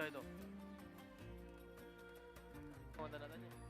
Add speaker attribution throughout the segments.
Speaker 1: kah itu? Oh, tanda-tandanya.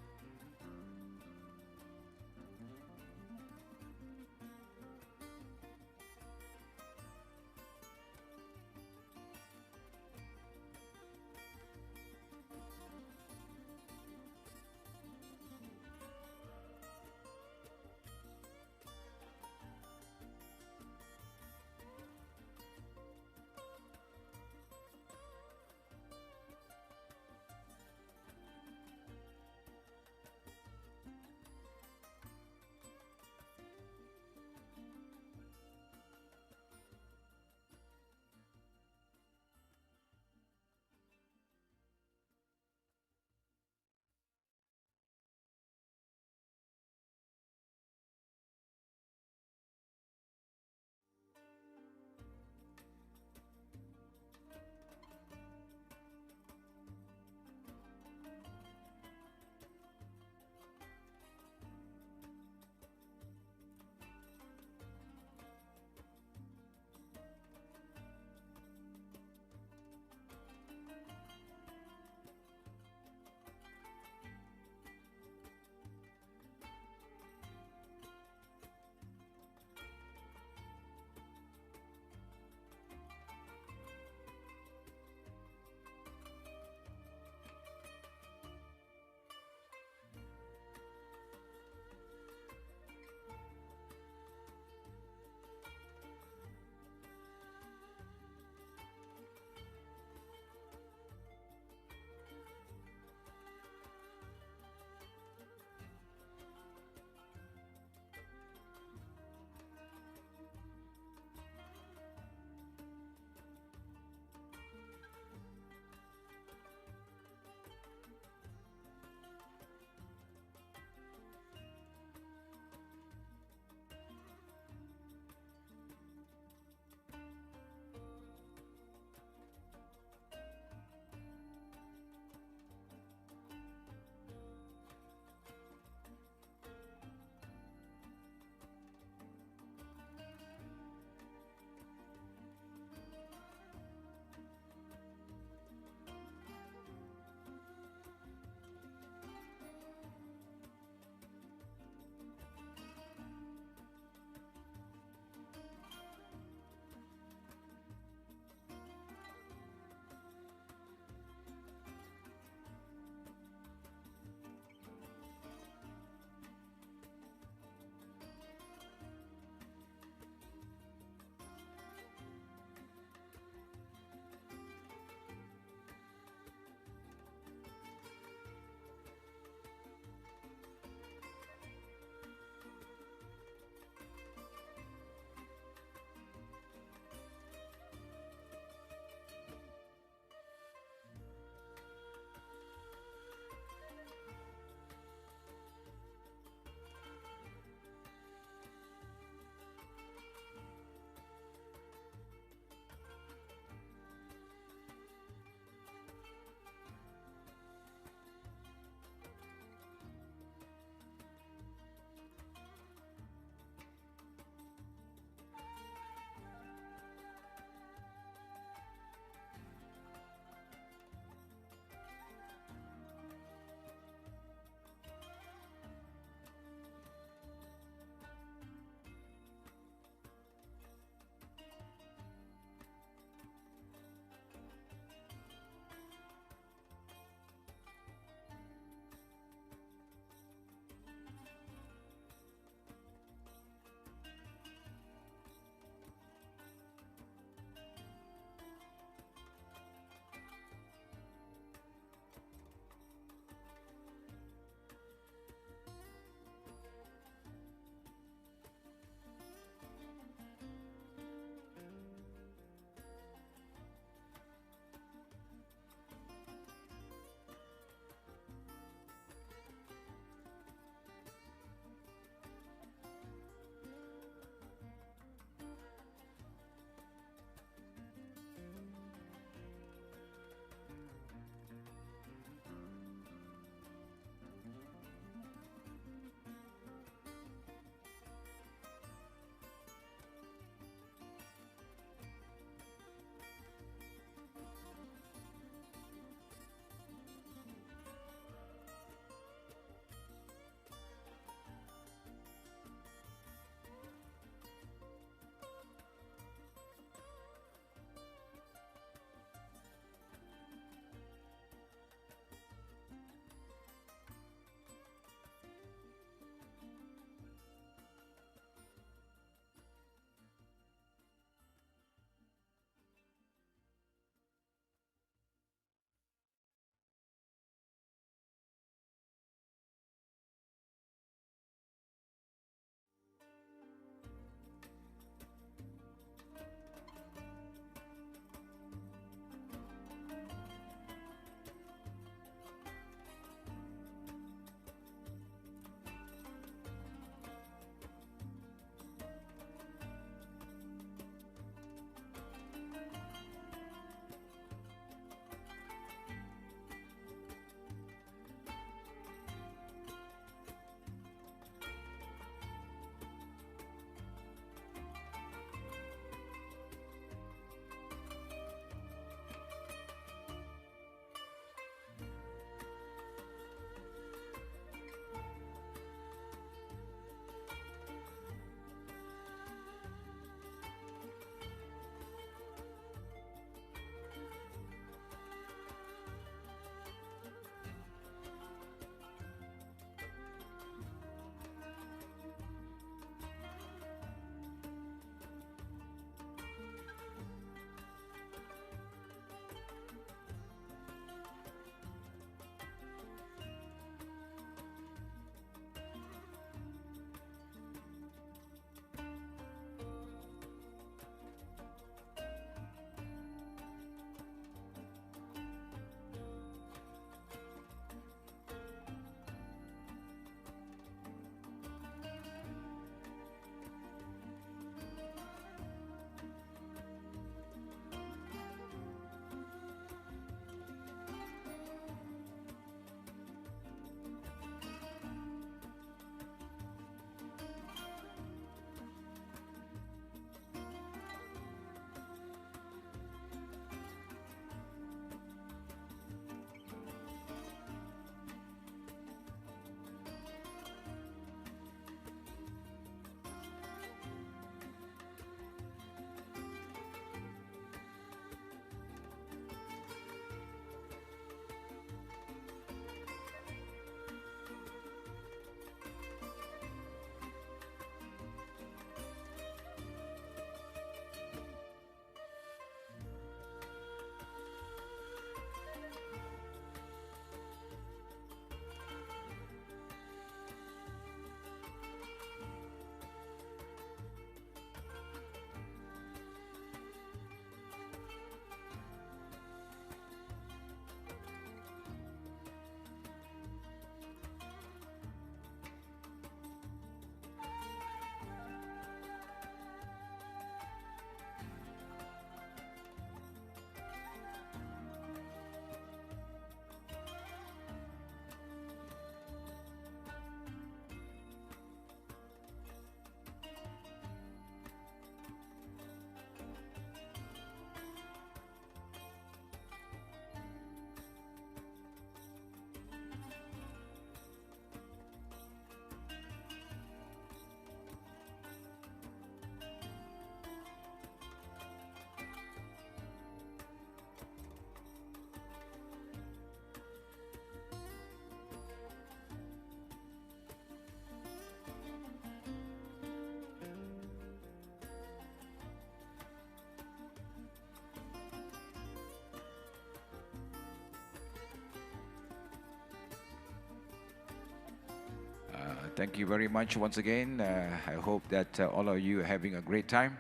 Speaker 1: Thank you very much once again. I hope that all of you are having a great time.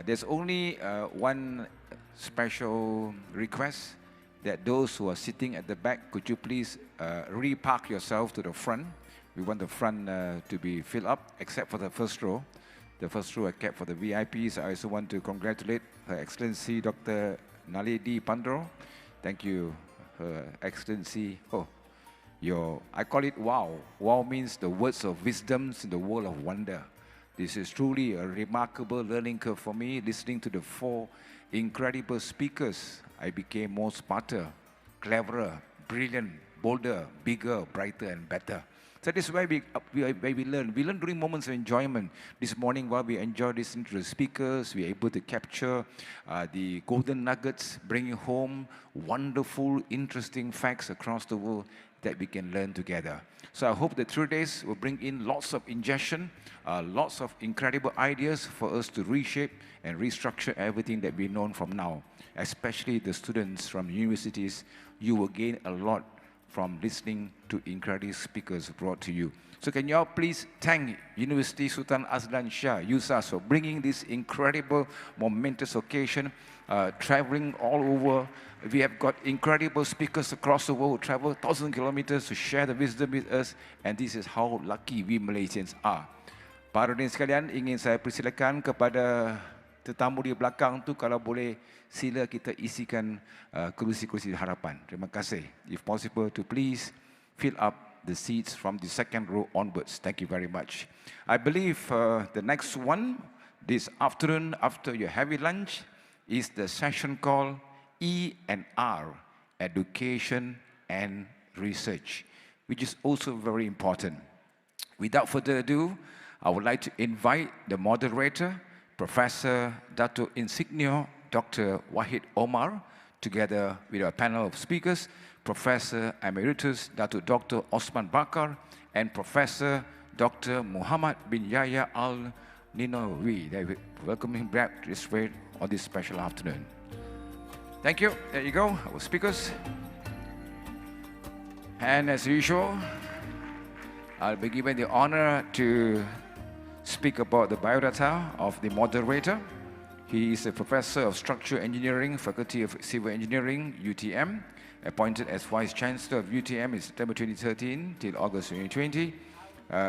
Speaker 1: There's only one special request, that those who are sitting at the back, could you please repark yourself to the front? We want the front to be filled up, except for the first row. The first row are kept for the VIPs. I also want to congratulate Her Excellency Dr. NALEDI PANDOR. Thank you, Her Excellency. I call it wow. Wow means the words of wisdoms in the world of wonder. This is truly a remarkable learning curve for me. Listening to the four incredible speakers, I became more smarter, cleverer, brilliant, bolder, bigger, brighter, and better. So this is where we learn. We learn during moments of enjoyment. This morning, while we enjoyed listening to the speakers, we were able to capture the golden nuggets, bringing home wonderful, interesting facts across the world that we can learn together. So I hope that 3 days will bring in lots of ingestion, lots of incredible ideas for us to reshape and restructure everything that we know from now. Especially the students from universities, you will gain a lot from listening to incredible speakers brought to you. So can you all please thank University Sultan Azlan Shah, USAS, for bringing this incredible, momentous occasion, traveling all over. We have got incredible speakers across the world who travel 1,000 kilometers to share the wisdom with us, and this is how lucky we Malaysians are. Para hadirin sekalian, ingin saya persilakan kepada tetamu di belakang tu, kalau boleh sila kita isikan kerusi-kerusi harapan. Terima kasih. If possible to please fill up the seats from the second row onwards. Thank you very much. I believe the next one this afternoon after your heavy lunch is the session called E&R, Education and Research, which is also very important. Without further ado, I would like to invite the moderator, Professor Datuk Insignio Dr. WAHID OMAR, together with a panel of speakers, Professor Emeritus Datuk Dr. Osman BAKAR, and Professor Dr. Muhammad bin YAHYA Al-NINOWY. They will welcome him back this way on this special afternoon. Thank you. There you go, our speakers. And as usual, I'll be given the honor to speak about the biodata of the moderator. He is a professor of structural engineering, Faculty of Civil Engineering, UTM, appointed as Vice Chancellor of UTM in September 2013 till August 2020.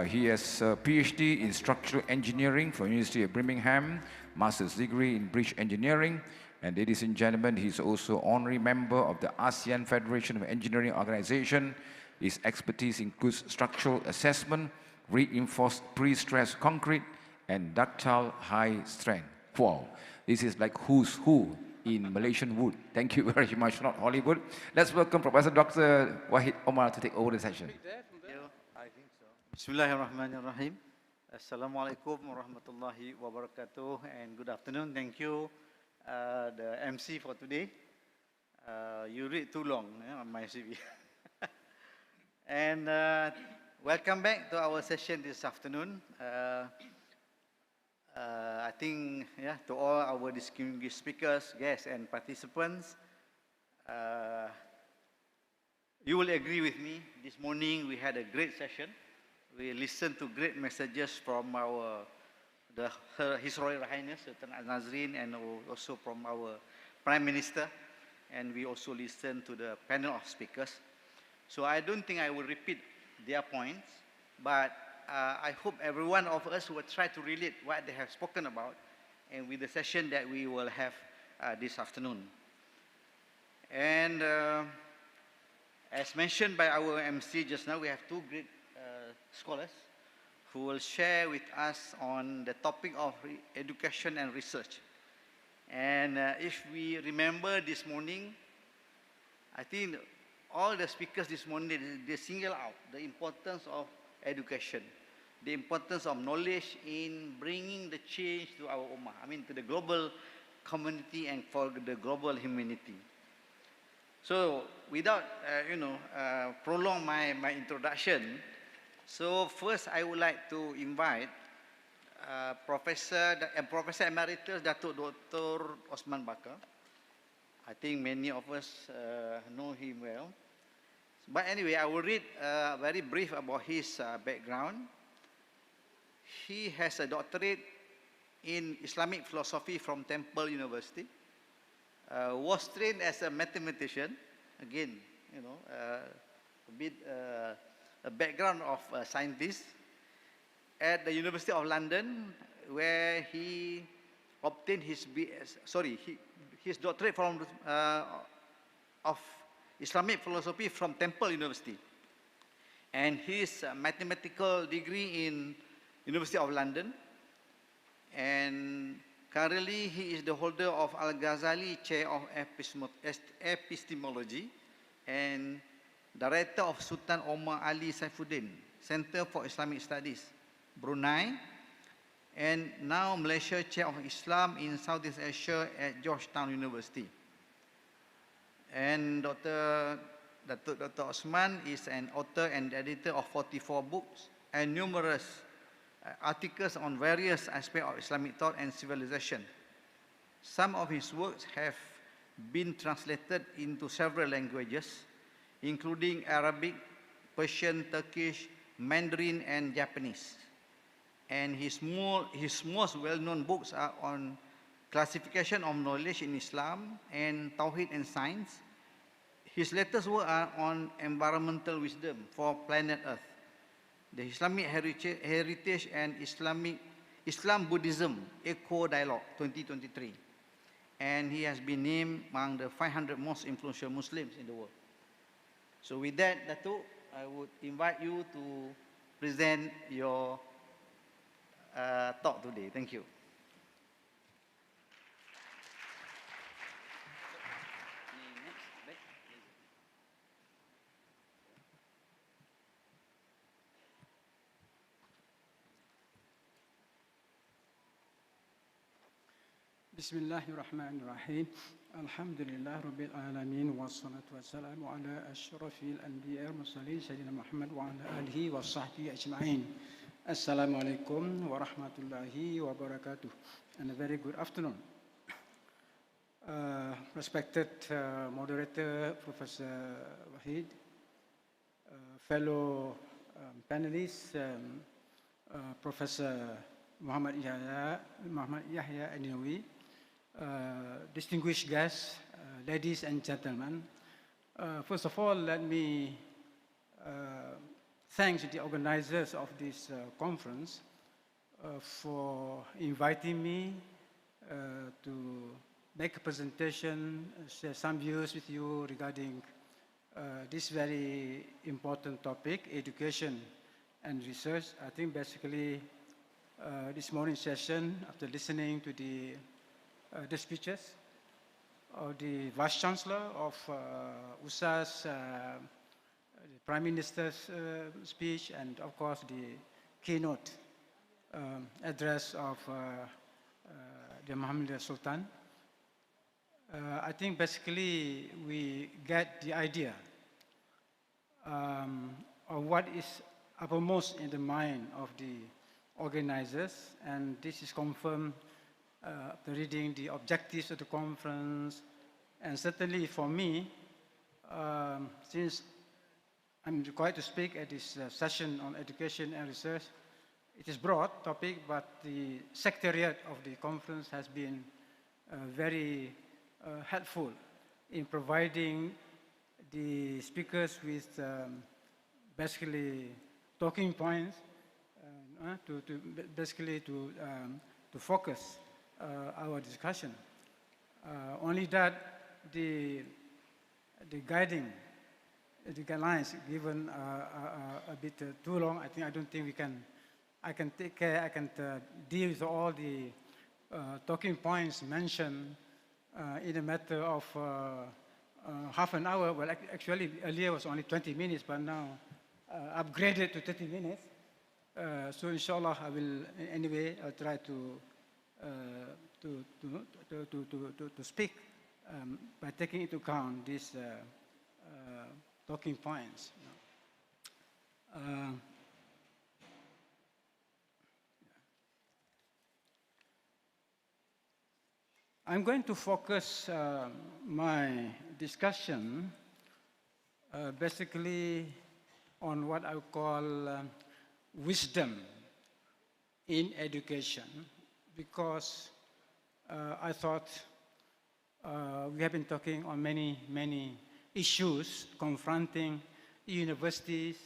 Speaker 1: He has a PhD in structural engineering from University of Birmingham, master's degree in bridge engineering, and ladies and gentlemen, he's also honorary member of the ASEAN Federation of Engineering Organization. His expertise includes structural assessment, reinforced pre-stressed concrete, and ductile high strength. Wow, this is like who's who in Malaysian wood. Thank you very much, not Hollywood. Let's welcome Professor Dr. WAHID OMAR to take over the session.
Speaker 2: I think so. Bismillahirrahmanirrahim. Assalamualaikum warahmatullahi wabarakatuh, and good afternoon. Thank you, the MC for today. You read too long on my CV. And welcome back to our session this afternoon. I think, to all our distinguished speakers, guests, and participants, you will agree with me. This morning we had a great session. We listened to great messages from His Royal Highness Sultan Al-Nazrin, and also from our Prime Minister, and we also listened to the panel of speakers. So I don't think I will repeat their points, but I hope every one of us will try to relate what they have spoken about, and with the session that we will have this afternoon. And as mentioned by our MC just now, we have two great scholars who will share with us on the topic of education and research. And if we remember this morning, I think all the speakers this morning, they single out the importance of education, the importance of knowledge in bringing the change to our ummah, I mean to the global community and for the global humanity. So without, prolong my introduction, so first I would like to invite Professor Emeritus Datuk Dr. Osman BAKAR. I think many of us know him well. But anyway, I will read very brief about his background. He has a doctorate in Islamic philosophy from Temple University. Was trained as a mathematician. Again, you know, a background of a scientist at the University of London, where he obtained his his doctorate from of Islamic philosophy from Temple University, and his mathematical degree in University of London. And currently, he is the holder of Al-Ghazali Chair of Epistemology and Director of Sultan Omar Ali Saifuddin Center for Islamic Studies, Brunei, and now Malaysia Chair of Islam in Southeast Asia at Georgetown University. And Dr. Osman is an author and editor of 44 books and numerous articles on various aspects of Islamic thought and civilization. Some of his works have been translated into several languages, including Arabic, Persian, Turkish, Mandarin, and Japanese. And his most well-known books are on classification of knowledge in Islam and Tawhid and science. His latest work are on environmental wisdom for planet Earth, the Islamic heritage and Islam-Buddhism Eco Dialogue 2023. And he has been named among the 500 most influential Muslims in the world. So with that, Datuk, I would invite you to present your talk today. Thank you.
Speaker 3: بسم الله الرحمن الرحيم الحمد لله رب العالمين والصلاة والسلام على أشرف الأنبياء والمرسلين سيدنا محمد وعلى آله وصحبه أجمعين. Assalamu alaikum wa rahmatullahi wa barakatuh, and a very good afternoon. Respected moderator, Professor Wahid, fellow panelists, Professor Muhammad Yahya Al-NINOWY, distinguished guests, ladies and gentlemen. First of all, let me thank the organizers of this conference for inviting me to make a presentation, share some views with you regarding this very important topic, education and research. I think basically this morning's session, after listening to the speeches of the Vice Chancellor of USA's the Prime Minister's speech, and of course the keynote address of the Muhammad Sultan, I think basically we get the idea of what is uppermost in the mind of the organizers, and this is confirmed after reading the objectives of the conference. And certainly for me, since I'm required to speak at this session on education and research, it is a broad topic, but the secretariat of the conference has been very helpful in providing the speakers with basically talking points to focus our discussion. Only that the guidelines given a bit too long. I don't think I can take care, I can deal with all the talking points mentioned in a matter of half an hour. Well, actually earlier was only 20 minutes, but now upgraded to 30 minutes. So inshallah, I will anyway. I'll try to speak by taking into account these talking points. I'm going to focus my discussion basically on what I call wisdom in education, because I thought we have been talking on many issues confronting universities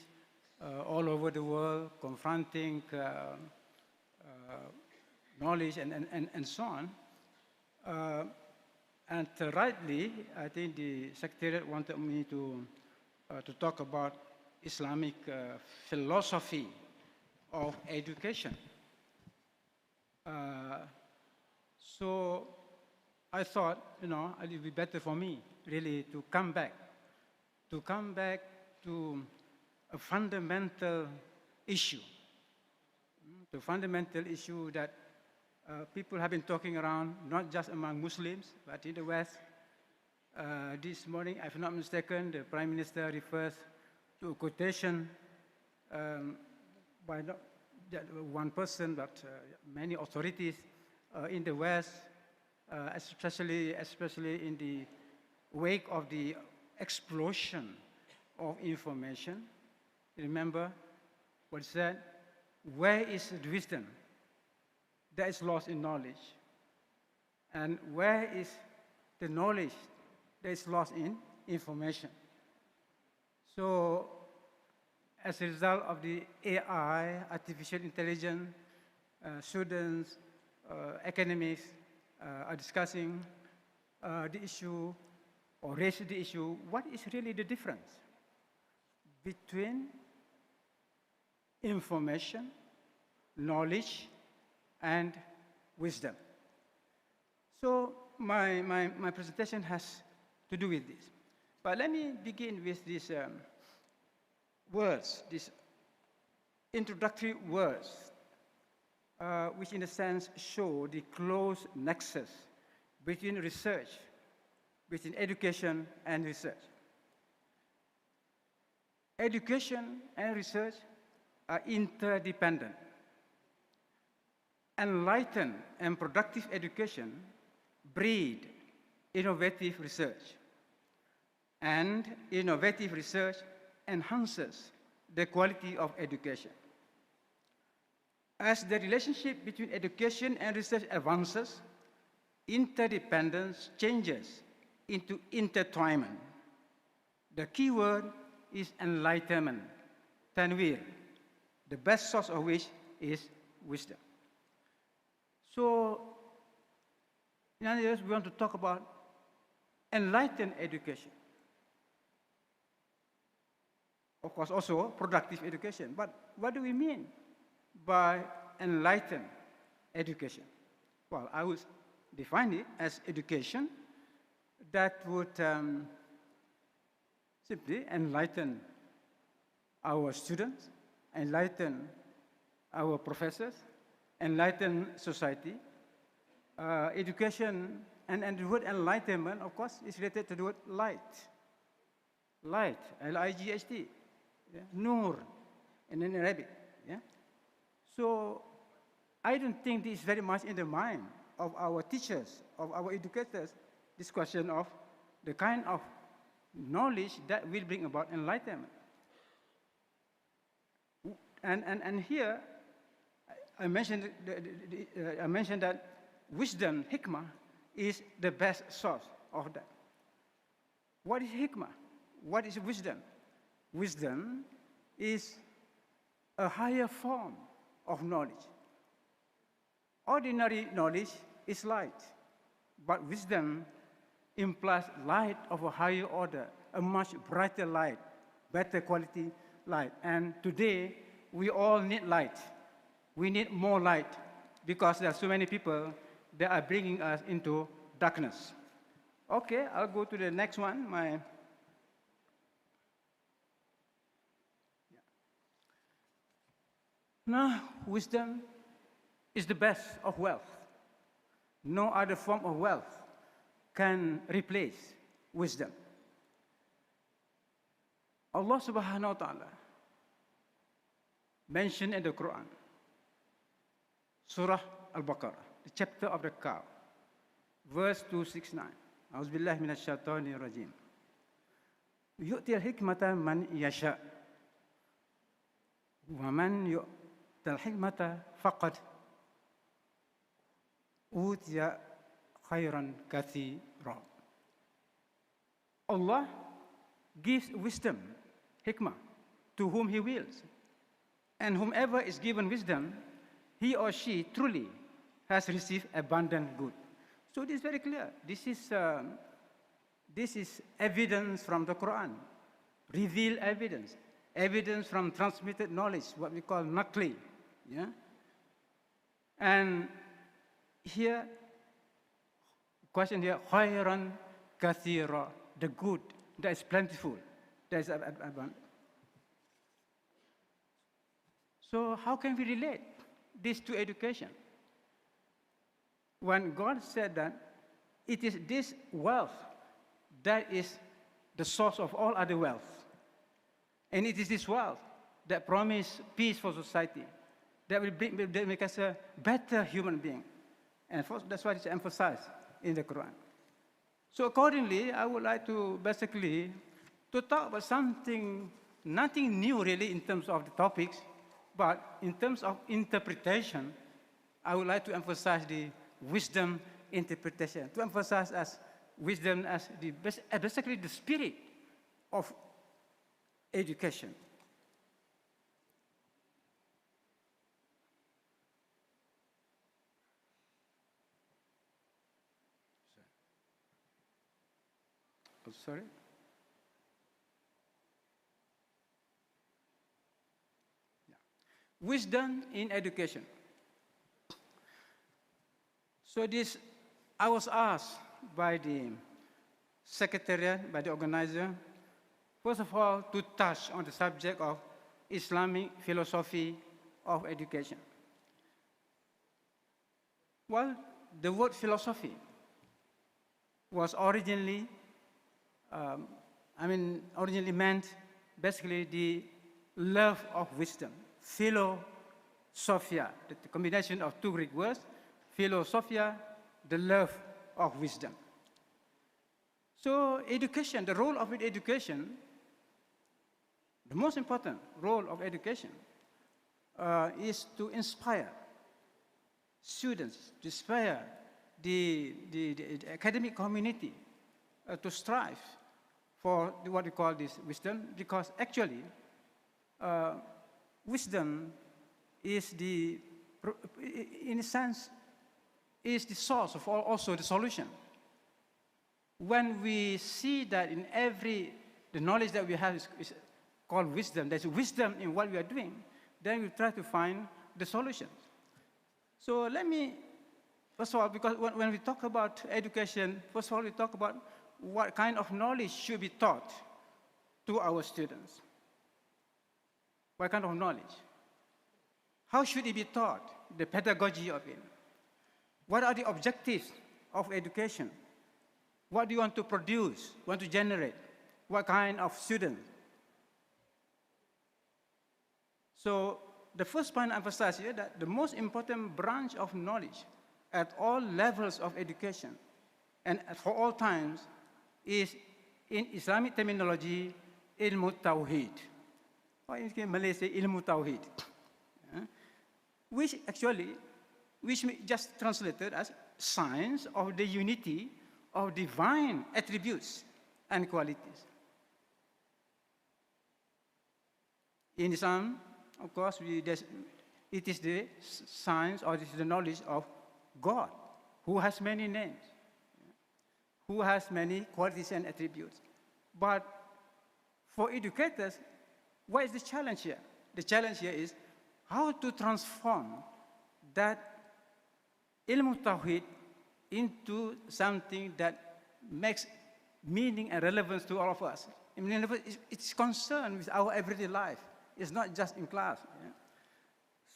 Speaker 3: all over the world, confronting knowledge and so on. And rightly, I think the Secretariat wanted me to talk about Islamic philosophy of education. So I thought, it would be better for me really to come back to a fundamental issue, the fundamental issue that people have been talking around, not just among Muslims, but in the West. This morning, if I'm not mistaken, the Prime Minister refers to a quotation by not one person, but many authorities in the West, especially in the wake of the explosion of information. Remember what it said? Where is the wisdom? That is lost in knowledge. And where is the knowledge that is lost in information? So, as a result of the AI, artificial intelligence, students, academics are discussing the issue or raising the issue, what is really the difference between information, knowledge, and wisdom? So my presentation has to do with this. But let me begin with these words, these introductory words, which in a sense show the close nexus between research, between education and research. Education and research are interdependent. Enlightened and productive education breed innovative research, and innovative research enhances the quality of education. As the relationship between education and research advances, interdependence changes into intertwinement. The key word is enlightenment, tanwir, the best source of which is wisdom. So, in other words, we want to talk about enlightened education. Of course, also productive education. But what do we mean by enlightened education? Well, I would define it as education that would simply enlighten our students, enlighten our professors, enlighten society. Education, and the word enlightenment, of course, is related to the word light. Light, L-I-G-H-T, yeah? Nur, in Arabic. Yeah? So I don't think this is very much in the mind of our teachers, of our educators, this question of the kind of knowledge that will bring about enlightenment. And here, I mentioned that wisdom, hikmah, is the best source of that. What is hikmah? What is wisdom? Wisdom is a higher form of knowledge. Ordinary knowledge is light, but wisdom implies light of a higher order, a much brighter light, better quality light. And today, we all need light. We need more light because there are so many people that are bringing us into darkness. Okay, I'll go to the next one. Now, wisdom is the best of wealth. No other form of wealth can replace wisdom. Allah subhanahu wa ta'ala mentioned in the Quran, Surah Al-Baqarah, the chapter of the cow, verse 269. A'udhu billahi minash shaitanir rajim. يؤتي الحكمة من يشاء ومن يؤتى الحكمة فقد أوتي خيرا كثيرا. Allah gives wisdom, hikmah, to whom He wills. And whomever is given wisdom, he or she truly has received abundant good. So it is very clear. This is evidence from the Quran, revealed evidence, evidence from transmitted knowledge, what we call naqli. Yeah? And here, question here, khairan kathira, the good, that is plentiful, that is abundant. So how can we relate this to education? When God said that it is this wealth that is the source of all other wealth, and it is this wealth that promises peace for society, that will make us a better human being. And that's why it's emphasized in the Quran. So accordingly, I would like to basically to talk about something, nothing new really in terms of the topics, but in terms of interpretation, I would like to emphasize the wisdom interpretation, to emphasize as wisdom as basically the spirit of education. Oh, sorry. Yeah. Wisdom in education. So this, I was asked by the secretariat, by the organizer, first of all, to touch on the subject of Islamic philosophy of education. Well, the word philosophy was originally, originally meant basically the love of wisdom, philosophia, the combination of two Greek words, philosophia, the love of wisdom. So education, the role of education, the most important role of education is to inspire students, to inspire the academic community to strive for what we call this wisdom, because actually wisdom is in a sense, is the source of also the solution. When we see that in the knowledge that we have is called wisdom, there's wisdom in what we are doing, then we try to find the solutions. So let me, first of all, because when we talk about education, first of all, we talk about what kind of knowledge should be taught to our students. What kind of knowledge? How should it be taught? The pedagogy of it. What are the objectives of education? What do you want to produce, want to generate? What kind of student? So the first point I emphasize here that the most important branch of knowledge at all levels of education and for all times is, in Islamic terminology, ilmu tawhid. Or in Malaysia, ilmu tawhid. Which we just translated as science of the unity of divine attributes and qualities. In Islam, of course, it is the science or it is the knowledge of God, who has many names, who has many qualities and attributes. But for educators, what is the challenge here? The challenge here is how to transform that ilmu tawhid into something that makes meaning and relevance to all of us. I mean, it's concerned with our everyday life. It's not just in class. Yeah?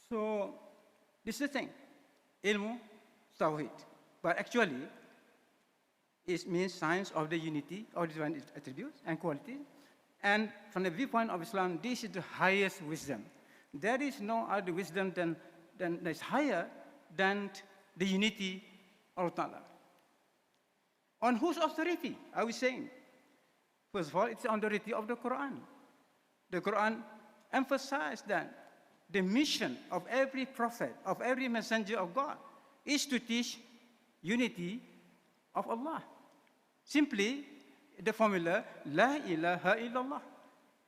Speaker 3: So this is the thing, ilmu tawhid. But actually, it means science of the unity of divine attributes and qualities. And from the viewpoint of Islam, this is the highest wisdom. There is no other wisdom that is higher than the unity of Allah. On whose authority are we saying? First of all, it's on the authority of the Quran. The Quran emphasized that the mission of every prophet, of every messenger of God, is to teach unity of Allah. Simply, the formula, La ilaha illallah.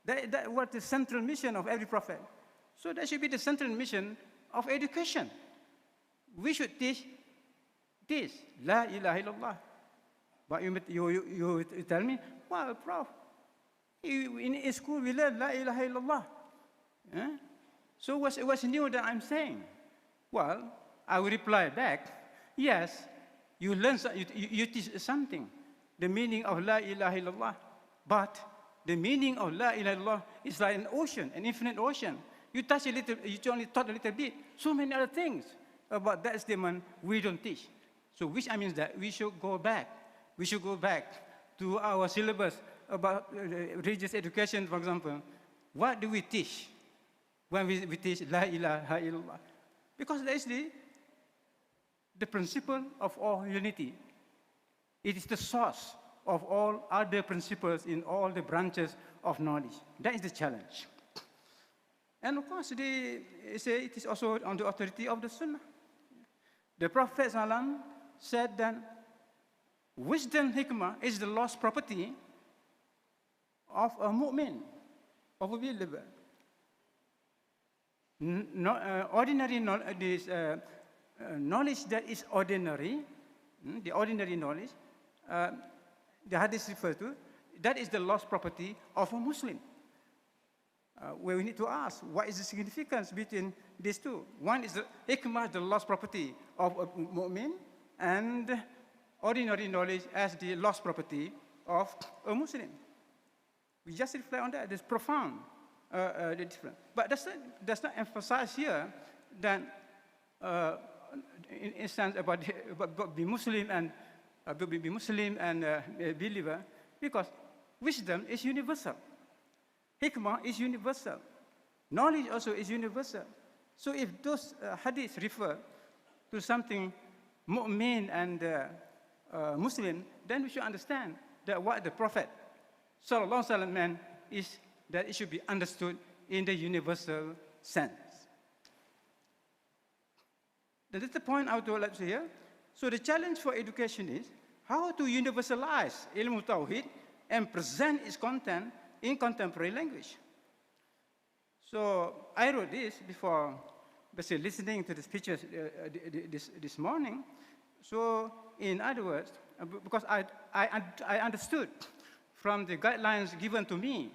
Speaker 3: That was the central mission of every prophet. So that should be the central mission of education. We should teach this, La ilaha illallah. But you tell me, well, Prof, in school we learn La ilaha illallah. Yeah? So what's new that I'm saying? Well, I will reply back, yes, you learn, you teach something, the meaning of La ilaha illallah, but the meaning of La ilaha illallah is like an ocean, an infinite ocean. You touch a little, you only taught a little bit. So many other things about that statement we don't teach. So which means that we should go back. We should go back to our syllabus about religious education, for example. What do we teach when we teach La ilaha illallah? Because that is the principle of all unity. It is the source of all other principles in all the branches of knowledge. That is the challenge. And of course, they say it is also on the authority of the Sunnah. The Prophet ﷺ said that wisdom, hikmah, is the lost property of a mu'min, of a believer. Ordinary knowledge that is ordinary, the ordinary knowledge, the hadith refers to, that is the lost property of a Muslim. Where we need to ask, what is the significance between these two? One is the hikmah, the lost property of a mu'min, and ordinary knowledge as the lost property of a Muslim. We just reflect on that. It's profound, the difference. But does not emphasize here that, in a sense, about be Muslim and believer, because wisdom is universal. Hikmah is universal. Knowledge also is universal. So if those hadiths refer to something mu'min and Muslim, then we should understand that what the Prophet ﷺ meant is that it should be understood in the universal sense. That is the point I would like to say here. So the challenge for education is how to universalize ilmu tawhid and present its content in contemporary language. So I wrote this before basically listening to the speeches this morning. So in other words, because I understood from the guidelines given to me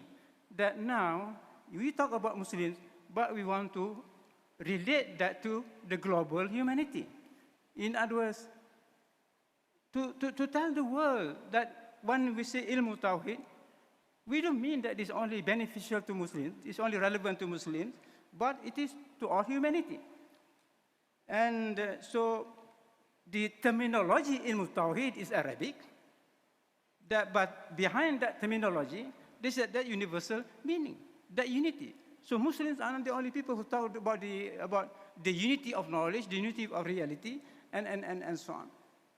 Speaker 3: that now we talk about Muslims, but we want to relate that to the global humanity. In other words, to tell the world that when we say ilmu tawhid, we don't mean that it's only beneficial to Muslims, it's only relevant to Muslims, but it is to all humanity. And so the terminology ilmu tawhid is Arabic, but behind that terminology, there's that universal meaning, that unity. So Muslims are not the only people who talk about the unity of knowledge, the unity of reality, and so on.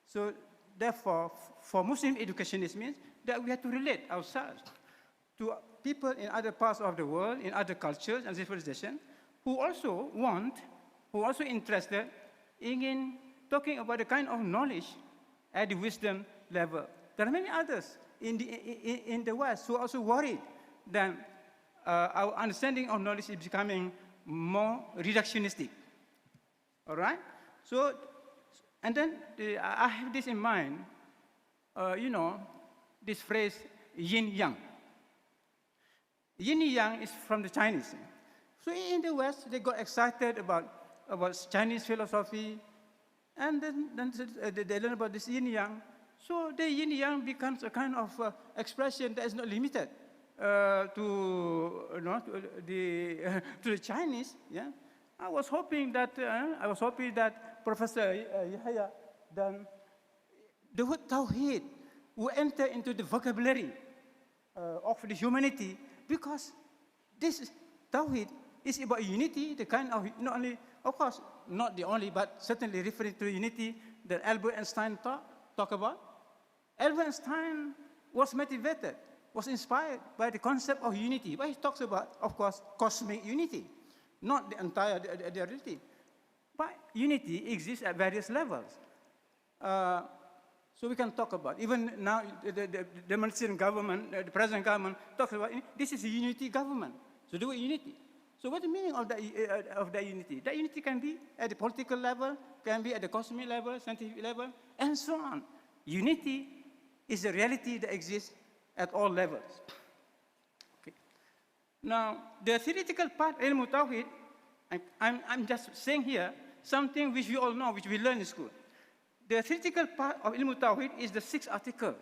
Speaker 3: So therefore, for Muslim educationists means that we have to relate ourselves to people in other parts of the world, in other cultures and civilization, who also interested in talking about the kind of knowledge at the wisdom level. There are many others in the West who are also worried that our understanding of knowledge is becoming more reductionistic. All right? So, and then I have this in mind, this phrase, yin-yang. Yin-yang is from the Chinese. So in the West, they got excited about Chinese philosophy, and then they learn about this yin-yang. So the yin-yang becomes a kind of expression that is not limited to the Chinese. Yeah, I was hoping that Professor YAHYA, then the word tawhid will enter into the vocabulary of the humanity, because this tawhid is about unity, the kind of not only, of course, not the only, but certainly referring to unity that Albert Einstein talk about. Albert Einstein was motivated was inspired by the concept of unity. But he talks about, of course, cosmic unity, not the entire the reality. But unity exists at various levels. So we can talk about, even now, the Malaysian government, the present government talks about, this is a unity government, so do it unity. So what's the meaning of that unity? That unity can be at the political level, can be at the cosmic level, scientific level, and so on. Unity is a reality that exists at all levels. Okay. Now, the theoretical part, ilmu tawhid, I'm just saying here something which we all know, which we learn in school. The theoretical part of ilmu tawhid is the 6 articles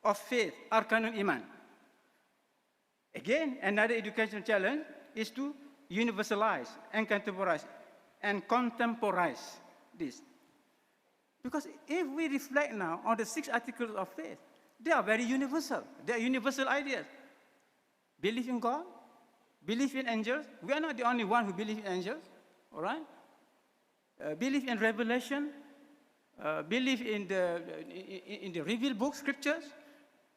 Speaker 3: of faith, arkanul iman. Again, another educational challenge is to universalize and contemporize this. Because if we reflect now on the 6 articles of faith, they are very universal. They are universal ideas. Belief in God, belief in angels. We are not the only one who believe in angels, all right? Belief in revelation, belief in the revealed book, scriptures,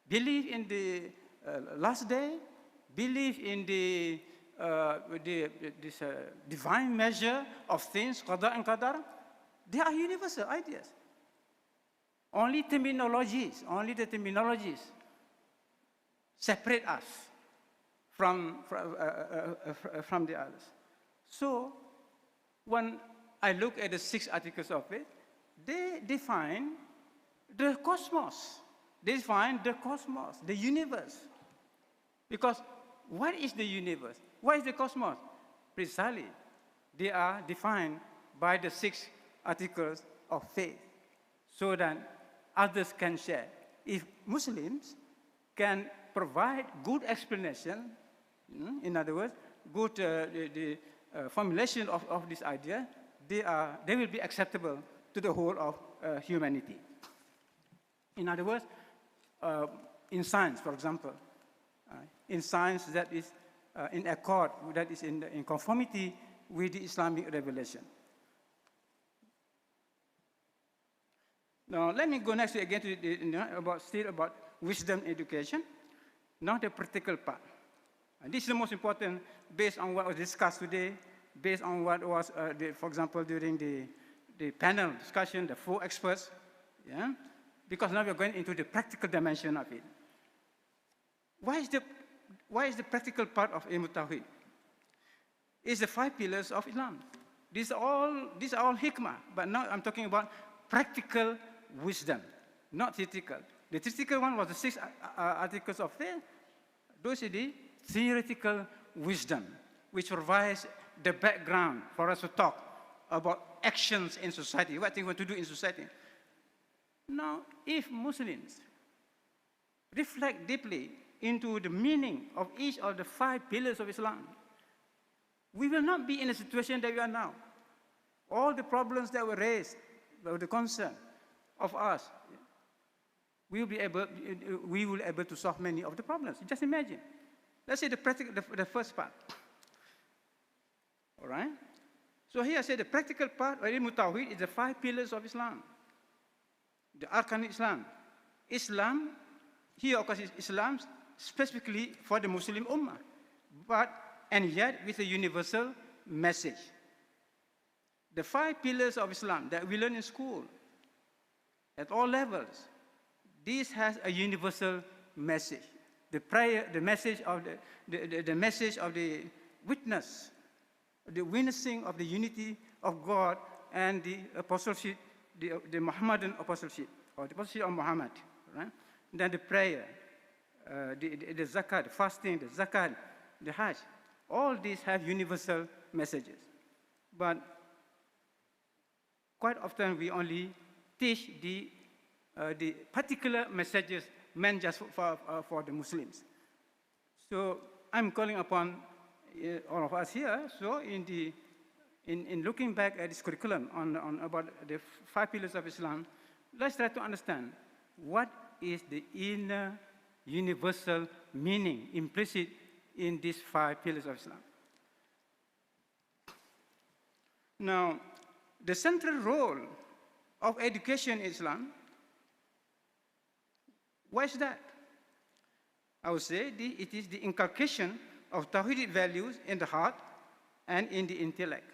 Speaker 3: belief in the last day, belief in this divine measure of things, qada and qadar. They are universal ideas. Only the terminologies separate us from the others. So when I look at the 6 articles of faith, they define the cosmos. They define the cosmos, the universe. Because what is the universe? What is the cosmos? Precisely, they are defined by the 6 articles of faith, so that others can share. If Muslims can provide good explanation, in other words, good formulation of this idea, they will be acceptable to the whole of humanity. In other words, in science, for example, in science that is in accord, that is in conformity with the Islamic revelation. Now, let me go next again to still about wisdom education, not the practical part. And this is the most important based on what was discussed today, based on what was, for example, during the panel discussion, the 4 experts, yeah? Because now we're going into the practical dimension of it. Why is the practical part of ilmu tawhid? It's the 5 pillars of Islam. These are all hikmah, but now I'm talking about practical wisdom, not theoretical. The theoretical one was the 6 articles of faith. Those are the theoretical wisdom, which provides the background for us to talk about actions in society, what they want to do in society. Now, if Muslims reflect deeply into the meaning of each of the 5 pillars of Islam, we will not be in a situation that we are now. All the problems that were raised, the concern of us, we will be able to solve many of the problems. Just imagine. Let's say the first part. All right? So here I say the practical part of ilmu tawhid is the 5 pillars of Islam. The arkan Islam. Islam, here of course is Islam specifically for the Muslim Ummah, and yet with a universal message. The 5 pillars of Islam that we learn in school, at all levels, this has a universal message. The prayer, the message of the message of the witness, the witnessing of the unity of God and the apostleship, the Muhammadan apostleship, or the apostleship of Muhammad, right? Then the prayer, the zakat, the fasting, the zakat, the hajj, all these have universal messages. But quite often we only teach the particular messages meant just for the Muslims. So I'm calling upon all of us here. So in looking back at this curriculum on about the 5 pillars of Islam, let's try to understand what is the inner universal meaning implicit in these 5 pillars of Islam. Now, the central role of education in Islam, why is that? I would say it is the inculcation of Tawhidic values in the heart and in the intellect.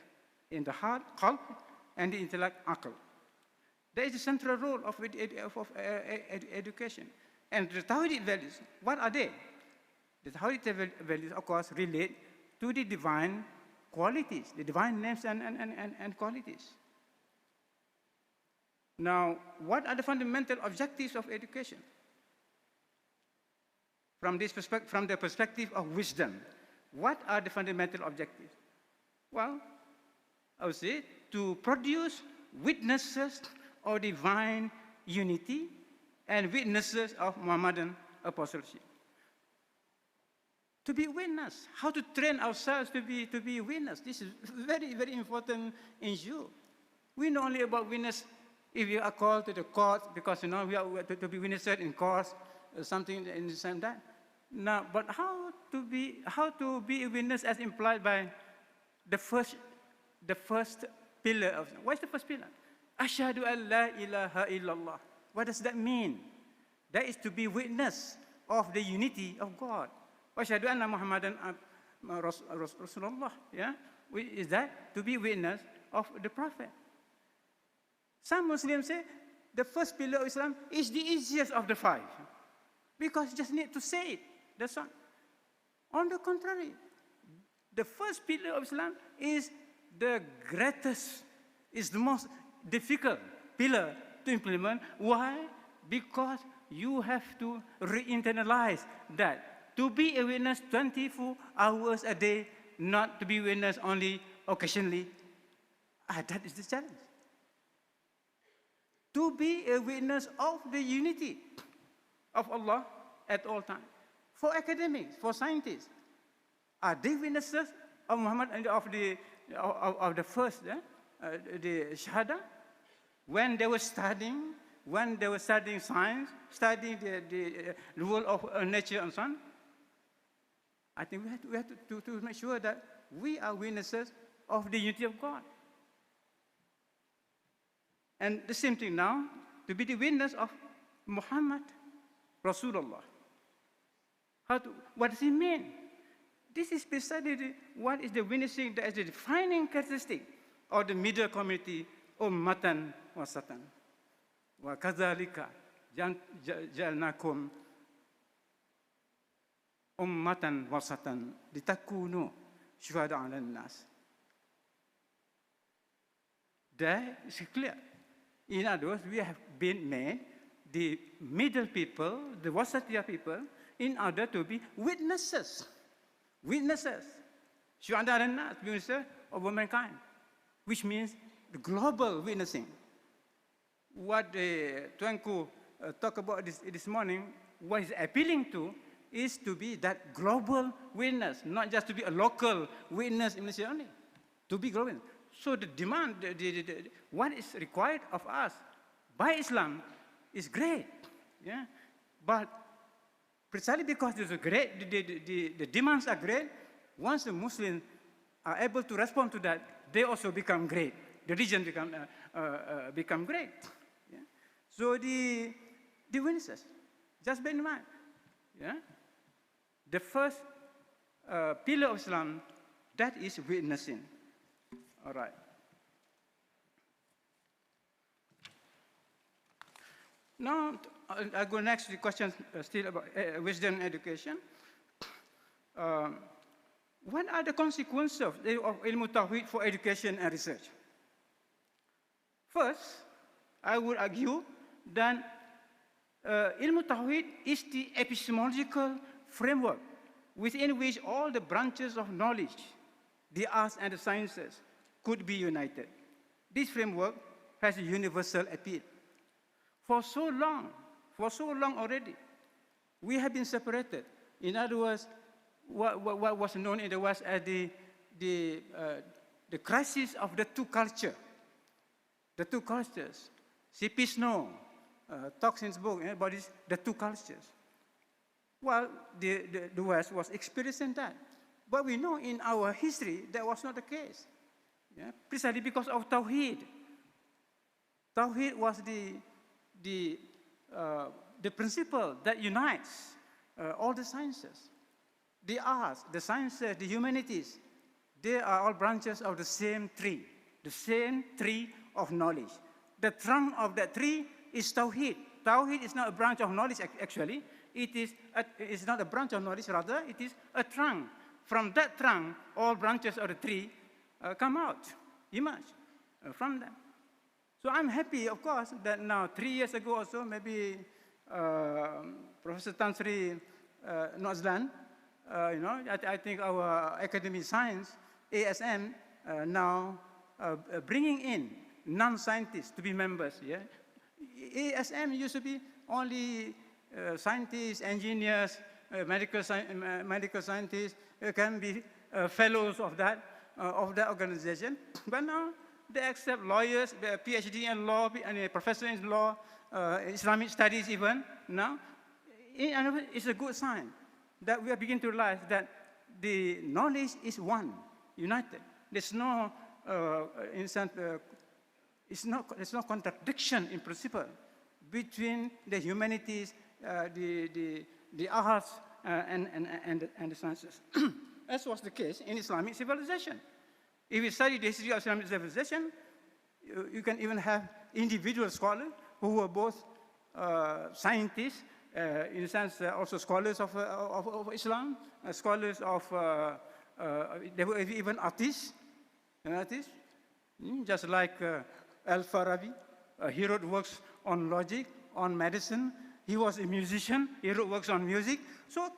Speaker 3: In the heart, qalb, and the intellect, aql. That is the central role of education. And the Tawhidic values, what are they? The Tawhidic values, of course, relate to the divine qualities, the divine names and qualities. Now, what are the fundamental objectives of education? From the perspective of wisdom, what are the fundamental objectives? Well, I would say to produce witnesses of divine unity and witnesses of Muhammadan apostleship. To be witness, how to train ourselves to be witness. This is very, very important issue. We know only about witness if you are called to the court, because we are to be witnesses in courts, something in the same that. Now, but how to be a witness as implied by the first pillar of, what's the first pillar? Ashhadu an la ilaha illallah. What does that mean? That is to be witness of the unity of God. Ashhadu anna Muhammadan Rasulullah. Yeah? Is that to be witness of the Prophet? Some Muslims say the first pillar of Islam is the easiest of the 5, because you just need to say it. That's all. On the contrary, the first pillar of Islam is the greatest, is the most difficult pillar to implement. Why? Because you have to re-internalize that. To be a witness 24 hours a day, not to be witness only occasionally. That is the challenge. To be a witness of the unity of Allah at all times. For academics, for scientists, are they witnesses of Muhammad and of the first, the Shahada? When they were studying science, studying the rule of nature and so on, I think we have to make sure that we are witnesses of the unity of God. And the same thing now, to be the witness of Muhammad Rasulullah. What does it mean? This is precisely what is the witnessing, that is the defining characteristic of the middle community, ummatan wasatan. Wa kadzalika ja'alnakum ummatan wasatan litakunu syuhada 'alan nas. That is clear. In other words, we have been made the middle people, the wasatiyah people, in order to be witnesses. Witnesses. Syuhada 'alan nas, witnesses of mankind, which means the global witnessing. What Tuanku talked about this morning, what is appealing to is to be that global witness, not just to be a local witness in Malaysia only, to be global. So the demand, what is required of us by Islam is great, yeah. But precisely because the demands are great, once the Muslims are able to respond to that, they also become great. The region become great. Yeah? So the witnesses, just bear in mind, yeah. The first pillar of Islam, that is witnessing. All right. Now, I'll go next to the question still about wisdom education. What are the consequences of ilmu tawhid for education and research? First, I would argue that ilmu tawhid is the epistemological framework within which all the branches of knowledge, the arts and the sciences, could be united. This framework has a universal appeal. For so long already, we have been separated. In other words, what was known in the West as the crisis of the two cultures. The two cultures. C.P. Snow talks in his book about this, the two cultures. Well, the West was experiencing that. But we know in our history that was not the case. Yeah? Precisely because of Tawheed. Tawheed was the principle that unites all the sciences. The arts, the sciences, the humanities, they are all branches of the same tree of knowledge. The trunk of that tree is Tawheed. Tawheed is not a branch of knowledge, actually. It's not a branch of knowledge, rather, it is a trunk. From that trunk, all branches of the tree come out, emerge from them. So I'm happy, of course, that now 3 years ago or so, maybe Professor Tan Sri Azlan, I think our academic science, ASM, now bringing in non-scientists to be members. Yeah? ASM used to be only scientists, engineers, medical scientists can be fellows of that organization. But now they accept lawyers, PhD in law, and professor in law, Islamic studies even. Now, it's a good sign that we are beginning to realize that the knowledge is one, united. There's no, there's no contradiction in principle between the humanities, the arts, and the sciences, as was the case in Islamic civilization. If you study the history of Islamic civilization, you can even have individual scholars who were both scientists, in a sense, also scholars of Islam, scholars of, they were even artists, just like Al-Farabi. He wrote works on logic, on medicine. He was a musician. He wrote works on music. So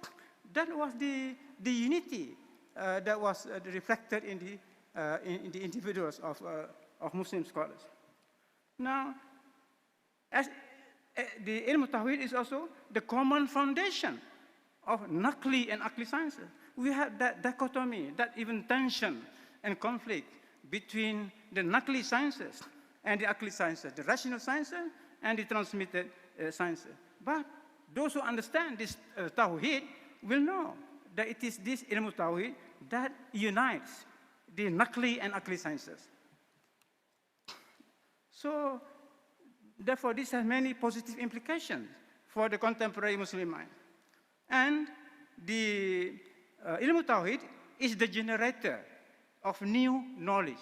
Speaker 3: that was the unity that was reflected in the individuals of Muslim scholars. Now, as the ilm tawhid is also the common foundation of Naqli and Aqli sciences. We have that dichotomy, that even tension and conflict between the Naqli sciences and the Aqli sciences, the rational sciences and the transmitted sciences. But those who understand this tawhid will know that it is this ilm tawhid that unites the Naqli and Aqli sciences. So, therefore, this has many positive implications for the contemporary Muslim mind. And the ilm tawhid is the generator of new knowledge.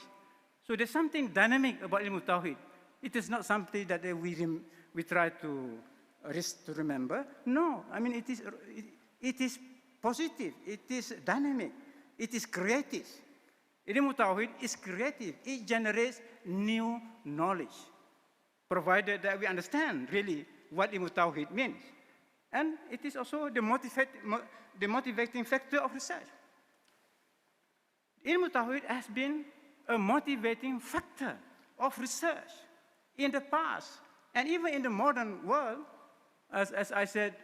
Speaker 3: So there's something dynamic about ilm tawhid. It is not something that we try to remember. No, I mean, it is positive, it is dynamic, it is creative. Ilm tawhid is creative. It generates new knowledge, provided that we understand really what ilm tawhid means. And it is also the motivating factor of research. Ilm tawhid has been a motivating factor of research in the past, and even in the modern world, as I said,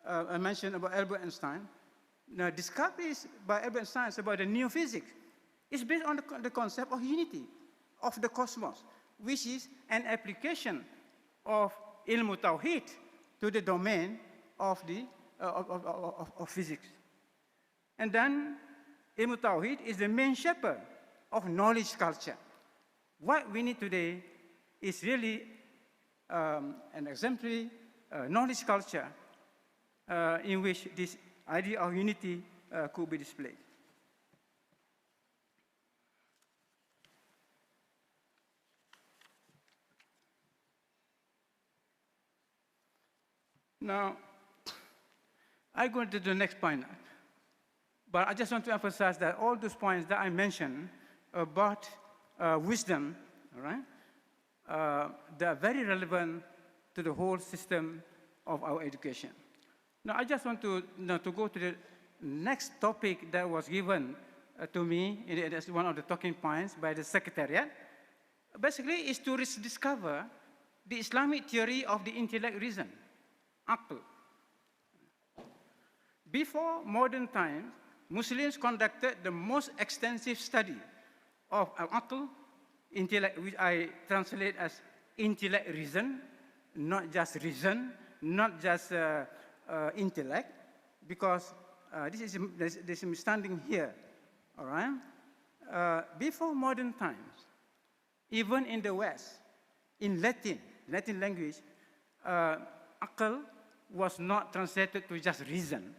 Speaker 3: I mentioned about Albert Einstein. Now, discoveries by Albert Einstein about the new physics is based on the concept of unity of the cosmos, which is an application of ilm tawhid to the domain of physics. And then ilm tawhid is the main shepherd of knowledge culture. What we need today is really an exemplary knowledge culture in which this idea of unity could be displayed. Now, I go to the next point, but I just want to emphasize that all those points that I mentioned about wisdom, all right, they are very relevant to the whole system of our education. Now, I just want to go to the next topic that was given to me as one of the talking points by the Secretariat. Basically, is to discover the Islamic theory of the intellect reason, Aql. Before modern times, Muslims conducted the most extensive study of Aql, intellect, which I translate as intellect reason, not just reason, not just intellect, because this is standing here, all right? Before modern times, even in the West, in Latin language, Aql was not translated to just reason,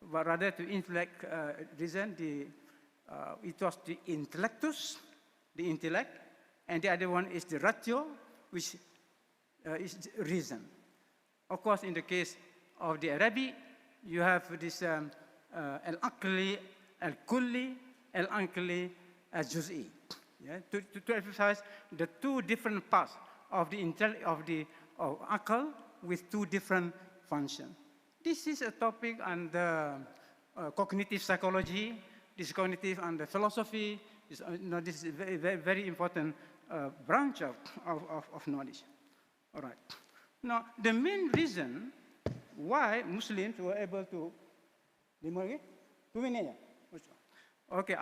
Speaker 3: but rather to intellect, reason. It was the intellectus, the intellect, and the other one is the ratio, which is reason. Of course, in the case of the Arabic, you have this al-aqli, al-kulli, al-aqli, al-juz'i. Yeah? To emphasize the two different parts of the aql with two different functions. This is a topic under cognitive psychology, this cognitive under philosophy. This is a very, very, very important branch of knowledge. All right. Now, the main reason why Muslims were able to, 2 minutes. Okay,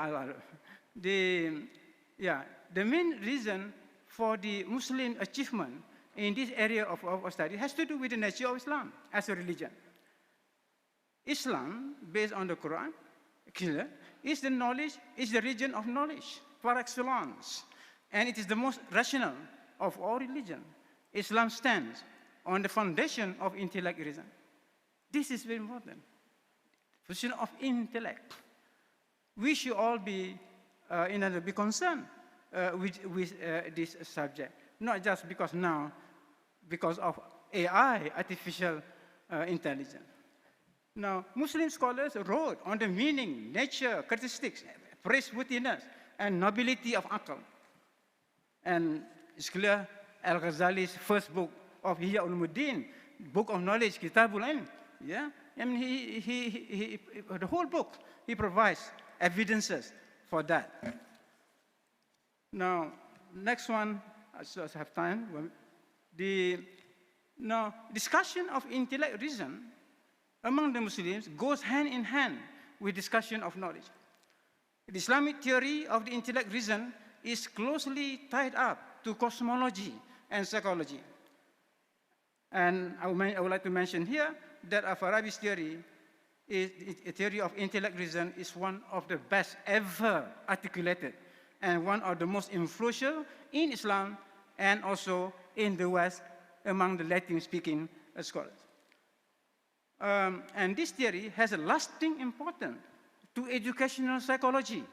Speaker 3: the main reason for the Muslim achievement in this area of study has to do with the nature of Islam as a religion. Islam, based on the Quran, is the knowledge, is the region of knowledge par excellence, and it is the most rational of all religions. Islam stands on the foundation of intellect reason. This is very important. Position of intellect. We should all be concerned with this subject, not just because now, because of AI, artificial intelligence. Now, Muslim scholars wrote on the meaning, nature, characteristics, praiseworthiness, and nobility of aql. And it's clear, Al-Ghazali's first book of Ihya Ulumuddin, book of knowledge, Kitabul Ilm, yeah? I mean, the whole book, he provides evidences for that. Now, next one, I just have time. Now, discussion of intellect reason among the Muslims goes hand in hand with discussion of knowledge. The Islamic theory of the intellect reason is closely tied up to cosmology and psychology. And I would like to mention here that Farabi's theory, a theory of intellect reason, is one of the best ever articulated and one of the most influential in Islam and also in the West among the Latin-speaking scholars. And this theory has a lasting importance to educational psychology,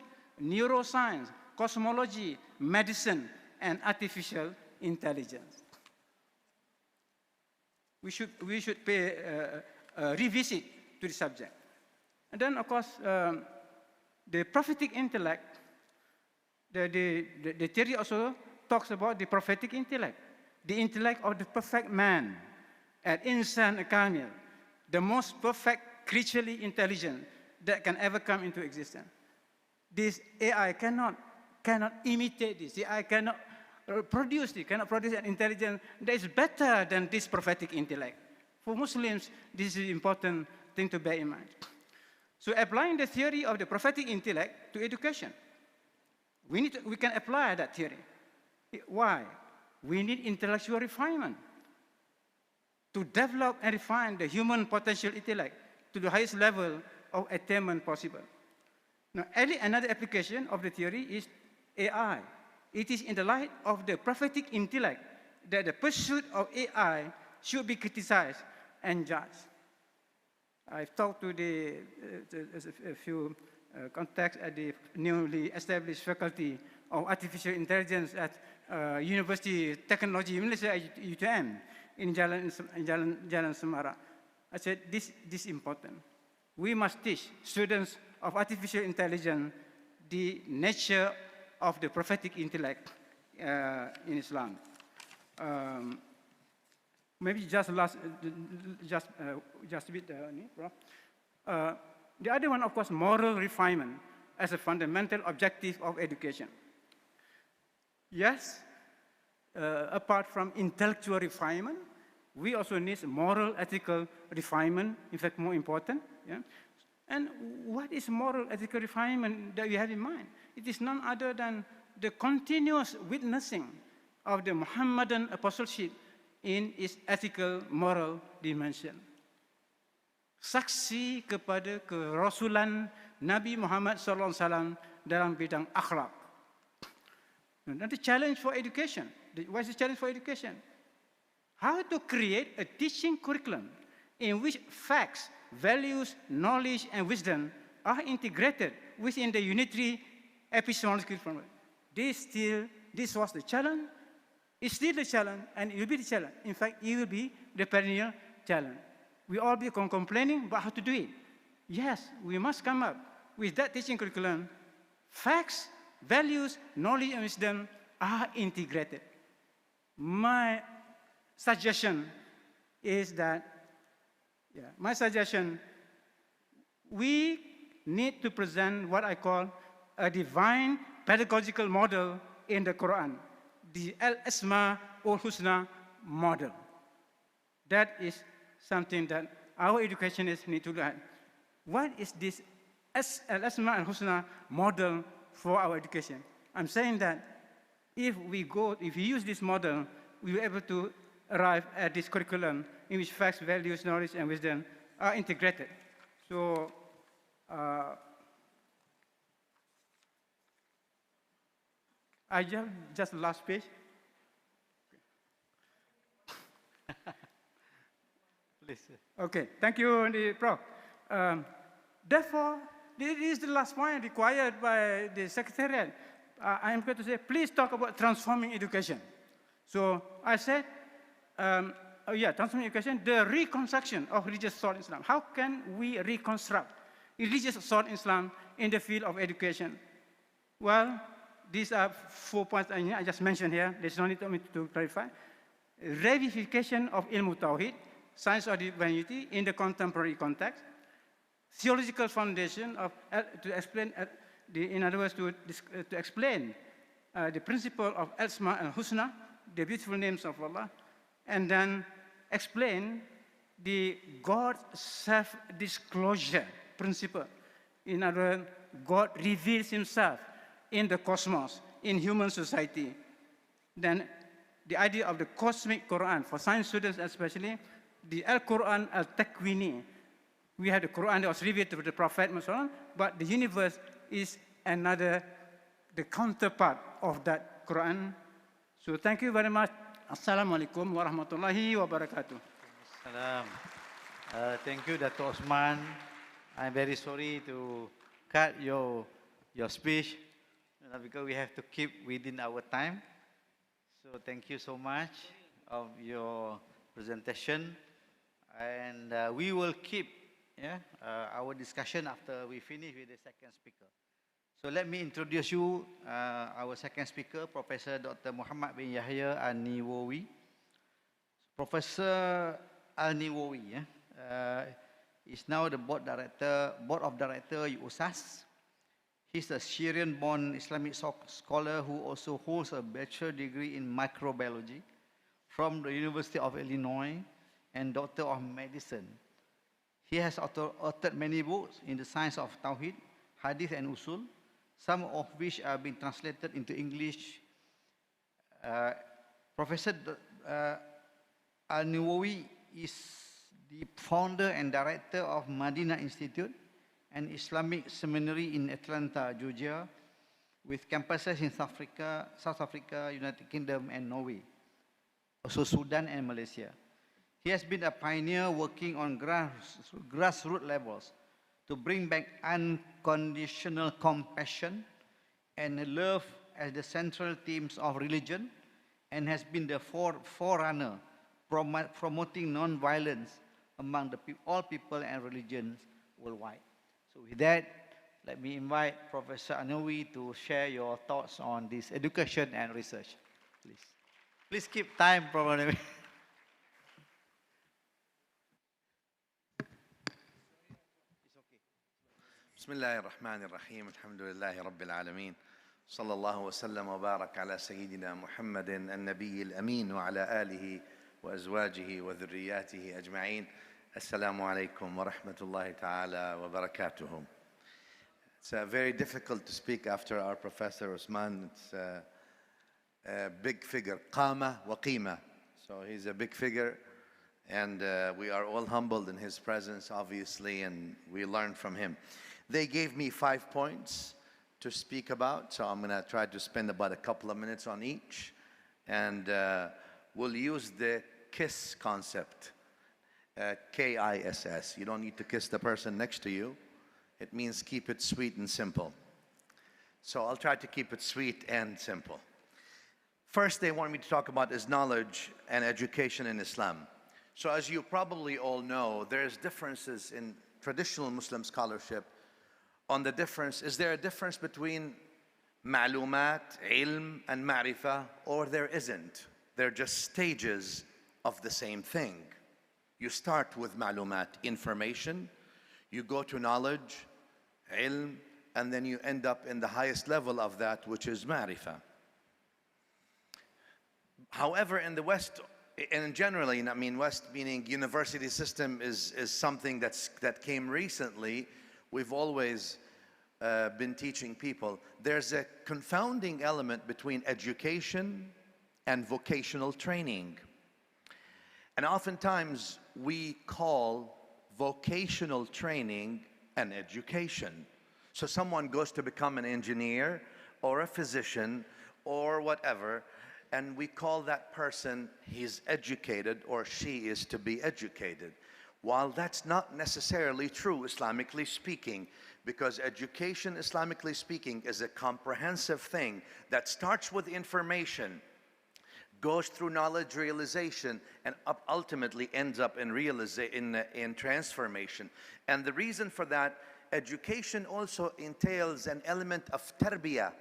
Speaker 3: neuroscience, cosmology, medicine, and artificial intelligence. We should pay a revisit to the subject. And then, of course, the prophetic intellect, the theory also talks about the prophetic intellect, the intellect of the perfect man, al-insan kamil, the most perfect creaturely intelligence that can ever come into existence. This AI cannot imitate this. The AI cannot produce an intelligence that is better than this prophetic intellect. For Muslims, this is an important thing to bear in mind. So applying the theory of the prophetic intellect to education, we can apply that theory. Why? We need intellectual refinement to develop and refine the human potential intellect to the highest level of attainment possible. Now, another application of the theory is AI. It is in the light of the prophetic intellect that the pursuit of AI should be criticized and judged. I've talked to a few contacts at the newly established faculty of artificial intelligence at Universiti Technology Malaysia, IIUM, in Jalan Semara. I said, this is important. We must teach students of artificial intelligence the nature of the prophetic intellect in Islam. Maybe just a bit, Prof. The other one, of course, moral refinement as a fundamental objective of education. Yes, apart from intellectual refinement, we also need moral, ethical refinement, in fact, more important. Yeah? And what is moral, ethical refinement that we have in mind? It is none other than the continuous witnessing of the Muhammadan apostleship in its ethical, moral dimension. Saksi kepada kerasulan Nabi Muhammad SAW dalam bidang akhlak. And the challenge for education. What is the challenge for education? How to create a teaching curriculum in which facts, values, knowledge, and wisdom are integrated within the unitary epistemological framework. This was the challenge, it's still the challenge, and it will be the challenge. In fact, it will be the perennial challenge. We all be complaining about how to do it. Yes, we must come up with that teaching curriculum. Facts, values, knowledge, and wisdom are integrated. My suggestion is that, we need to present what I call a divine pedagogical model in the Quran, the Al-Asma al-Husna model. That is something that our educationists need to learn. What is this Al-Asma al-Husna model for our education? I'm saying that if we use this model, we will be able to arrive at this curriculum in which facts, values, knowledge, and wisdom are integrated. So, I just last page.
Speaker 2: Please.
Speaker 3: Okay, thank you, Prof. Therefore, this is the last point required by the Secretariat. I am going to say, please talk about transforming education. So I said, transforming education, the reconstruction of religious thought in Islam. How can we reconstruct religious thought in Islam in the field of education? Well, these are 4 points I just mentioned here. There's no need for me to clarify. Revivification of ilmu tawhid, science of divinity in the contemporary context. Theological foundation of, to explain, in other words, to explain the principle of Al-Asma al-Husna, the beautiful names of Allah, and then explain the God self-disclosure principle. In other words, God reveals himself in the cosmos, in human society. Then the idea of the cosmic Quran, for science students especially, the Al-Quran al-Takwini. We have the Quran that was revealed to the Prophet, but the universe is another, the counterpart of that Quran. So thank you very much. Assalamu alaikum wa rahmatullahi wa barakatuh.
Speaker 2: Salam. Thank you, Dato' Osman. I'm very sorry to cut your speech because we have to keep within our time. So thank you so much of your presentation. And we will keep our discussion after we finish with the second speaker. So let me introduce you our second speaker, Professor Dr. Muhammad bin Yahya Al-NINOWY. Professor Al-NINOWY is now the board of director USAS. He's a Syrian-born Islamic scholar who also holds a bachelor degree in microbiology from the University of Illinois and Doctor of Medicine. He has authored many books in the science of Tawhid, Hadith, and Usul, some of which are being translated into English. Professor Al-NINOWY is the founder and director of Madina Institute, an Islamic seminary in Atlanta, Georgia, with campuses in South Africa, United Kingdom, and Norway, also Sudan and Malaysia. He has been a pioneer working on grassroots levels to bring back unconditional compassion and love as the central themes of religion, and has been the forerunner promoting non-violence among all people and religions worldwide. So with that, let me invite Professor Al-NINOWY to share your thoughts on this education and research, please. Please keep time, Professor.
Speaker 4: بسم الله الرحمن الرحيم الحمد لله رب العالمين صلى الله وسلم وبارك على سيدنا محمد النبي الأمين وعلى آله وأزواجه وذرياته أجمعين. السلام عليكم ورحمة الله تعالى وبركاته. It's very difficult to speak after our Professor Osman. It's a big figure, قامة وقيمة. So he's a big figure, and we are all humbled in his presence, obviously, and we learn from him. They gave me 5 points to speak about, so I'm going to try to spend about a couple of minutes on each, and we'll use the KISS concept. KISS. You don't need to kiss the person next to you. It means keep it sweet and simple. So I'll try to keep it sweet and simple. First they want me to talk about is knowledge and education in Islam. So as you probably all know, there's differences in traditional Muslim scholarship on the difference. Is there a difference between ma'lumat, ilm, and ma'rifah, or there isn't? They're just stages of the same thing. You start with ma'lumat, information, you go to knowledge, ilm, and then you end up in the highest level of that, which is ma'rifah. However, in the West, and generally, I mean West meaning university system is something that came recently. We've always been teaching people. There's a confounding element between education and vocational training. And oftentimes we call vocational training an education. So someone goes to become an engineer or a physician or whatever, and we call that person, he's educated or she is to be educated. While that's not necessarily true, Islamically speaking, because education, Islamically speaking, is a comprehensive thing that starts with information, goes through knowledge realization, and ultimately ends up in transformation. And the reason for that, education also entails an element of tarbiyah,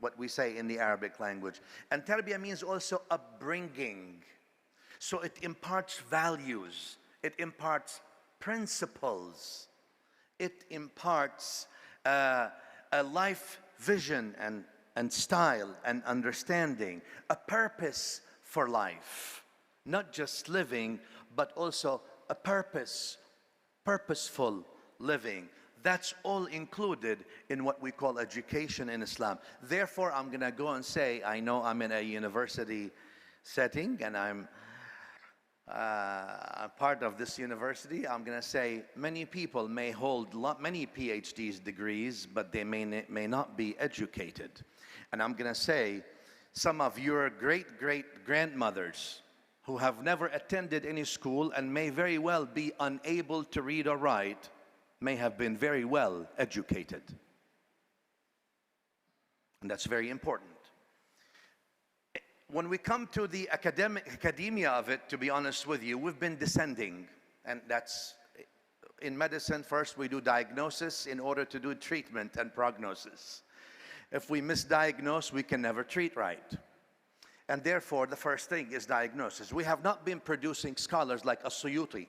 Speaker 4: what we say in the Arabic language. And tarbiyah means also upbringing. So it imparts values, it imparts principles, it imparts a life vision and style and understanding, a purpose for life. Not just living, but also a purposeful living. That's all included in what we call education in Islam. Therefore, I'm going to go and say, I know I'm in a university setting and I'm part of this university. I'm going to say many people may hold many PhD degrees, but they may not be educated. And I'm going to say some of your great-great-grandmothers who have never attended any school and may very well be unable to read or write may have been very well educated. And that's very important. When we come to the academia of it, to be honest with you, we've been descending. And that's, in medicine, first we do diagnosis in order to do treatment and prognosis. If we misdiagnose, we can never treat right. And therefore, the first thing is diagnosis. We have not been producing scholars like As-Suyuti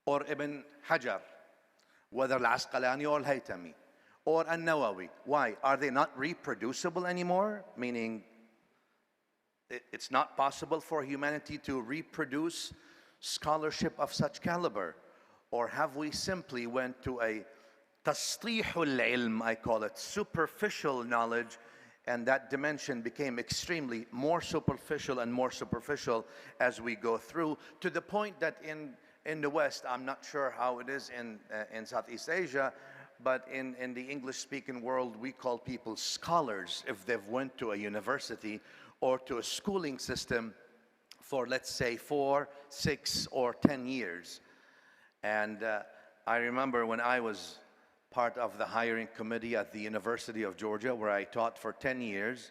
Speaker 4: or Ibn Hajar, whether Al-Asqalani or Al-Haytami, or An-Nawawi. Why? Are they not reproducible anymore? Meaning, it's not possible for humanity to reproduce scholarship of such caliber? Or have we simply went to a tasrihul ilm, I call it, superficial knowledge, and that dimension became extremely more superficial and more superficial as we go through, to the point that in the West, I'm not sure how it is in Southeast Asia, but in the English-speaking world, we call people scholars if they've went to a university or to a schooling system for, let's say, 4, 6, or 10 years. And I remember when I was part of the hiring committee at the University of Georgia, where I taught for 10 years,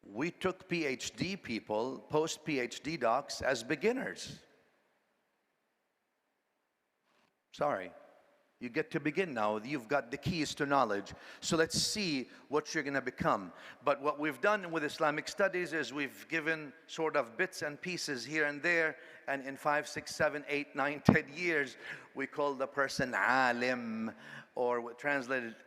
Speaker 4: we took PhD people, post-PhD docs, as beginners. Sorry. You get to begin now. You've got the keys to knowledge. So let's see what you're going to become. But what we've done with Islamic studies is we've given sort of bits and pieces here and there. And in 5, 6, 7, 8, 9, 10 years, we call the person alim, or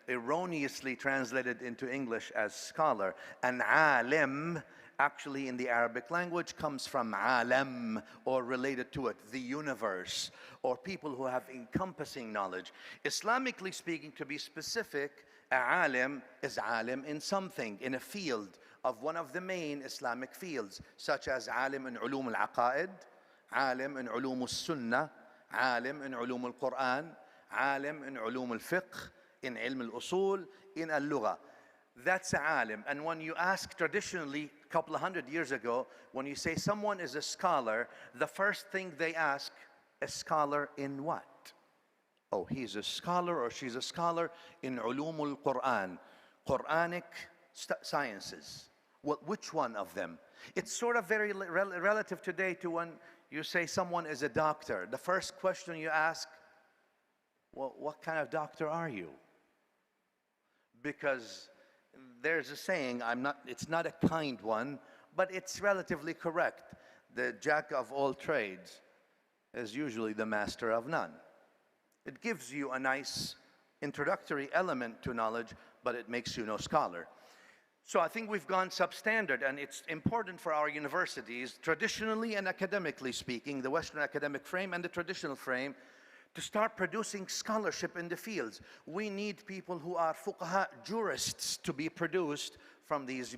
Speaker 4: erroneously translated into English as scholar. An alim, actually in the Arabic language, comes from alam, or related to it, the universe, or people who have encompassing knowledge. Islamically speaking, to be specific, alim is alim in something, in a field of one of the main Islamic fields, such as alim in ulum al-aqaid, alim in ulum al-sunnah, alim in ulum al-Quran, alim in ulum al-fiqh, in ilm al-usul, in al-lugha. That's alim. And when you ask traditionally, a couple of hundred years ago, when you say someone is a scholar, the first thing they ask, a scholar in what? Oh, he's a scholar or she's a scholar in ulumul Quran, Quranic sciences. Well, which one of them? It's sort of very relative today to when you say someone is a doctor. The first question you ask, well, what kind of doctor are you? Because there's a saying, it's not a kind one, but it's relatively correct. The jack of all trades is usually the master of none. It gives you a nice introductory element to knowledge, but it makes you no scholar. So I think we've gone substandard, and it's important for our universities, traditionally and academically speaking, the Western academic frame and the traditional frame, to start producing scholarship in the fields. We need people who are fuqaha, jurists, to be produced from these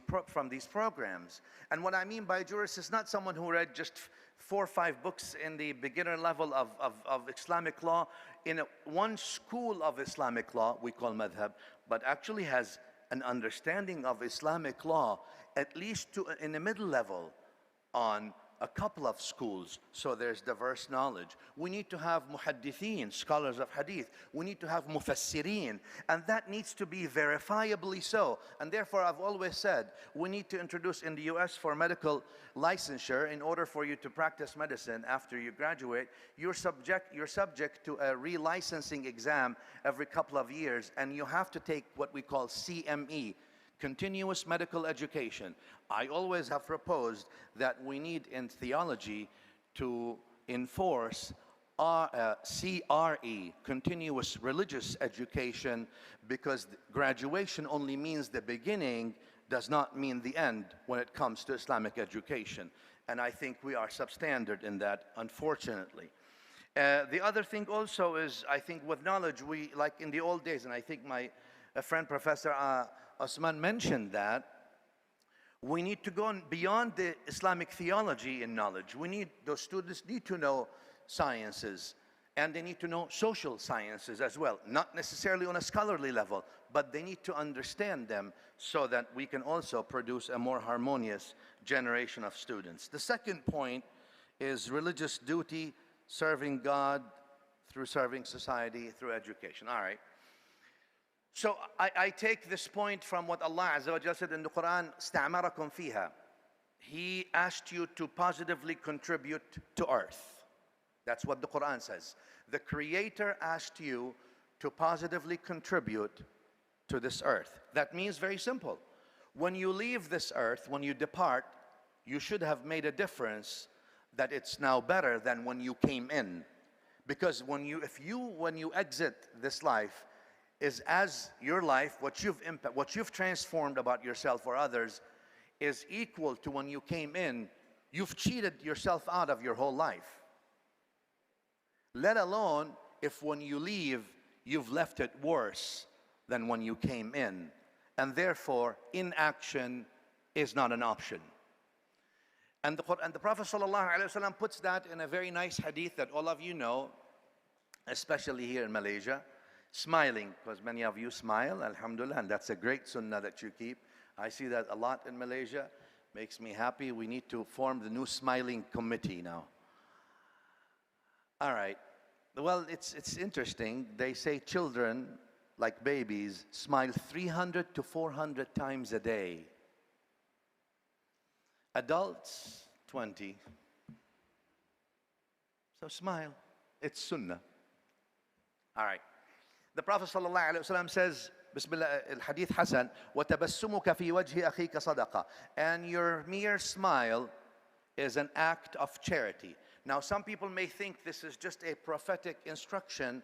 Speaker 4: programs. And what I mean by jurist is not someone who read just 4 or 5 books in the beginner level of Islamic law in one school of Islamic law, we call madhab, but actually has an understanding of Islamic law, at least in the middle level, on a couple of schools, so there's diverse knowledge. We need to have muhaddithin, scholars of hadith. We need to have mufassirin, and that needs to be verifiably so. And therefore, I've always said, we need to introduce in the US for medical licensure, in order for you to practice medicine after you graduate, you're subject to a relicensing exam every couple of years, and you have to take what we call CME, continuous medical education. I always have proposed that we need in theology to enforce CRE, continuous religious education, because graduation only means the beginning, does not mean the end when it comes to Islamic education. And I think we are substandard in that, unfortunately. The other thing also is, I think with knowledge, we, like in the old days, and I think my friend Professor Osman mentioned that, we need to go beyond the Islamic theology in knowledge. Those students need to know sciences, and they need to know social sciences as well. Not necessarily on a scholarly level, but they need to understand them so that we can also produce a more harmonious generation of students. The second point is religious duty, serving God through serving society, through education. All right. So I take this point from what Allah Azza wa Jalla said in the Quran, "Sta'marakum fiha." He asked you to positively contribute to earth. That's what the Quran says. The Creator asked you to positively contribute to this earth. That means very simple. When you leave this earth, when you depart, you should have made a difference that it's now better than when you came in. Because when you exit this life, is as your life, what you've transformed about yourself or others is equal to when you came in. You've cheated yourself out of your whole life. Let alone if when you leave, you've left it worse than when you came in. And therefore, inaction is not an option. And the Prophet ﷺ puts that in a very nice hadith that all of you know, especially here in Malaysia. Smiling, because many of you smile, alhamdulillah, and that's a great sunnah that you keep. I see that a lot in Malaysia. Makes me happy. We need to form the new smiling committee now. All right. Well, it's interesting. They say children, like babies, smile 300 to 400 times a day. Adults, 20. So smile. It's sunnah. All right. The Prophet ﷺ says, Bismillah, al-Hadith Hasan, وَتَبَسُّمُكَ فِي وَجْهِ أَخِيكَ صَدَقَةً. And your mere smile is an act of charity. Now, some people may think this is just a prophetic instruction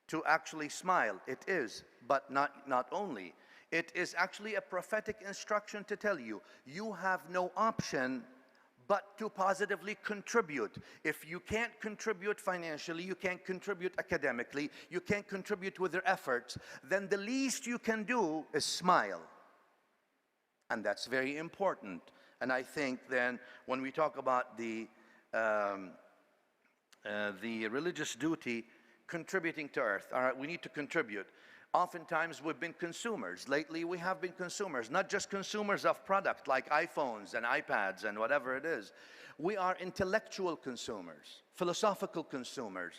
Speaker 4: to actually smile. It is, but not only. It is actually a prophetic instruction to tell you, you have no option but to positively contribute. If you can't contribute financially, you can't contribute academically, you can't contribute with your efforts, then the least you can do is smile. And that's very important. And I think then when we talk about the religious duty, contributing to earth, all right, we need to contribute. Oftentimes we've been consumers. Lately we have been consumers, not just consumers of product like iPhones and iPads and whatever it is. We are intellectual consumers, philosophical consumers.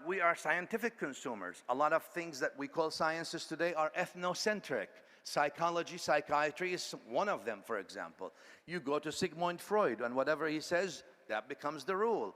Speaker 4: We are scientific consumers. A lot of things that we call sciences today are ethnocentric. Psychology, psychiatry is one of them, for example. You go to Sigmund Freud, and whatever he says, that becomes the rule.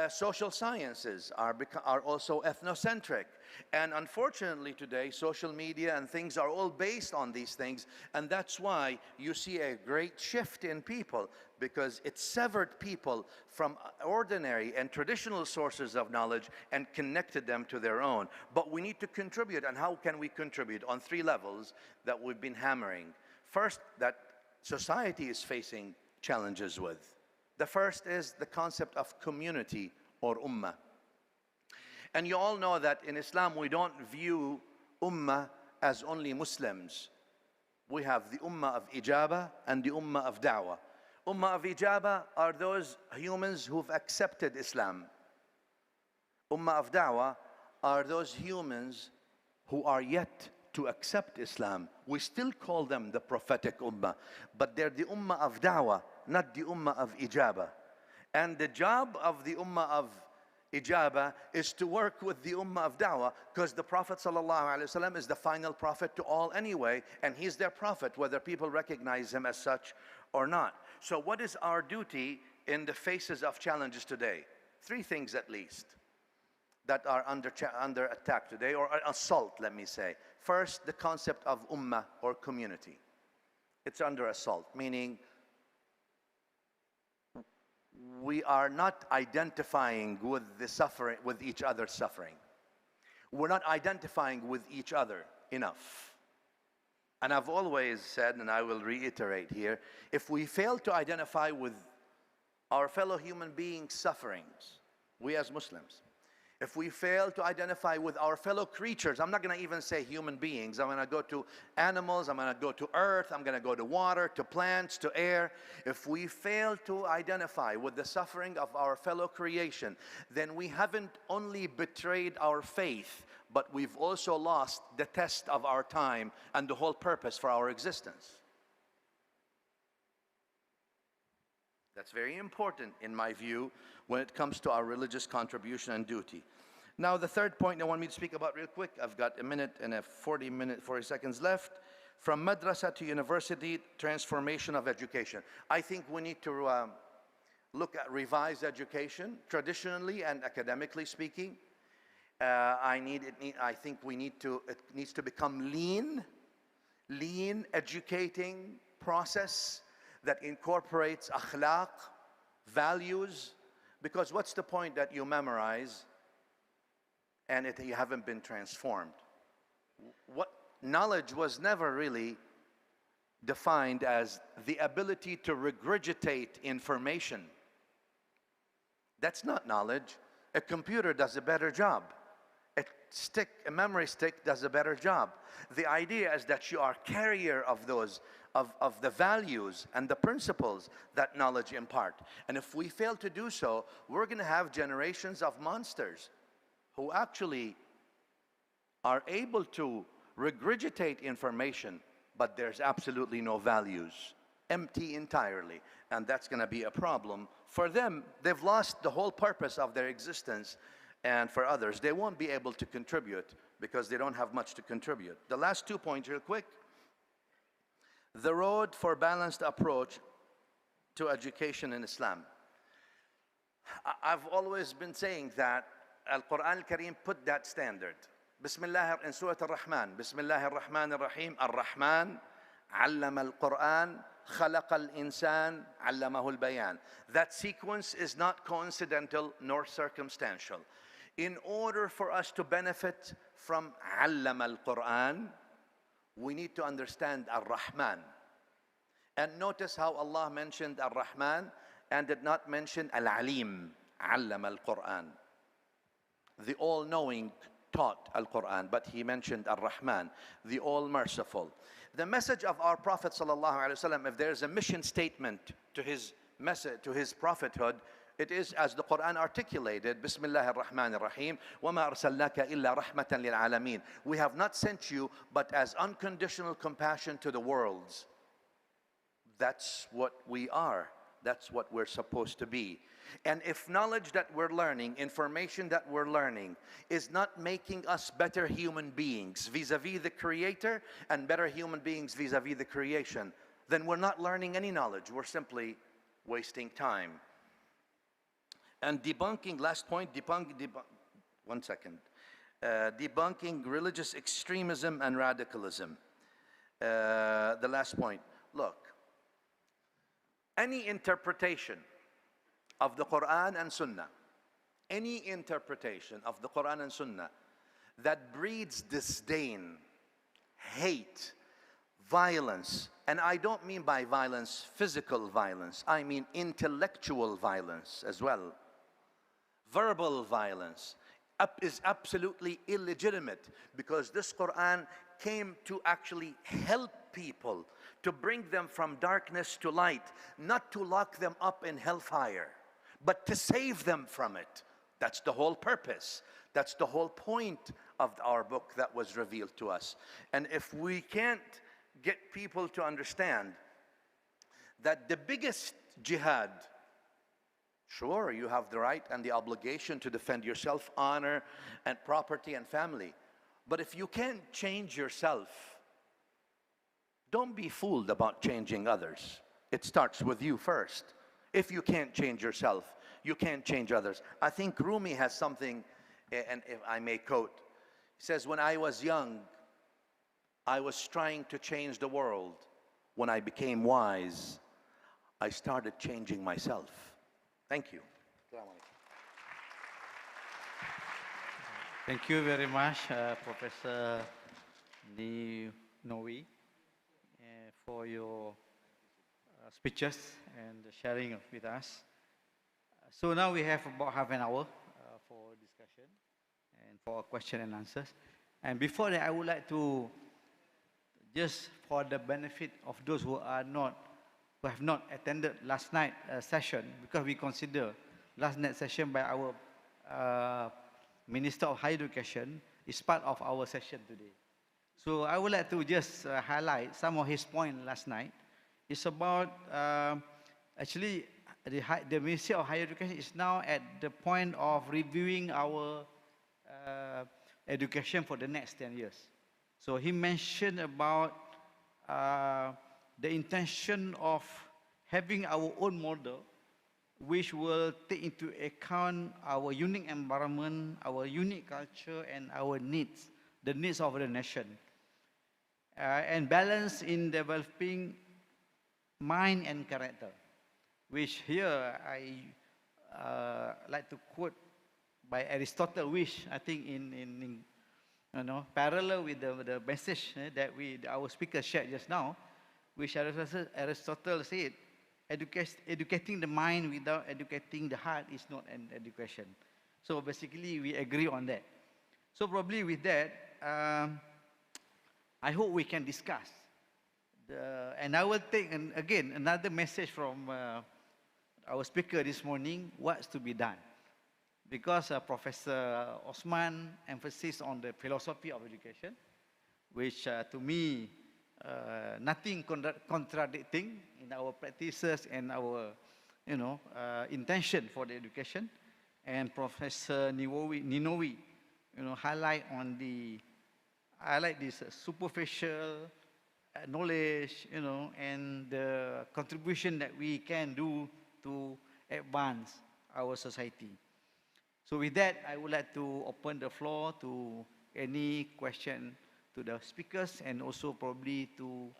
Speaker 4: Social sciences are also ethnocentric. And unfortunately today, social media and things are all based on these things. And that's why you see a great shift in people, because it severed people from ordinary and traditional sources of knowledge and connected them to their own. But we need to contribute. And how can we contribute? On 3 levels that we've been hammering. First, that society is facing challenges with. The first is the concept of community or ummah. And you all know that in Islam we don't view ummah as only Muslims. We have the ummah of ijaba and the ummah of da'wah. Ummah of ijaba are those humans who've accepted Islam. Ummah of da'wah are those humans who are yet to accept Islam. We still call them the prophetic ummah, but they're the ummah of da'wah, not the ummah of ijaba. And the job of the ummah of ijaba is to work with the ummah of da'wah, because the Prophet ﷺ is the final prophet to all anyway, and he's their prophet, whether people recognize him as such or not. So what is our duty in the faces of challenges today? 3 things at least that are under attack today, or assault, let me say. First, the concept of ummah or community. It's under assault, meaning we are not identifying with the suffering, with each other's suffering. We're not identifying with each other enough. And I've always said, and I will reiterate here, if we fail to identify with our fellow human beings' sufferings, we as Muslims, if we fail to identify with our fellow creatures, I'm not going to even say human beings, I'm going to go to animals, I'm going to go to earth, I'm going to go to water, to plants, to air. If we fail to identify with the suffering of our fellow creation, then we haven't only betrayed our faith, but we've also lost the test of our time and the whole purpose for our existence. That's very important, in my view, when it comes to our religious contribution and duty. Now, the third point I want me to speak about real quick, I've got a minute and 40 seconds left. From madrasa to university, transformation of education. I think we need to look at revised education, traditionally and academically speaking. I think it needs to become lean educating process that incorporates akhlaq, values, because what's the point that you memorize and you haven't been transformed? What knowledge was never really defined as the ability to regurgitate information. That's not knowledge. A computer does a better job. A memory stick does a better job. The idea is that you are carrier of those, of the values and the principles that knowledge impart. And if we fail to do so, we're going to have generations of monsters who actually are able to regurgitate information, but there's absolutely no values, empty entirely. And that's going to be a problem for them. They've lost the whole purpose of their existence. And for others, they won't be able to contribute because they don't have much to contribute. The last 2 points real quick. The road for balanced approach to education in Islam. I've always been saying that Al-Quran Al-Kareem put that standard. Bismillah in Surah Al-Rahman. Bismillah ar-Rahman ar-Rahim. Ar-Rahman allama al-Quran خلق الإنسان علمه البيان. That sequence is not coincidental nor circumstantial. In order for us to benefit from علم القرآن, we need to understand Ar-Rahman. And notice how Allah mentioned Ar-Rahman and did not mention Al-Alim, علم القرآن. The all-knowing taught Al-Quran, but he mentioned Ar-Rahman, the all-merciful. The message of our Prophet ﷺ, if there's a mission statement to his message, to his prophethood, It is as the Quran articulated, Bismillah ar-Rahman ar-Rahim, وَمَا أَرْسَلْنَاكَ إِلَّا رَحْمَةً لِلْعَالَمِينَ. We have not sent you but as unconditional compassion to the worlds. That's what we are. That's what we're supposed to be. And if knowledge that we're learning, information that we're learning, is not making us better human beings vis-a-vis the Creator and better human beings vis-a-vis the creation, then we're not learning any knowledge. We're simply wasting time. And debunking, last point, debunking religious extremism and radicalism. The last point, look, any interpretation of the Quran and Sunnah, any interpretation of the Quran and Sunnah that breeds disdain, hate, violence, and I don't mean by violence physical violence, I mean intellectual violence as well, verbal violence, is absolutely illegitimate, because this Quran came to actually help people, to bring them from darkness to light, not to lock them up in hellfire, but to save them from it. That's the whole purpose. That's the whole point of our book that was revealed to us. And if we can't get people to understand that the biggest jihad, sure, you have the right and the obligation to defend yourself, honor and property and family. But if you can't change yourself, don't be fooled about changing others. It starts with you first. If you can't change yourself, you can't change others. I think Rumi has something, and if I may quote, he says, when I was young, I was trying to change the world. When I became wise, I started changing myself. Thank you.
Speaker 2: Thank you very much, Professor NINOWY, for your speeches and sharing with us. So now we have about half an hour for discussion and for question and answers. And before that, I would like to, just for the benefit of those who have not attended last night session, because we consider last night session by our Minister of Higher Education is part of our session today. So I would like to just highlight some of his points last night. It's about, actually, the Ministry of Higher Education is now at the point of reviewing our education for the next 10 years. So he mentioned about the intention of having our own model, which will take into account our unique environment, our unique culture, and our needs, the needs of the nation. And balance in developing mind and character, which here I like to quote by Aristotle, which I think in parallel with the message that our speaker shared just now, which Aristotle said, educating the mind without educating the heart is not an education. So basically, we agree on that. So probably with that, I hope we can discuss. And I will take, again, another message from our speaker this morning, what's to be done. Because Professor Osman emphasized on the philosophy of education, which to me, nothing contradicting in our practices and our, intention for the education. And Professor NINOWY, highlight this superficial knowledge, and the contribution that we can do to advance our society. So with that, I would like to open the floor to any question to the speakers, and also probably to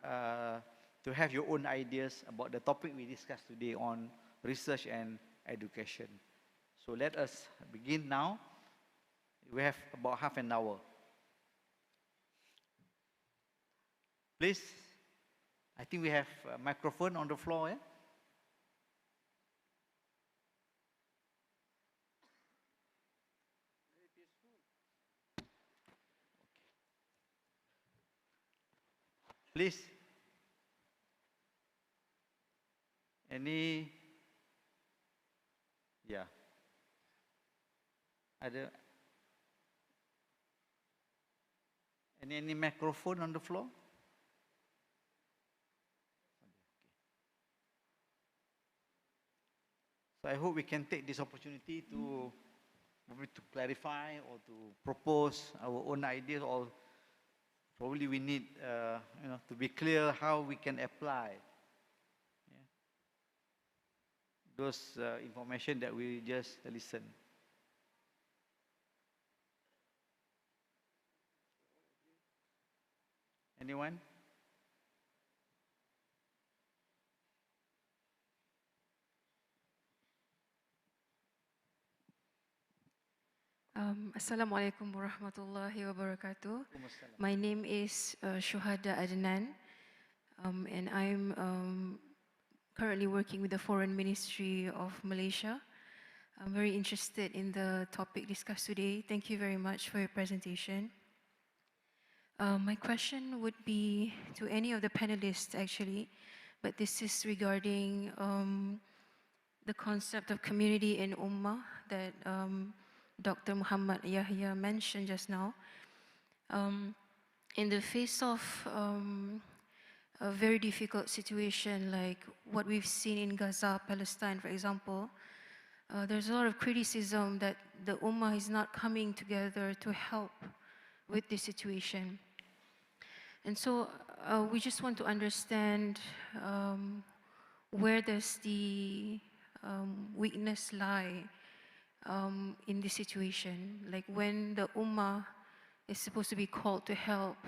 Speaker 2: have your own ideas about the topic we discussed today on research and education. So let us begin now. We have about half an hour. Please, I think we have a microphone on the floor, yeah? Please. Any Yeah. Ada any microphone on the floor? So I hope we can take this opportunity to clarify or to propose our own ideas, or probably we need to be clear how we can apply those information that we just listened. Anyone?
Speaker 5: Assalamualaikum warahmatullahi wabarakatuh. My name is Shuhada Adnan, and I'm currently working with the Foreign Ministry of Malaysia. I'm very interested in the topic discussed today. Thank you very much for your presentation. My question would be to any of the panelists actually, but this is regarding the concept of community and ummah that Dr. Muhammad Yahya mentioned just now. In the face of a very difficult situation like what we've seen in Gaza, Palestine, for example, there's a lot of criticism that the Ummah is not coming together to help with this situation. And so we just want to understand where does the weakness lie in this situation, like when the Ummah is supposed to be called to help,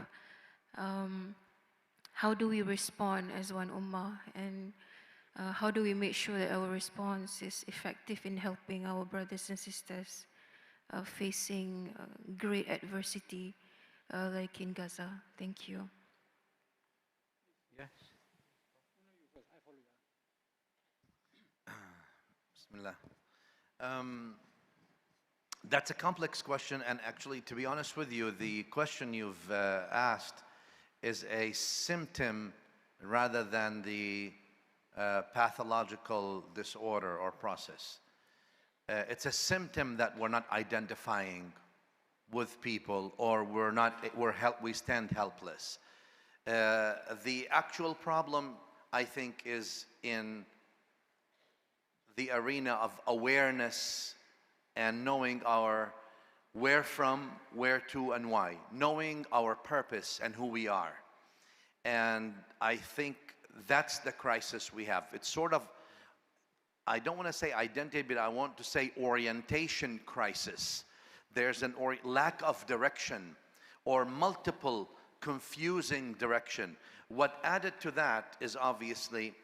Speaker 5: how do we respond as one Ummah, and how do we make sure that our response is effective in helping our brothers and sisters facing great adversity like in Gaza? Thank you.
Speaker 2: Yes.
Speaker 4: Bismillah. That's a complex question, and actually, to be honest with you, the question you've asked is a symptom rather than the pathological disorder or process. It's a symptom that we're not identifying with people, or we stand helpless. The actual problem, I think, is in the arena of awareness and knowing our where from, where to, and why. Knowing our purpose and who we are. And I think that's the crisis we have. It's sort of, I don't want to say identity, but I want to say orientation crisis. There's a lack of direction or multiple confusing direction. What added to that is obviously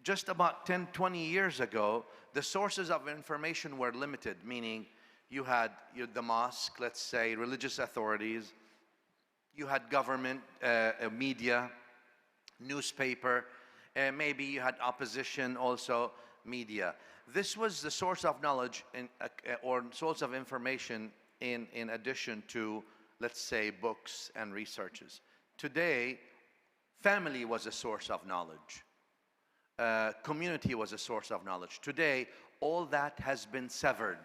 Speaker 4: just about 10, 20 years ago, the sources of information were limited, meaning you had the mosque, let's say, religious authorities, you had government, media, newspaper, maybe you had opposition also, media. This was the source of knowledge or source of information in addition to, let's say, books and researches. Today, family was a source of knowledge. Community was a source of knowledge. Today, all that has been severed.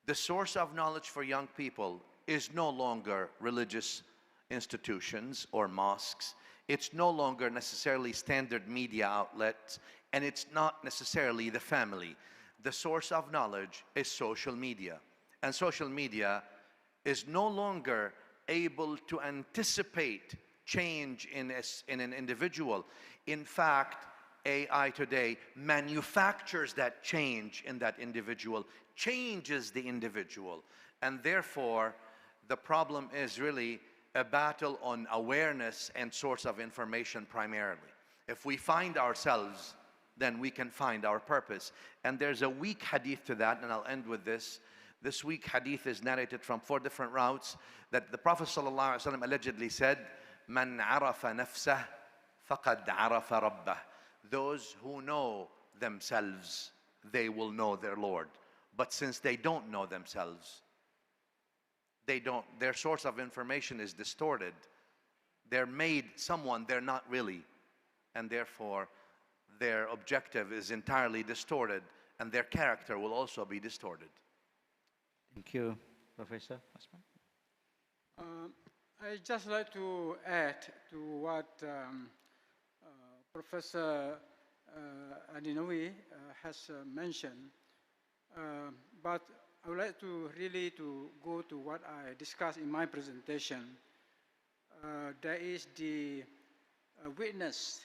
Speaker 4: The source of knowledge for young people is no longer religious institutions or mosques. It's no longer necessarily standard media outlets, and it's not necessarily the family. The source of knowledge is social media. And social media is no longer able to anticipate change in an individual. In fact, AI today manufactures that change in that individual, changes the individual. And therefore, the problem is really a battle on awareness and source of information primarily. If we find ourselves, then we can find our purpose. And there's a weak hadith to that, and I'll end with this. This weak hadith is narrated from 4 different routes that the Prophet ﷺ allegedly said, "Man arafa nafsah, faqad arafa rabbah." Those who know themselves, they will know their Lord. But since they don't know themselves, their source of information is distorted. They're made someone they're not really. And therefore, their objective is entirely distorted. and their character will also be distorted.
Speaker 2: Thank you, Professor Osman.
Speaker 3: I'd just like to add to what Professor AL-NINOWY has mentioned, but I would like to really go to what I discussed in my presentation. There is the witness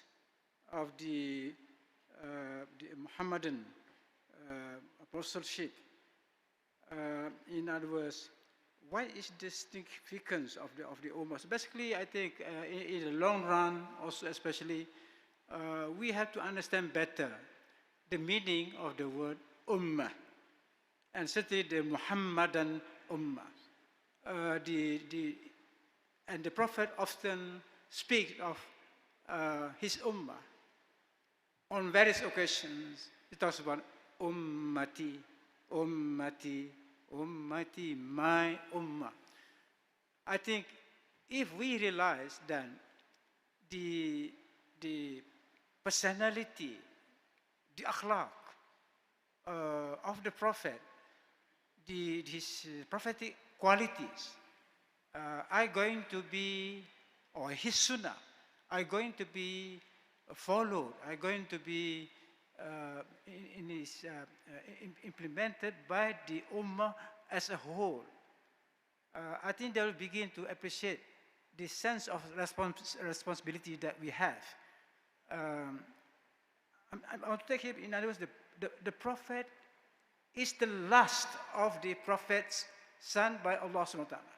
Speaker 3: of the Muhammadan apostleship. In other words, what is the significance of the Ummah? So basically, I think in the long run, also especially, we have to understand better the meaning of the word Ummah, and certainly the Muhammadan Ummah. And the Prophet often speaks of his Ummah. On various occasions, he talks about Ummati, Ummati, Ummati, my Ummah. I think if we realize that the personality, the akhlaq of the Prophet, his prophetic qualities are going to be, or his sunnah, are going to be followed, are going to be implemented by the Ummah as a whole, I think they will begin to appreciate the sense of responsibility that we have. I want to take it, in other words, the Prophet is the last of the prophets sent by Allah subhanahu wa ta'ala.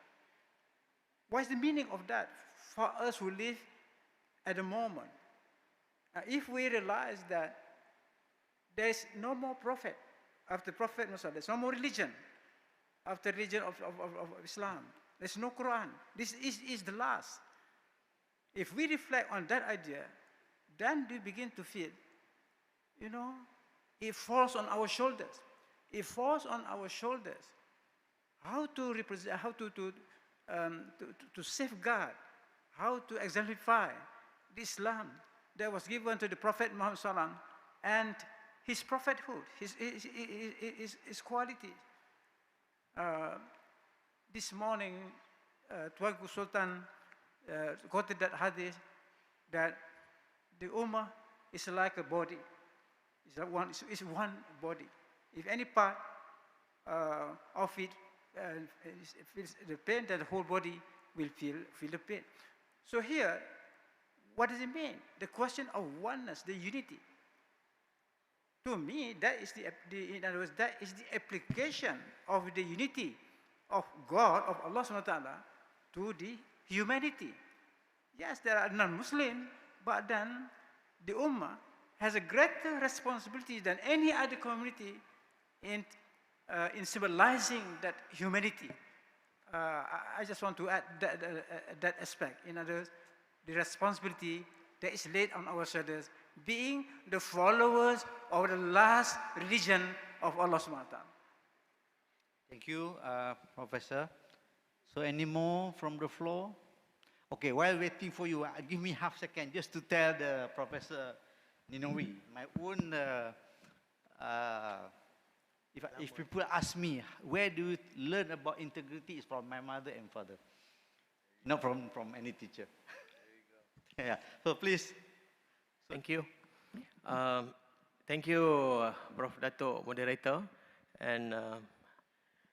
Speaker 3: What is the meaning of that for us who live at the moment? If we realize that there is no more prophet after Prophet Musa, there's no more religion after religion of Islam, there's no Quran, this is the last. If we reflect on that idea, then we begin to feel, you know, it falls on our shoulders. It falls on our shoulders how to represent, how to safeguard, how to exemplify the Islam that was given to the Prophet Muhammad Sallam and his prophethood, his qualities. This morning, Tuanku Sultan quoted that hadith that the Ummah is like a body. It's one body. If any part of it feels the pain, then the whole body will feel the pain. So here, what does it mean? The question of oneness, the unity. To me, that is in other words, that is the application of the unity of God, of Allah subhanahu wa ta'ala, to the humanity. Yes, there are non-Muslims, but then the Ummah has a greater responsibility than any other community in symbolizing that humanity. I just want to add that aspect. In other words, the responsibility that is laid on our shoulders, being the followers of the last religion of Allah subhanahu wa ta'ala.
Speaker 2: Thank you, Professor. So any more from the floor? Okay, while waiting for you, give me half second just to tell the Professor NINOWY, my own, if people ask me, where do you learn about integrity, is from my mother and father, not from any teacher. There you go. Yeah, so please.
Speaker 6: Thank you. Thank you, Prof. Datuk, moderator, and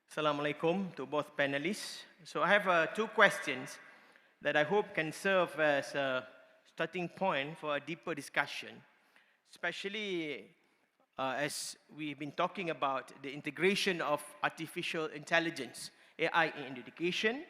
Speaker 6: Assalamualaikum to both panelists. So I have 2 questions that I hope can serve as a starting point for a deeper discussion, especially as we've been talking about the integration of artificial intelligence, AI in education,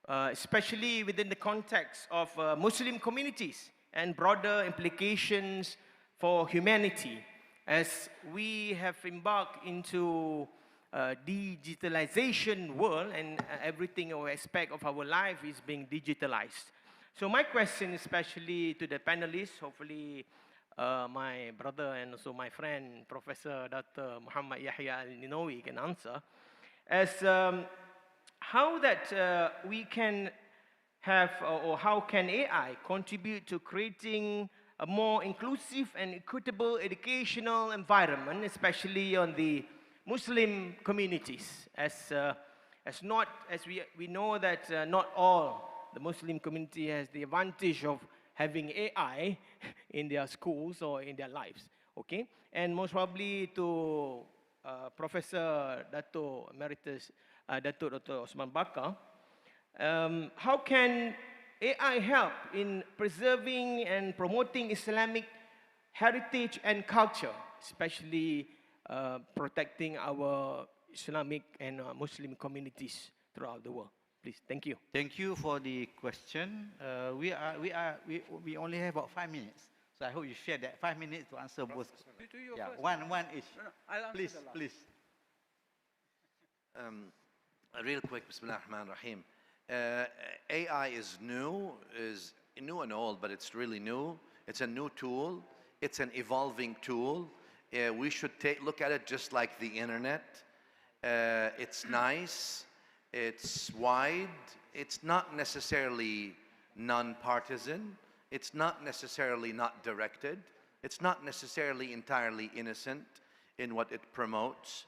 Speaker 6: especially within the context of Muslim communities and broader implications for humanity as we have embarked into a digitalization world and everything or aspect of our life is being digitalized. So my question especially to the panelists, hopefully my brother and also my friend, Professor Dr. Muhammad Yahya Al-NINOWY can answer, as how that we can have, or how can AI contribute to creating a more inclusive and equitable educational environment, especially on the Muslim communities, as we know that not all the Muslim community has the advantage of having AI in their schools or in their lives, okay? And most probably to Professor Dato Emeritus Dato Dr. Osman Bakar, how can AI help in preserving and promoting Islamic heritage and culture, especially protecting our Islamic and Muslim communities throughout the world? Please, thank you.
Speaker 2: Thank you for the question. We only have about 5 minutes, so I hope you share that 5 minutes to answer both. Yeah, one each. Please, please.
Speaker 4: Real quick, Bismillah ar-Rahman ar-Rahim. AI is new and old, but it's really new. It's a new tool. It's an evolving tool. We should look at it just like the internet. It's nice. It's wide. It's not necessarily non-partisan. It's not necessarily not directed. It's not necessarily entirely innocent in what it promotes.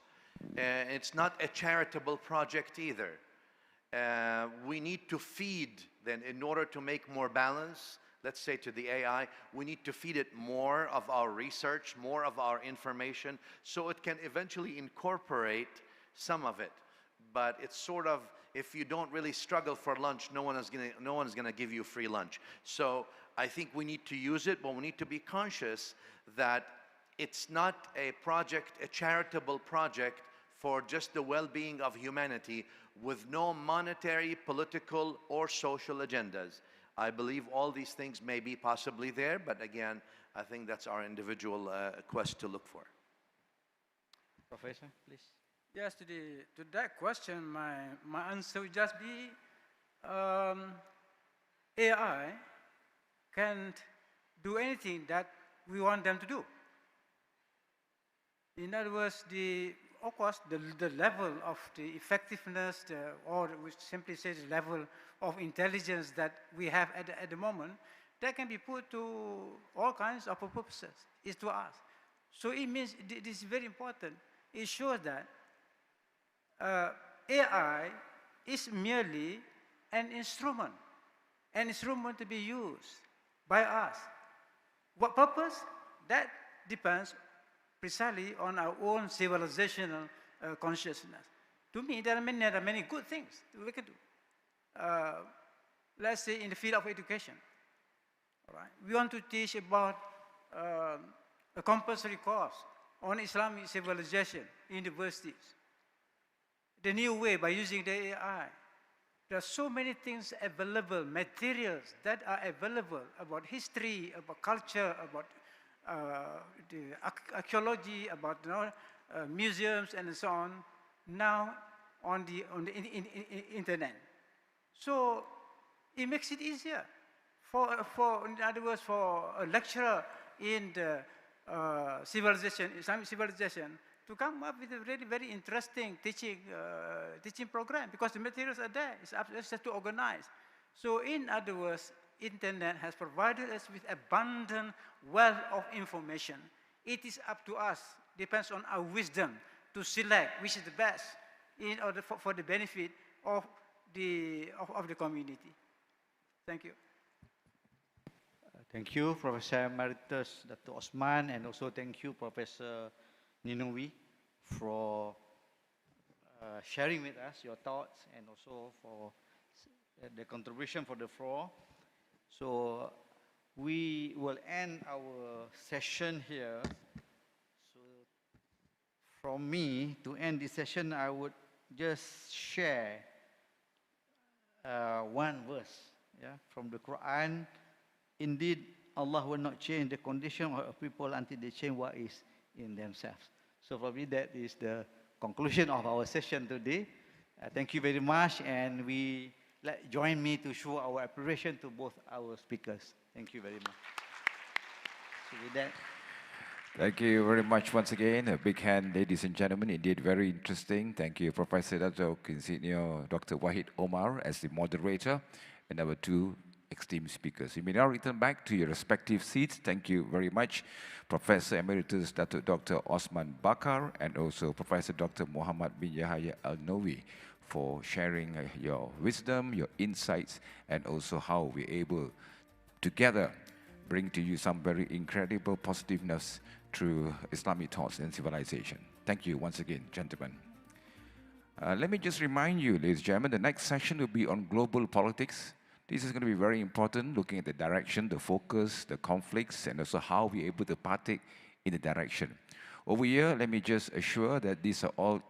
Speaker 4: It's not a charitable project either. We need to feed, then, in order to make more balance, let's say to the AI, we need to feed it more of our research, more of our information, so it can eventually incorporate some of it. But it's sort of, if you don't really struggle for lunch, no one is gonna give you free lunch. So I think we need to use it, but we need to be conscious that it's not a project, a charitable project for just the well-being of humanity with no monetary, political, or social agendas. I believe all these things may be possibly there, but again, I think that's our individual quest to look for.
Speaker 2: Professor, please.
Speaker 3: Yes, to that question, my answer would just be AI can't do anything that we want them to do. In other words, of course, the level of the effectiveness, or we simply say the level of intelligence that we have at the moment, that can be put to all kinds of purposes. It's to us. So it means, this is very important. It shows that AI is merely an instrument to be used by us. What purpose? That depends precisely on our own civilizational consciousness. To me, there are many good things we can do. Let's say in the field of education. All right? We want to teach about a compulsory course on Islamic civilization in universities. The new way, by using the AI. There are so many things available, materials that are available about history, about culture, about the archaeology, about museums and so on, now on the internet. So it makes it easier in other words, for a lecturer in the Islamic civilization, to come up with a very, very interesting teaching program, because the materials are there. It's just to organize. So in other words, internet has provided us with abundant wealth of information. It is up to us, depends on our wisdom, to select which is the best in order for the benefit of the community. Thank you.
Speaker 2: Thank you, Professor Emeritus Dr. Osman, and also thank you, Professor NINOWY, for sharing with us your thoughts and also for the contribution for the floor. So we will end our session here. So from me, to end this session, I would just share one verse from the Quran. Indeed, Allah will not change the condition of people until they change what is in themselves. So probably that is the conclusion of our session today. Thank you very much, and join me to show our appreciation to both our speakers. Thank you very much. So with that.
Speaker 1: Thank you very much once again. A big hand, ladies and gentlemen. Indeed, very interesting. Thank you, Professor Dato Insignio Dr. Wahid Omar as the moderator, and our two esteemed speakers. You may now return back to your respective seats. Thank you very much, Professor Emeritus Datuk Dr. Osman Bakar and also Professor Dr. Muhammad bin Yahya Al-NINOWY for sharing your wisdom, your insights, and also how we're able together bring to you some very incredible positiveness through Islamic thoughts and civilization. Thank you once again, gentlemen. Let me just remind you, ladies and gentlemen, the next session will be on global politics. This is going to be very important, looking at the direction, the focus, the conflicts, and also how we're able to partake in the direction. Over here, let me just assure that these are all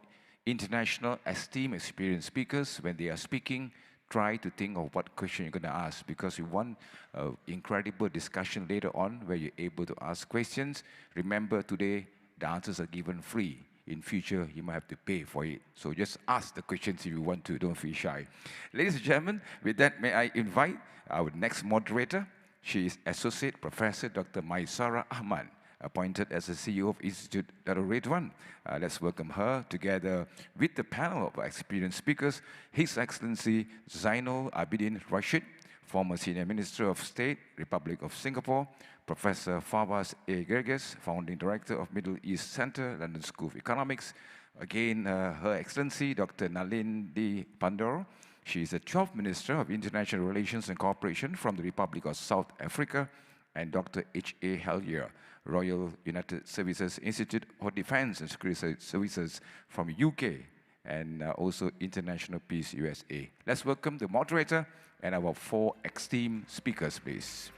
Speaker 1: international, esteemed, experienced speakers. When they are speaking, try to think of what question you're going to ask, because we want an incredible discussion later on where you're able to ask questions. Remember, today, the answers are given free. In future, you might have to pay for it. So just ask the questions if you want to. Don't feel shy. Ladies and gentlemen, with that, may I invite our next moderator. She is Associate Professor Dr. Maisara Ahmad, appointed as the CEO of Institute Darul Ridwan. Let's welcome her together with the panel of experienced speakers, His Excellency ZAINUL Abidin Rashid, former Senior Minister of State, Republic of Singapore, Professor FAWAZ A. GERGES, Founding Director of Middle East Center, London School of Economics. Again, Her Excellency Dr. NALEDI PANDOR. She is the 12th Minister of International Relations and Cooperation from the Republic of South Africa, and Dr. H.A. HELLYER, Royal United Services Institute for Defense and Security Services from UK, and also International Peace USA. Let's welcome the moderator and our 4 esteemed speakers, please.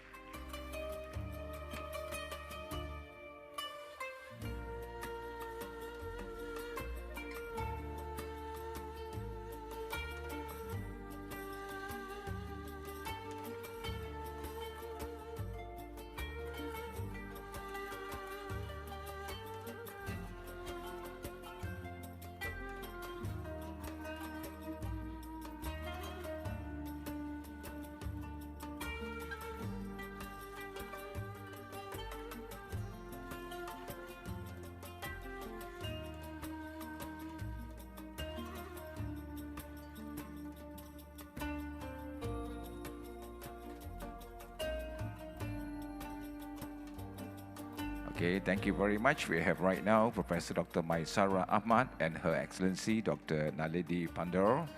Speaker 1: Okay, thank you very much. We have right now Professor Dr. Maisara Ahmad and Her Excellency Dr. NALEDI PANDOR.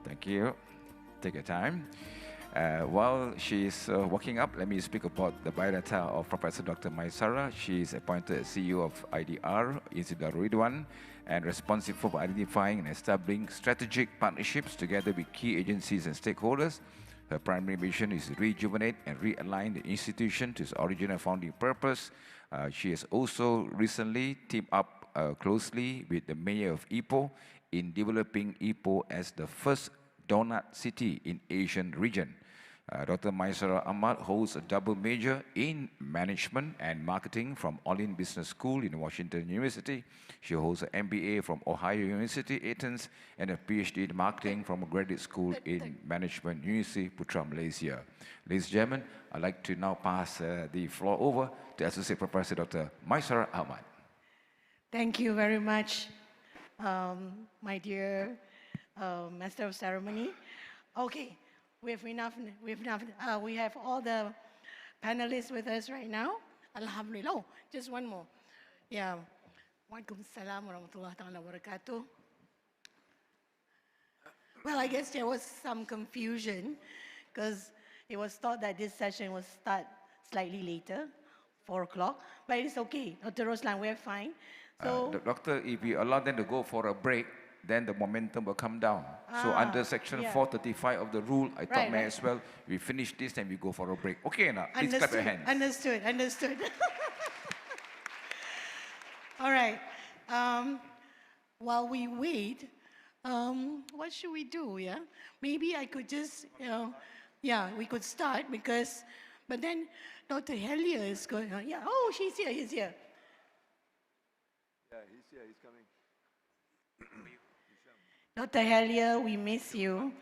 Speaker 1: Thank you. Take your time. While she is walking up, let me speak about the biodata of Professor Dr. Maisara. She is appointed CEO of IDR, Institute Darul Ridwan, and responsible for identifying and establishing strategic partnerships together with key agencies and stakeholders. Her primary mission is to rejuvenate and realign the institution to its original founding purpose. She has also recently teamed up closely with the Mayor of Ipoh in developing Ipoh as the first donut city in Asian region. Dr. Maisara Ahmad holds a double major in management and marketing from All-In Business School in Washington University. She holds an MBA from Ohio University, Athens, and a PhD in marketing from a graduate school in management, Universiti Putra Malaysia. Ladies and gentlemen, I'd like to now pass the floor over to Associate Professor Dr. Maisara Ahmad.
Speaker 7: Thank you very much, my dear Master of Ceremony. Okay. We have all the panelists with us right now. Alhamdulillah. Oh, just one more. Yeah. Waalaikumsalam warahmatullahi wabarakatuh. Well, I guess there was some confusion because it was thought that this session would start slightly later, 4 o'clock, but it's okay. Dr. Roslan, we're fine. So,
Speaker 1: Doctor, if you allow them to go for a break, then the momentum will come down. So under section 435 of the rule, I thought may as well, we finish this and we go for a break. Okay, now, please clap your hands.
Speaker 7: Understood. All right. While we wait, what should we do, yeah? Maybe I could just, we could start because, but then Dr. HELLYER is going on. Yeah, oh, he's here.
Speaker 8: Yeah, he's here, he's coming.
Speaker 7: Dr. HELLYER, we miss you.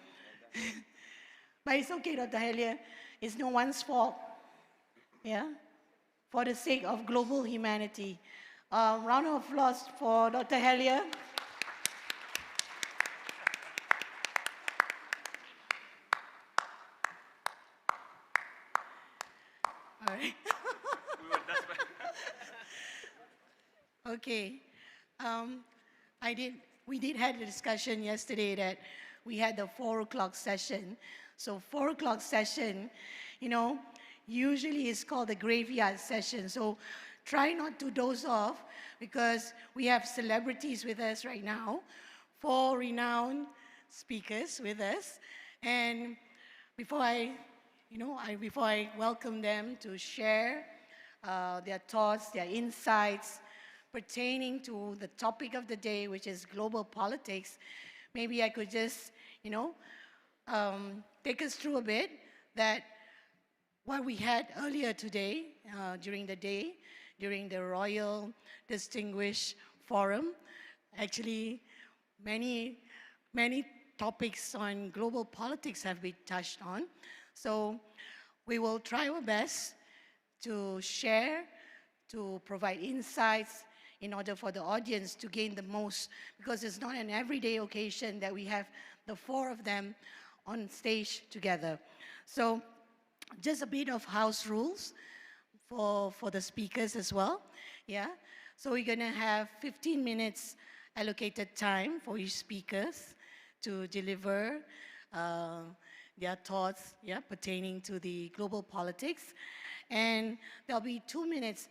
Speaker 7: But it's okay, Dr. HELLYER. It's no one's fault. Yeah? For the sake of global humanity. Round of applause for Dr. HELLYER. right? Okay. We did have a discussion yesterday that we had the 4 o'clock session. So 4 o'clock session, you know, usually it's called the graveyard session. So try not to doze off because we have celebrities with us right now, 4 renowned speakers with us. And before I welcome them to share their thoughts, their insights pertaining to the topic of the day, which is global politics, maybe I could just, you know, take us through a bit that what we had earlier today, during the day, during the Royal Distinguished Forum. Actually, many topics on global politics have been touched on. So we will try our best to share, to provide insights in order for the audience to gain the most, because it's not an everyday occasion that we have the 4 of them on stage together. So just a bit of house rules for the speakers as well. Yeah. So we're going to have 15 minutes allocated time for each speakers to deliver their thoughts, yeah, pertaining to the global politics. And there'll be 2 minutes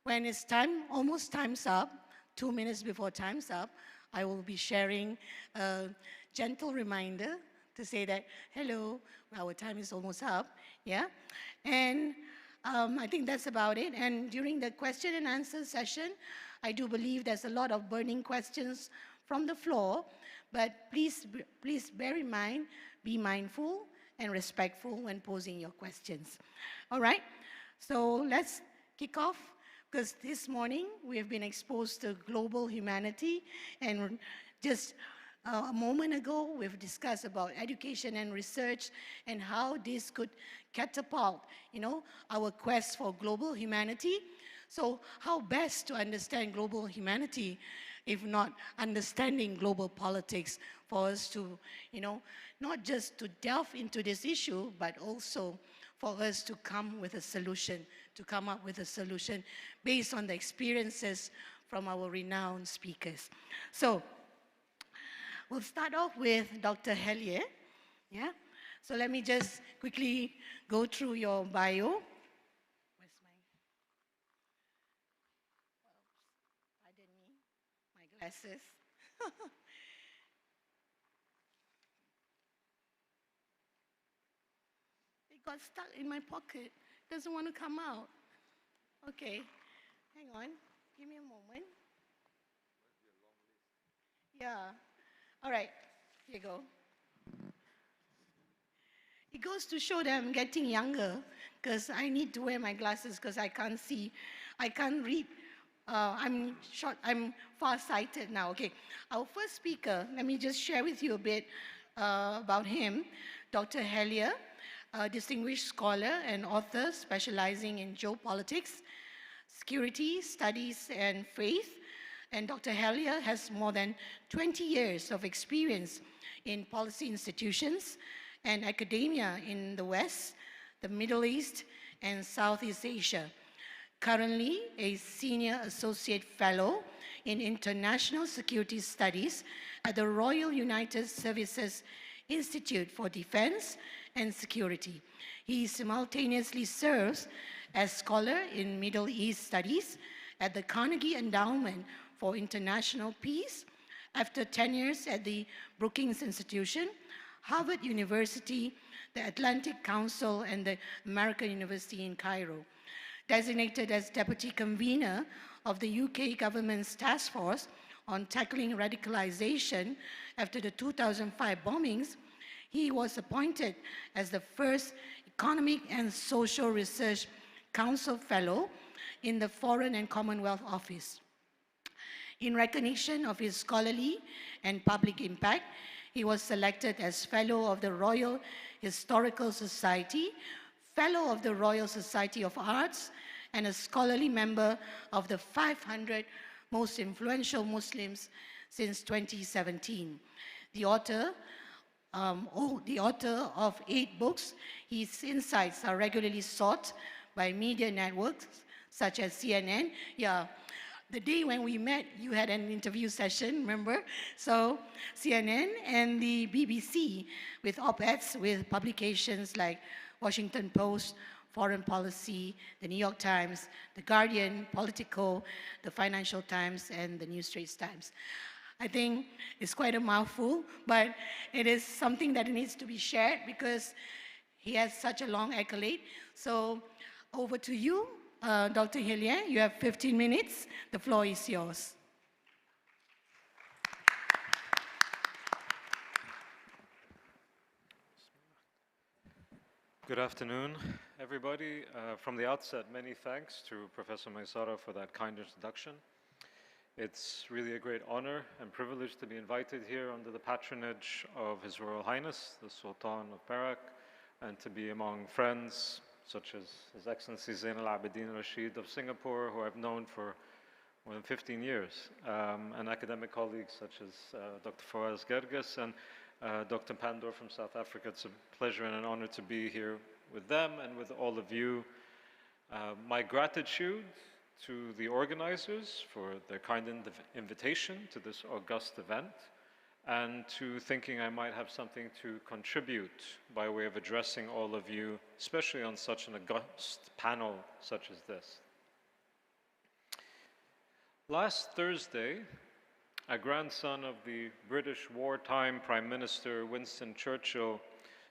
Speaker 7: when it's time, almost time's up, 2 minutes before time's up, I will be sharing a gentle reminder to say that, hello, our time is almost up, yeah? And I think that's about it. And during the question and answer session, I do believe there's a lot of burning questions from the floor, but please bear in mind, be mindful and respectful when posing your questions. All right, so let's kick off, because this morning we have been exposed to global humanity, and just a moment ago we've discussed about education and research and how this could catapult, you know, our quest for global humanity. So how best to understand global humanity if not understanding global politics, for us to, you know, not just to delve into this issue, but also for us to come with a solution, to come up with a solution based on the experiences from our renowned speakers. So we'll start off with Dr. HELLYER. Yeah? So let me just quickly go through your bio. Where's pardon me, my glasses. Got stuck in my pocket. Doesn't want to come out. Okay, hang on. Give me a moment. Yeah. All right, here you go. It goes to show that I'm getting younger, because I need to wear my glasses because I can't see. I can't read. I'm far-sighted now. Okay, our first speaker, let me just share with you a bit about him. Dr. HELLYER, a distinguished scholar and author specializing in geopolitics, security, studies, and faith. And Dr. HELLYER has more than 20 years of experience in policy institutions and academia in the West, the Middle East, and Southeast Asia. Currently a Senior Associate Fellow in International Security Studies at the Royal United Services Institute for Defense and Security. He simultaneously serves as scholar in Middle East Studies at the Carnegie Endowment for International Peace, after 10 years at the Brookings Institution, Harvard University, the Atlantic Council, and the American University in Cairo. Designated as Deputy Convener of the UK government's Task Force on Tackling Radicalization after the 2005 bombings, he was appointed as the first Economic and Social Research Council Fellow in the Foreign and Commonwealth Office. In recognition of his scholarly and public impact, he was selected as Fellow of the Royal Historical Society, Fellow of the Royal Society of Arts, and a scholarly member of the 500 most influential Muslims since 2017. The author of 8 books. His insights are regularly sought by media networks such as CNN. Yeah, the day when we met, you had an interview session, remember? So CNN and the BBC with op-eds with publications like Washington Post, Foreign Policy, the New York Times, the Guardian, Politico, the Financial Times, and the New Straits Times. I think it's quite a mouthful, but it is something that needs to be shared because he has such a long accolade. So over to you, Dr. HELLYER. You have 15 minutes. The floor is yours.
Speaker 8: Good afternoon, everybody. From the outset, many thanks to Professor Maysara for that kind introduction. It's really a great honor and privilege to be invited here under the patronage of His Royal Highness, the Sultan of Perak, and to be among friends such as His Excellency ZAINUL RASHEED of Singapore, who I've known for more than 15 years, and academic colleagues such as Dr. FAWAZ GERGES and Dr. PANDOR from South Africa. It's a pleasure and an honor to be here with them and with all of you. My gratitude to the organizers for their kind invitation to this august event, and to thinking I might have something to contribute by way of addressing all of you, especially on such an august panel such as this. Last Thursday, a grandson of the British wartime Prime Minister Winston Churchill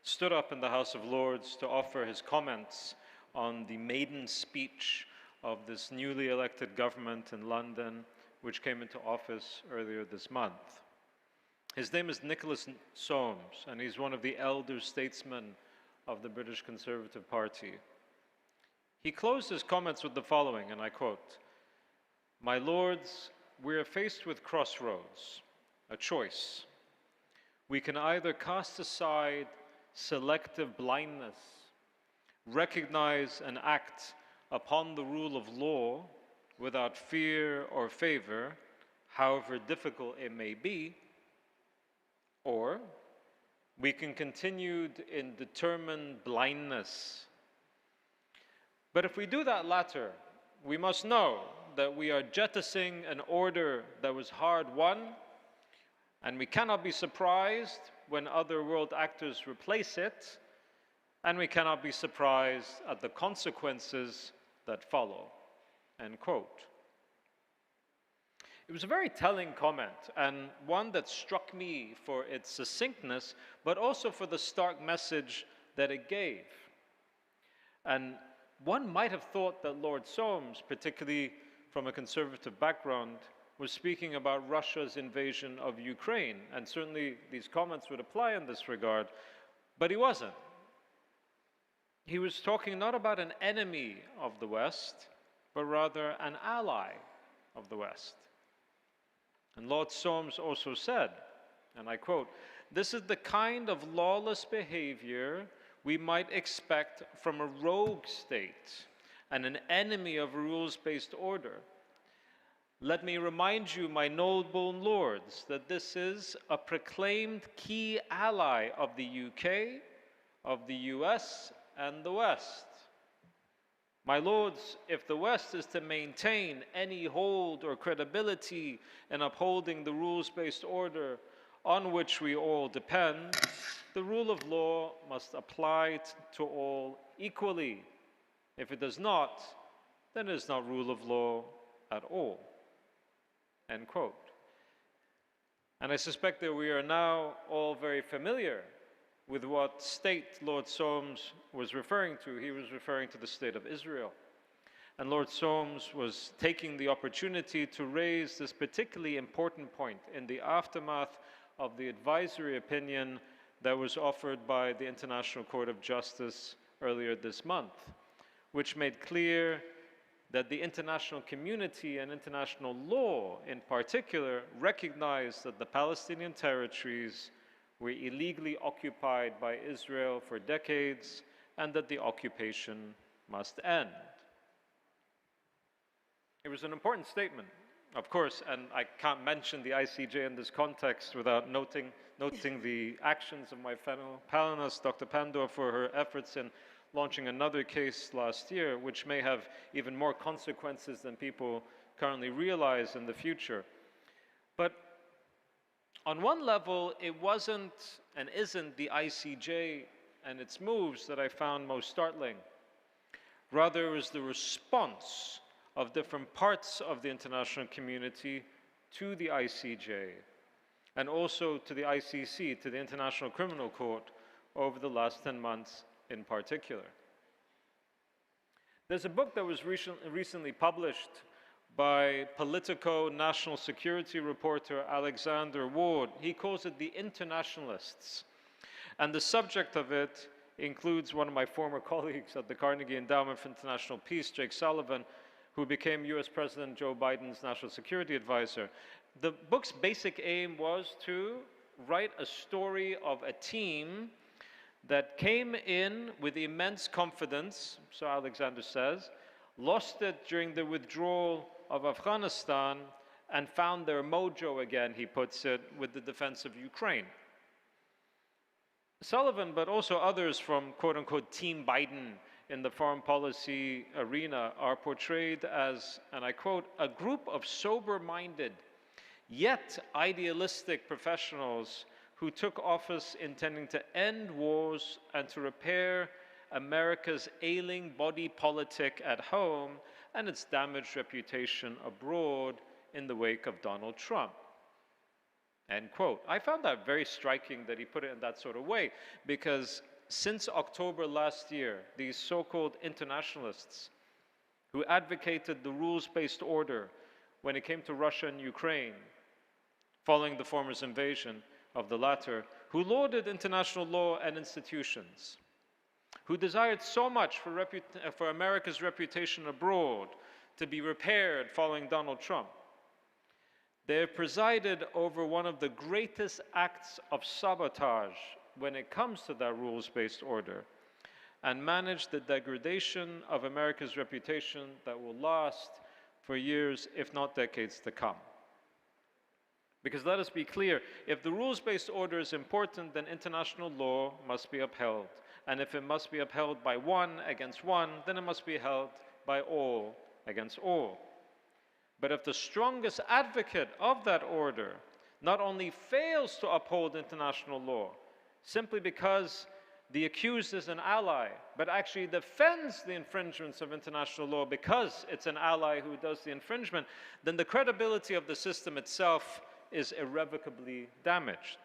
Speaker 8: stood up in the House of Lords to offer his comments on the maiden speech of this newly elected government in London, which came into office earlier this month. His name is Nicholas Soames, and he's one of the elder statesmen of the British Conservative Party. He closed his comments with the following, and I quote, "My lords, we are faced with crossroads, a choice. We can either cast aside selective blindness, recognize and act upon the rule of law without fear or favor, however difficult it may be, or we can continue in determined blindness. But if we do that latter, we must know that we are jettisoning an order that was hard won, and we cannot be surprised when other world actors replace it, and we cannot be surprised at the consequences that follow," end quote. It was a very telling comment, and one that struck me for its succinctness, but also for the stark message that it gave. And one might have thought that Lord Soames, particularly from a conservative background, was speaking about Russia's invasion of Ukraine, and certainly these comments would apply in this regard, but he wasn't. He was talking not about an enemy of the West, but rather an ally of the West. And Lord Soames also said, and I quote, "This is the kind of lawless behavior we might expect from a rogue state and an enemy of a rules-based order. Let me remind you, my noble lords, that this is a proclaimed key ally of the UK, of the US, and the West. My lords, if the West is to maintain any hold or credibility in upholding the rules-based order on which we all depend, the rule of law must apply to all equally. If it does not, then it is not rule of law at all," end quote. And I suspect that we are now all very familiar with what state Lord Soames was referring to. He was referring to the state of Israel. And Lord Soames was taking the opportunity to raise this particularly important point in the aftermath of the advisory opinion that was offered by the International Court of Justice earlier this month, which made clear that the international community and international law in particular recognized that the Palestinian territories were illegally occupied by Israel for decades and that the occupation must end. It was an important statement, of course, and I can't mention the ICJ in this context without noting the actions of my fellow panelist, Dr. Pandor, for her efforts in launching another case last year, which may have even more consequences than people currently realize in the future. But on one level, it wasn't and isn't the ICJ and its moves that I found most startling. Rather, it was the response of different parts of the international community to the ICJ and also to the ICC, to the International Criminal Court, over the last 10 months in particular. There's a book that was recently published by Politico national security reporter Alexander Ward. He calls it The Internationalists. And the subject of it includes one of my former colleagues at the Carnegie Endowment for International Peace, Jake Sullivan, who became US President Joe Biden's national security advisor. The book's basic aim was to write a story of a team that came in with immense confidence, so Alexander says, lost it during the withdrawal of Afghanistan, and found their mojo again, he puts it, with the defense of Ukraine. Sullivan, but also others from quote-unquote Team Biden in the foreign policy arena, are portrayed as, and I quote, a group of sober-minded, yet idealistic professionals who took office intending to end wars and to repair America's ailing body politic at home and its damaged reputation abroad in the wake of Donald Trump. End quote. I found that very striking that he put it in that sort of way, because since October last year, these so-called internationalists who advocated the rules-based order when it came to Russia and Ukraine, following the former's invasion of the latter, who lauded international law and institutions, who desired so much for America's reputation abroad to be repaired following Donald Trump. They have presided over one of the greatest acts of sabotage when it comes to that rules-based order, and managed the degradation of America's reputation that will last for years, if not decades to come. Because let us be clear, if the rules-based order is important, then international law must be upheld. And if it must be upheld by one against one, then it must be held by all against all. But if the strongest advocate of that order not only fails to uphold international law, simply because the accused is an ally, but actually defends the infringements of international law because it's an ally who does the infringement, then the credibility of the system itself is irrevocably damaged.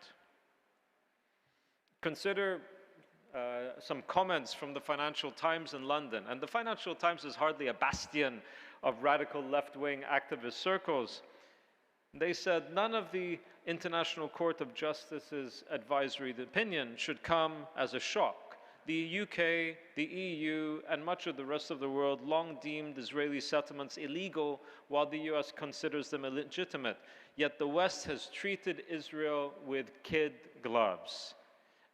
Speaker 8: Consider some comments from the Financial Times in London. And the Financial Times is hardly a bastion of radical left-wing activist circles. They said none of the International Court of Justice's advisory opinion should come as a shock. The UK, the EU, and much of the rest of the world long deemed Israeli settlements illegal, while the US considers them illegitimate. Yet the West has treated Israel with kid gloves,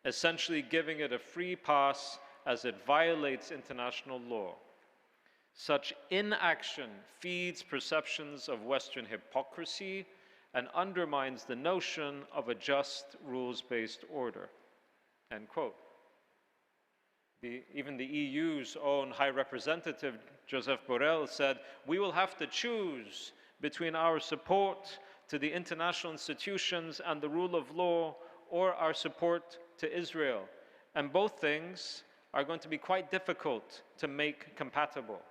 Speaker 8: essentially giving it a free pass as it violates international law. Such inaction feeds perceptions of Western hypocrisy and undermines the notion of a just rules-based order. End quote. Even the EU's own High Representative, Joseph Borrell, said, "We will have to choose between our support to the international institutions and the rule of law or our support to Israel. And both things are going to be quite difficult to make compatible."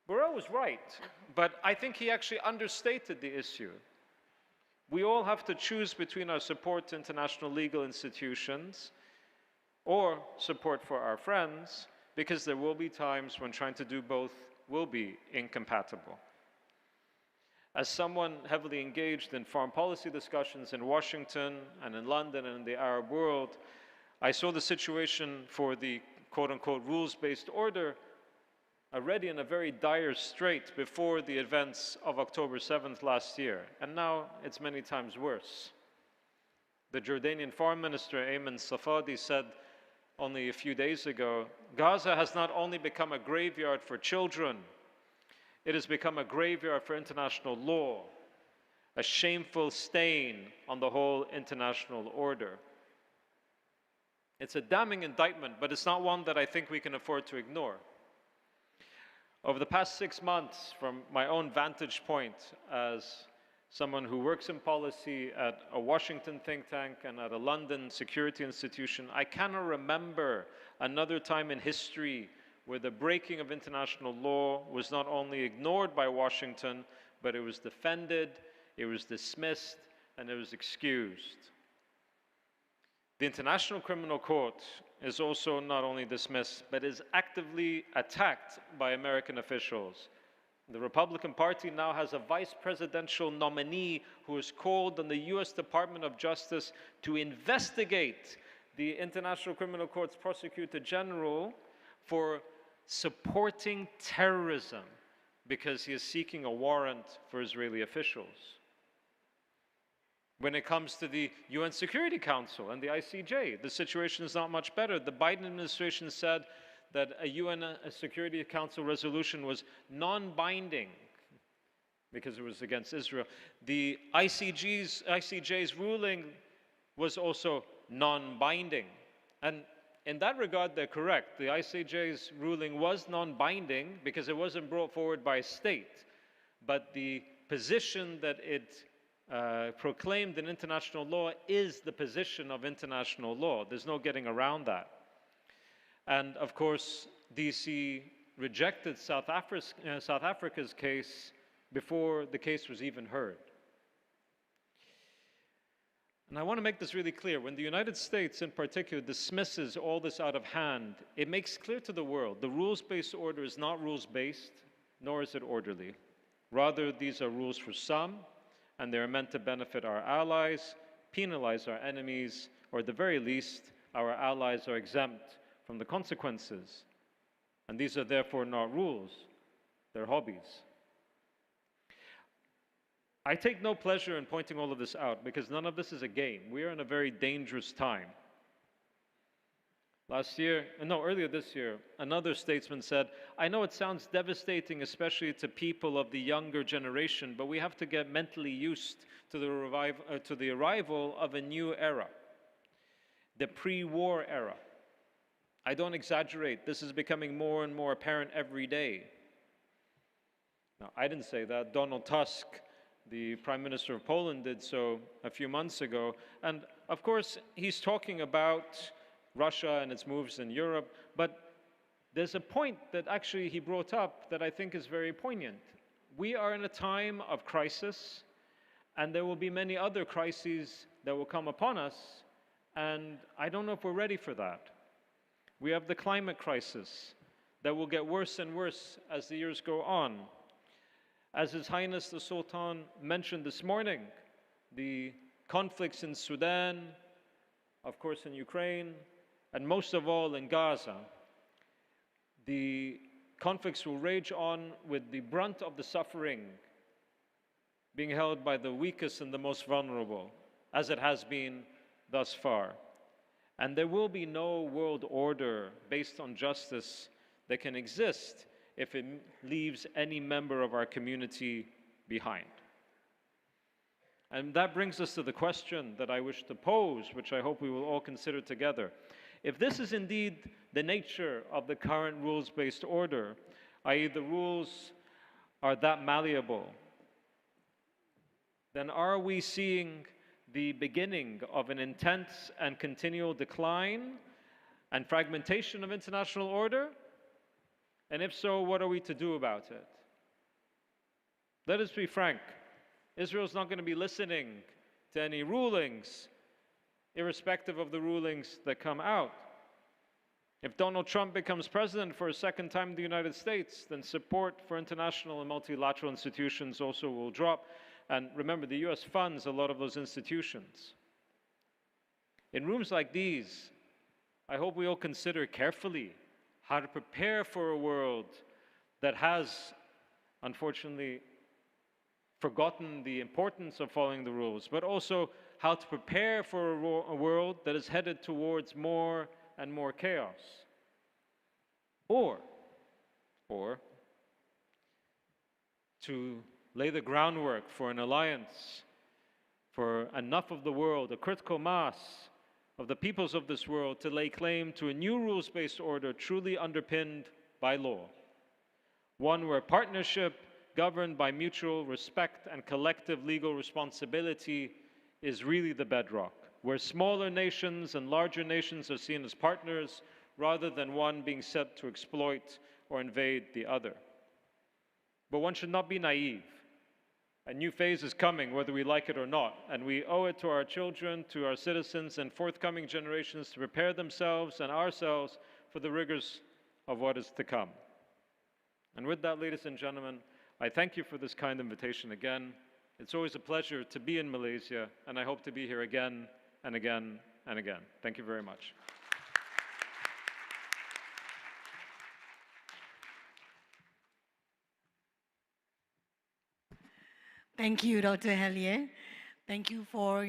Speaker 8: Borrell was right, but I think he actually understated the issue. We all have to choose between our support to international legal institutions or support for our friends, because there will be times when trying to do both will be incompatible. As someone heavily engaged in foreign policy discussions in Washington and in London and in the Arab world, I saw the situation for the quote-unquote rules-based order already in a very dire strait before the events of October 7th last year, and now it's many times worse. The Jordanian Foreign Minister, Ayman Safadi, said only a few days ago, Gaza has not only become a graveyard for children, it has become a graveyard for international law, a shameful stain on the whole international order. It's a damning indictment, but it's not one that I think we can afford to ignore. Over the past 6 months, from my own vantage point as someone who works in policy at a Washington think tank and at a London security institution, I cannot remember another time in history where the breaking of international law was not only ignored by Washington, but it was defended, it was dismissed, and it was excused. The International Criminal Court is also not only dismissed, but is actively attacked by American officials. The Republican Party now has a vice presidential nominee who has called on the US Department of Justice to investigate the International Criminal Court's Prosecutor General for supporting terrorism because he is seeking a warrant for Israeli officials. When it comes to the UN Security Council and the ICJ, the situation is not much better. The Biden administration said that a UN Security Council resolution was non-binding because it was against Israel. The ICJ's ruling was also non-binding. And in that regard, they're correct. The ICJ's ruling was non-binding because it wasn't brought forward by a state. But the position that it proclaimed in international law is the position of international law. There's no getting around that. And of course, DC rejected South Africa's case before the case was even heard. And I want to make this really clear. When the United States in particular dismisses all this out of hand, it makes clear to the world the rules-based order is not rules-based, nor is it orderly. Rather, these are rules for some, and they're meant to benefit our allies, penalize our enemies, or at the very least, our allies are exempt from the consequences. And these are therefore not rules, they're hobbies. I take no pleasure in pointing all of this out because none of this is a game. We are in a very dangerous time. Earlier this year, another statesman said, I know it sounds devastating, especially to people of the younger generation, but we have to get mentally used to the arrival of a new era, the pre-war era. I don't exaggerate. This is becoming more and more apparent every day. Now, I didn't say that. Donald Tusk, the Prime Minister of Poland, did so a few months ago. And of course, he's talking about Russia and its moves in Europe, but there's a point that actually he brought up that I think is very poignant. We are in a time of crisis, and there will be many other crises that will come upon us, and I don't know if we're ready for that. We have the climate crisis that will get worse and worse as the years go on. As His Highness the Sultan mentioned this morning, the conflicts in Sudan, of course in Ukraine, and most of all in Gaza, the conflicts will rage on with the brunt of the suffering being held by the weakest and the most vulnerable, as it has been thus far. And there will be no world order based on justice that can exist if it leaves any member of our community behind. And that brings us to the question that I wish to pose, which I hope we will all consider together. If this is indeed the nature of the current rules-based order, i.e. the rules are that malleable, then are we seeing the beginning of an intense and continual decline and fragmentation of international order? And if so, what are we to do about it? Let us be frank. Israel's not going to be listening to any rulings, irrespective of the rulings that come out. If Donald Trump becomes president for a second time in the United States, then support for international and multilateral institutions also will drop. And remember, the US funds a lot of those institutions. In rooms like these, I hope we all consider carefully how to prepare for a world that has, unfortunately, forgotten the importance of following the rules, but also how to prepare for a world that is headed towards more and more chaos. Or to lay the groundwork for an alliance, for enough of the world, a critical mass of the peoples of this world to lay claim to a new rules-based order truly underpinned by law. One where partnership governed by mutual respect and collective legal responsibility is really the bedrock, where smaller nations and larger nations are seen as partners rather than one being set to exploit or invade the other. But one should not be naive. A new phase is coming, whether we like it or not, and we owe it to our children, to our citizens, and forthcoming generations to prepare themselves and ourselves for the rigors of what is to come. And with that, ladies and gentlemen, I thank you for this kind invitation again. It's always a pleasure to be in Malaysia, and I hope to be here again and again and again. Thank you very much.
Speaker 7: Thank you, Dr. HELLYER. Thank you for,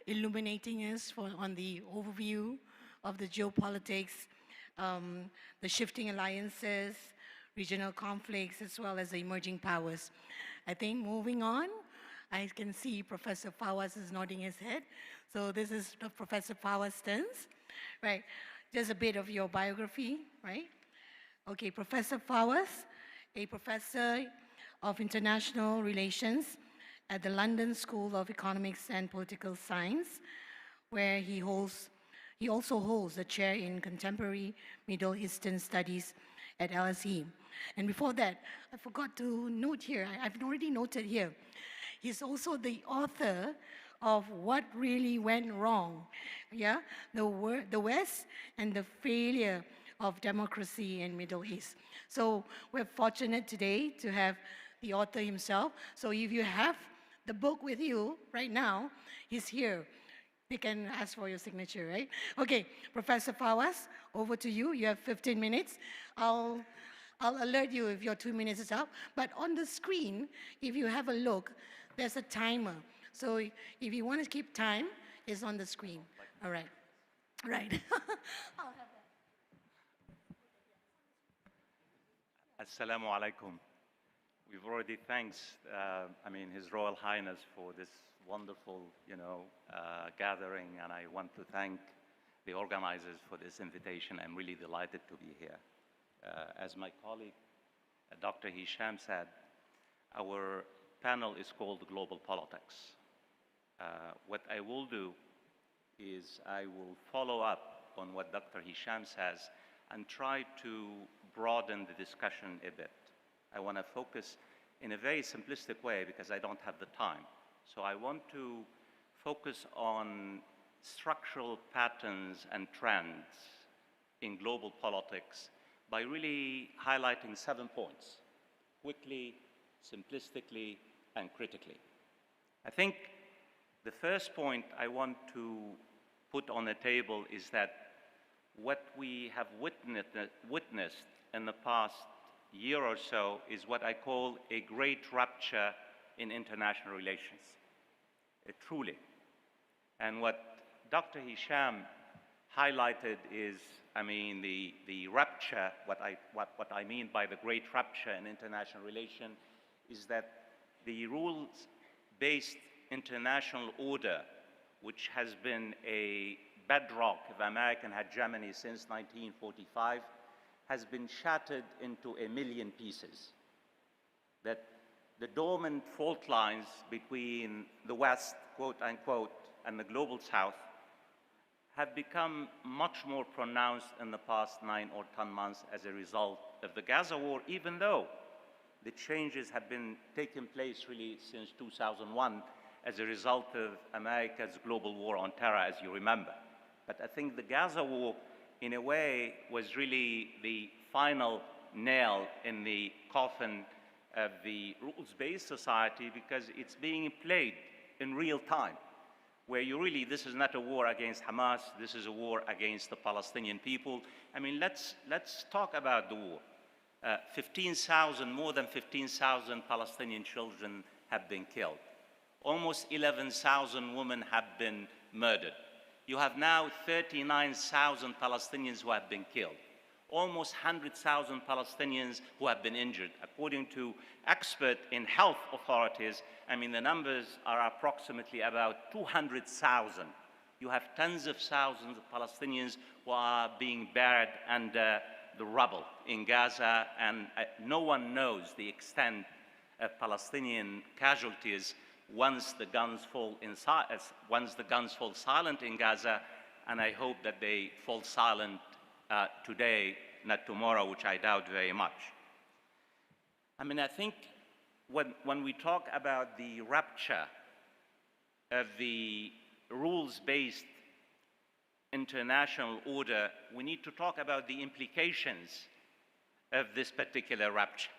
Speaker 7: illuminating us on the overview of the geopolitics, the shifting alliances, regional conflicts, as well as the emerging powers. I think moving on, I can see Professor FAWAZ is nodding his head. So this is Professor FAWAZ's turn, right? Just a bit of your biography, right? Okay, Professor FAWAZ, a professor of international relations at the London School of Economics and Political Science, where he also holds a chair in Contemporary Middle Eastern Studies at LSE. And before that, I forgot to note here, I've already noted here, he's also the author of What Really Went Wrong, yeah? The West and the Failure of Democracy in Middle East. So we're fortunate today to have the author himself. So if you have the book with you right now, he's here. You can ask for your signature, right? Okay, Professor FAWAZ, over to you. You have 15 minutes. I'll alert you if your 2 minutes is up. But on the screen, if you have a look, there's a timer. So if you want to keep time, it's on the screen. All right. Right. I'll have that.
Speaker 9: Assalamu alaikum. We've already thanked, His Royal Highness for this wonderful, gathering, and I want to thank the organizers for this invitation. I'm really delighted to be here. As my colleague, Dr. Hisham said, our panel is called Global Politics. What I will do is I will follow up on what Dr. Hisham says and try to broaden the discussion a bit. I want to focus in a very simplistic way because I don't have the time. So I want to focus on structural patterns and trends in global politics by really highlighting 7 points, quickly, simplistically, and critically. I think the first point I want to put on the table is that what we have witnessed in the past year or so is what I call a great rupture in international relations, truly. And what Dr. Hisham highlighted is, the rupture, what I mean by the great rupture in international relation is that the rules-based international order, which has been a bedrock of American hegemony since 1945, has been shattered into a million pieces. That the dormant fault lines between the West, quote unquote, and the global South have become much more pronounced in the past 9 or 10 months as a result of the Gaza war, even though the changes have been taking place really since 2001 as a result of America's global war on terror, as you remember. But I think the Gaza war, in a way, was really the final nail in the coffin of the rules-based society because it's being played in real time, where this is not a war against Hamas, this is a war against the Palestinian people. Let's talk about the war. More than 15,000 Palestinian children have been killed. Almost 11,000 women have been murdered. You have now 39,000 Palestinians who have been killed. Almost 100,000 Palestinians who have been injured. According to experts in health authorities, the numbers are approximately about 200,000 You have tens of thousands of Palestinians who are being buried under the rubble in Gaza, and no one knows the extent of Palestinian casualties once the guns fall silent in Gaza, and I hope that they fall silent today, not tomorrow, which I doubt very much. I mean, I think when we talk about the rupture of the rules-based international order, we need to talk about the implications of this particular rupture.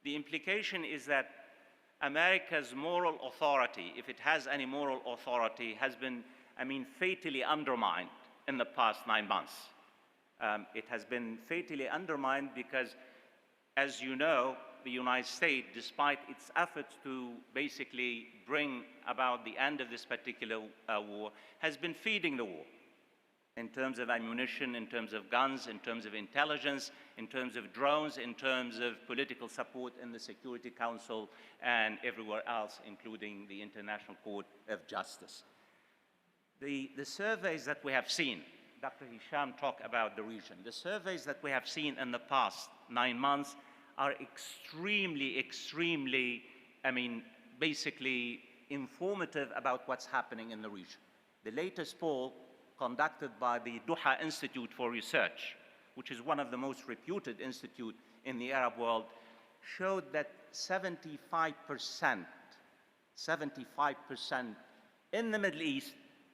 Speaker 9: The implication is that America's moral authority, if it has any moral authority, has been, I mean, fatally undermined in the past 9 months. It has been fatally undermined because, as you know, the United States, despite its efforts to basically bring about the end of this particular war, has been feeding the war in terms of ammunition, in terms of guns, in terms of intelligence, in terms of drones, in terms of political support in the Security Council and everywhere else, including the International Court of Justice. The surveys that we have seen, Dr. Hisham talked about the region, the surveys that we have seen in the past 9 months are extremely, I mean, basically informative about what's happening in the region. The latest poll conducted by the Doha Institute for Research, which is one of the most reputed institutes in the Arab world, showed that 75% in the Middle East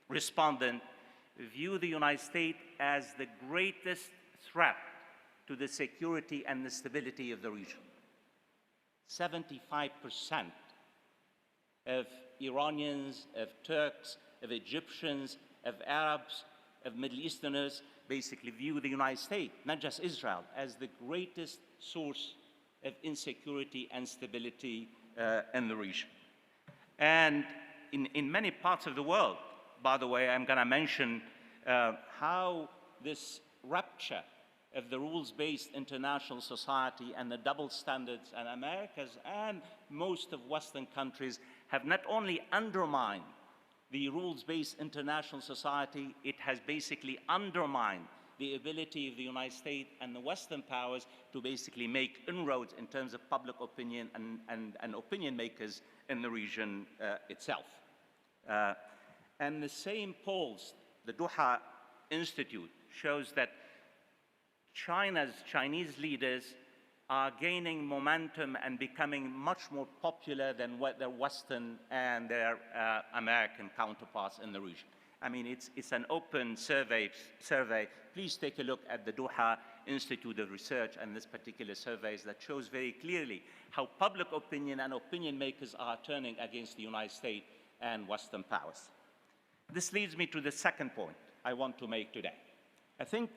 Speaker 9: respondent view the United States as the greatest threat to the security and the stability of the region. 75% of Iranians, of Turks, of Egyptians, of Arabs, of Middle Easterners basically view the United States, not just Israel, as the greatest source of insecurity and stability in the region. And in many parts of the world, by the way, I'm going to mention how this rupture of the rules-based international society and the double standards and America's and most of Western countries have not only undermined the rules-based international society, it has basically undermined the ability of the United States and the Western powers to basically make inroads in terms of public opinion and opinion makers in the region itself. And the same polls, the Doha Institute shows that Chinese leaders are gaining momentum and becoming much more popular than what their Western and their American counterparts in the region. I mean, it's an open survey. Please take a look at the Doha Institute of Research and this particular surveys that shows very clearly how public opinion and opinion makers are turning against the United States and Western powers. This leads me to the second point I want to make today. I think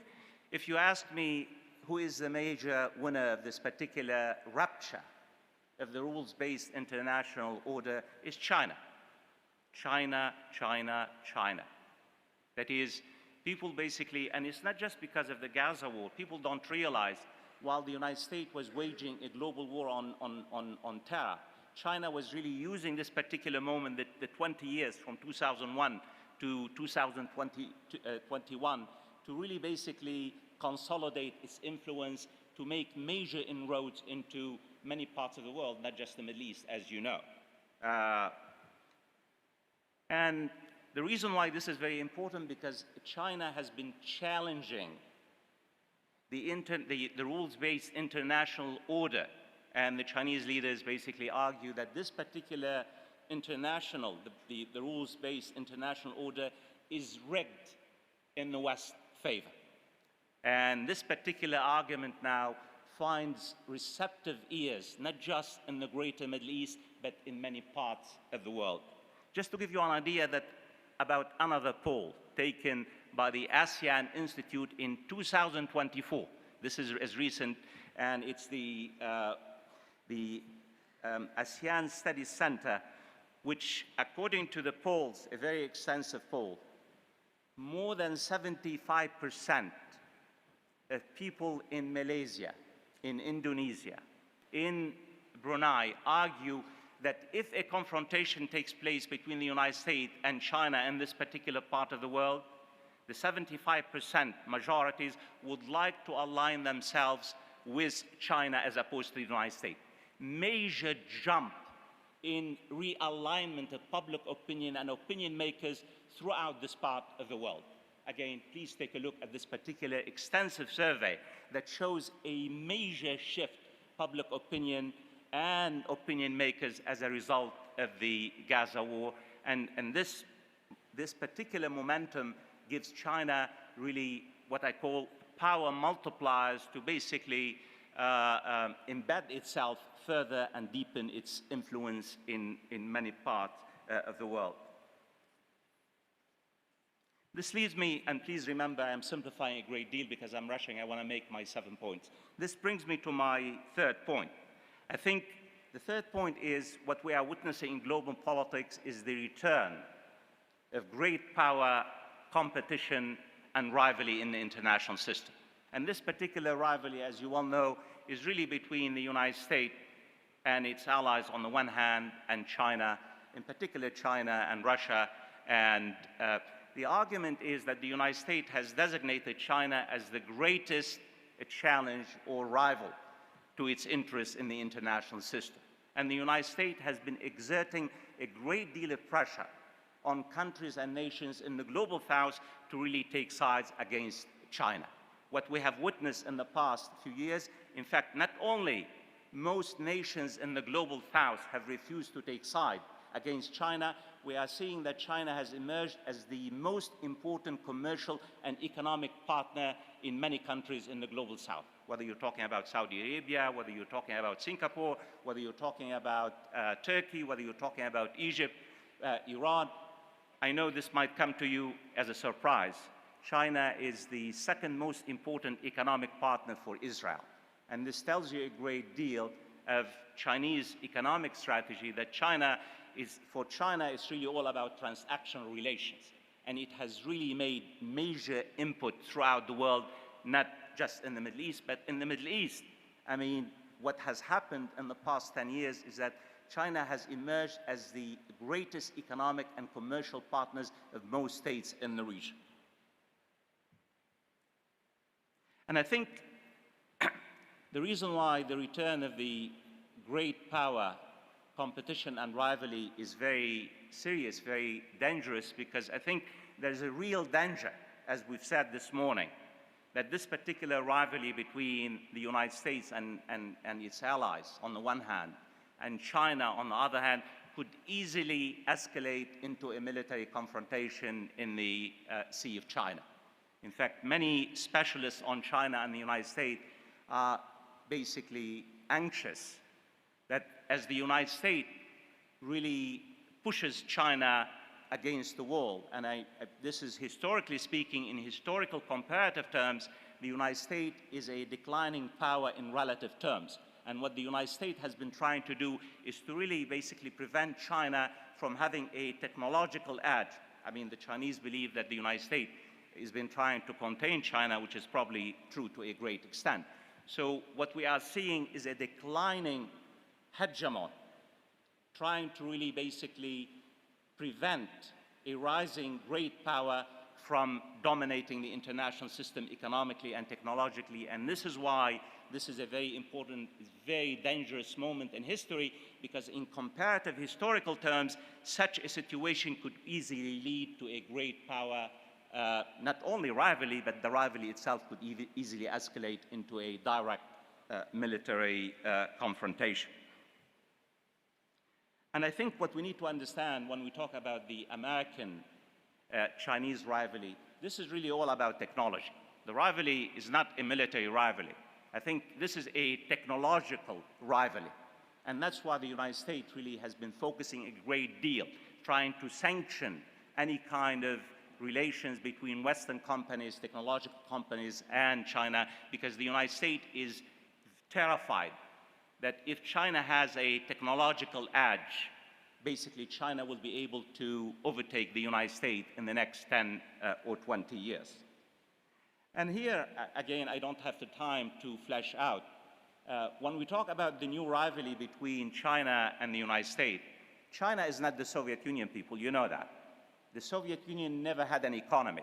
Speaker 9: if you ask me who is the major winner of this particular rupture of the rules-based international order, is China. China. That is, people basically, and it's not just because of the Gaza war, people don't realize while the United States was waging a global war on terror, China was really using this particular moment, the 20 years from 2001 to 2021, to really basically consolidate its influence, to make major inroads into many parts of the world, not just the Middle East, as you know. And the reason why this is very important, because China has been challenging the rules-based international order, and the Chinese leaders basically argue that this particular international, the rules-based international order is rigged in the West's favor. And this particular argument now finds receptive ears, not just in the greater Middle East, but in many parts of the world. Just to give you an idea about another poll taken by the ASEAN Institute in 2024. This is as recent, and it's the ASEAN Studies Center, which, according to the polls, a very extensive poll, more than 75% of people in Malaysia, in Indonesia, in Brunei argue that if a confrontation takes place between the United States and China in this particular part of the world, the 75% majorities would like to align themselves with China as opposed to the United States. Major jump in realignment of public opinion and opinion makers throughout this part of the world. Again, please take a look at this particular extensive survey that shows a major shift public opinion and opinion makers as a result of the Gaza war. And this particular momentum gives China really what I call power multipliers to basically embed itself further and deepen its influence in many parts of the world. This leads me, and please remember I'm simplifying a great deal because I'm rushing, I want to make my 7 points. This brings me to my third point. I think the third point is what we are witnessing in global politics is the return of great power, competition, and rivalry in the international system. And this particular rivalry, as you well know, is really between the United States and its allies on the one hand, and China, in particular China and Russia. And the argument is that the United States has designated China as the greatest challenge or rival to its interests in the international system. And the United States has been exerting a great deal of pressure on countries and nations in the global south to really take sides against China. What we have witnessed in the past few years, in fact, not only most nations in the global south have refused to take side against China, we are seeing that China has emerged as the most important commercial and economic partner in many countries in the global south. Whether you're talking about Saudi Arabia, whether you're talking about Singapore, whether you're talking about Turkey, whether you're talking about Egypt, Iran. I know this might come to you as a surprise. China is the second most important economic partner for Israel. And this tells you a great deal of Chinese economic strategy, that for China, it's really all about transactional relations. And it has really made major input throughout the world, not just in the Middle East, but in the Middle East. I mean, what has happened in the past 10 years is that China has emerged as the greatest economic and commercial partners of most states in the region. And I think the reason why the return of the great power, competition, and rivalry is very serious, very dangerous, because I think there's a real danger, as we've said this morning, that this particular rivalry between the United States and its allies on the one hand, and China on the other hand, could easily escalate into a military confrontation in the Sea of China. In fact, many specialists on China and the United States are basically anxious that as the United States really pushes China against the wall, and this is historically speaking, in historical comparative terms, the United States is a declining power in relative terms. And what the United States has been trying to do is to really basically prevent China from having a technological edge. I mean, the Chinese believe that the United States has been trying to contain China, which is probably true to a great extent. So what we are seeing is a declining hegemon, trying to really basically prevent a rising great power from dominating the international system economically and technologically. And this is why this is a very important, very dangerous moment in history, because in comparative historical terms, such a situation could easily lead to a great power, not only rivalry, but the rivalry itself could easily escalate into a direct military confrontation. And I think what we need to understand when we talk about the American-Chinese rivalry, this is really all about technology. The rivalry is not a military rivalry. I think this is a technological rivalry. And that's why the United States really has been focusing a great deal, trying to sanction any kind of relations between Western companies, technological companies, and China, because the United States is terrified that if China has a technological edge, basically China will be able to overtake the United States in the next 10 or 20 years. And here, again, I don't have the time to flesh out When we talk about the new rivalry between China and the United States, China is not the Soviet Union, people, you know that. The Soviet Union never had an economy.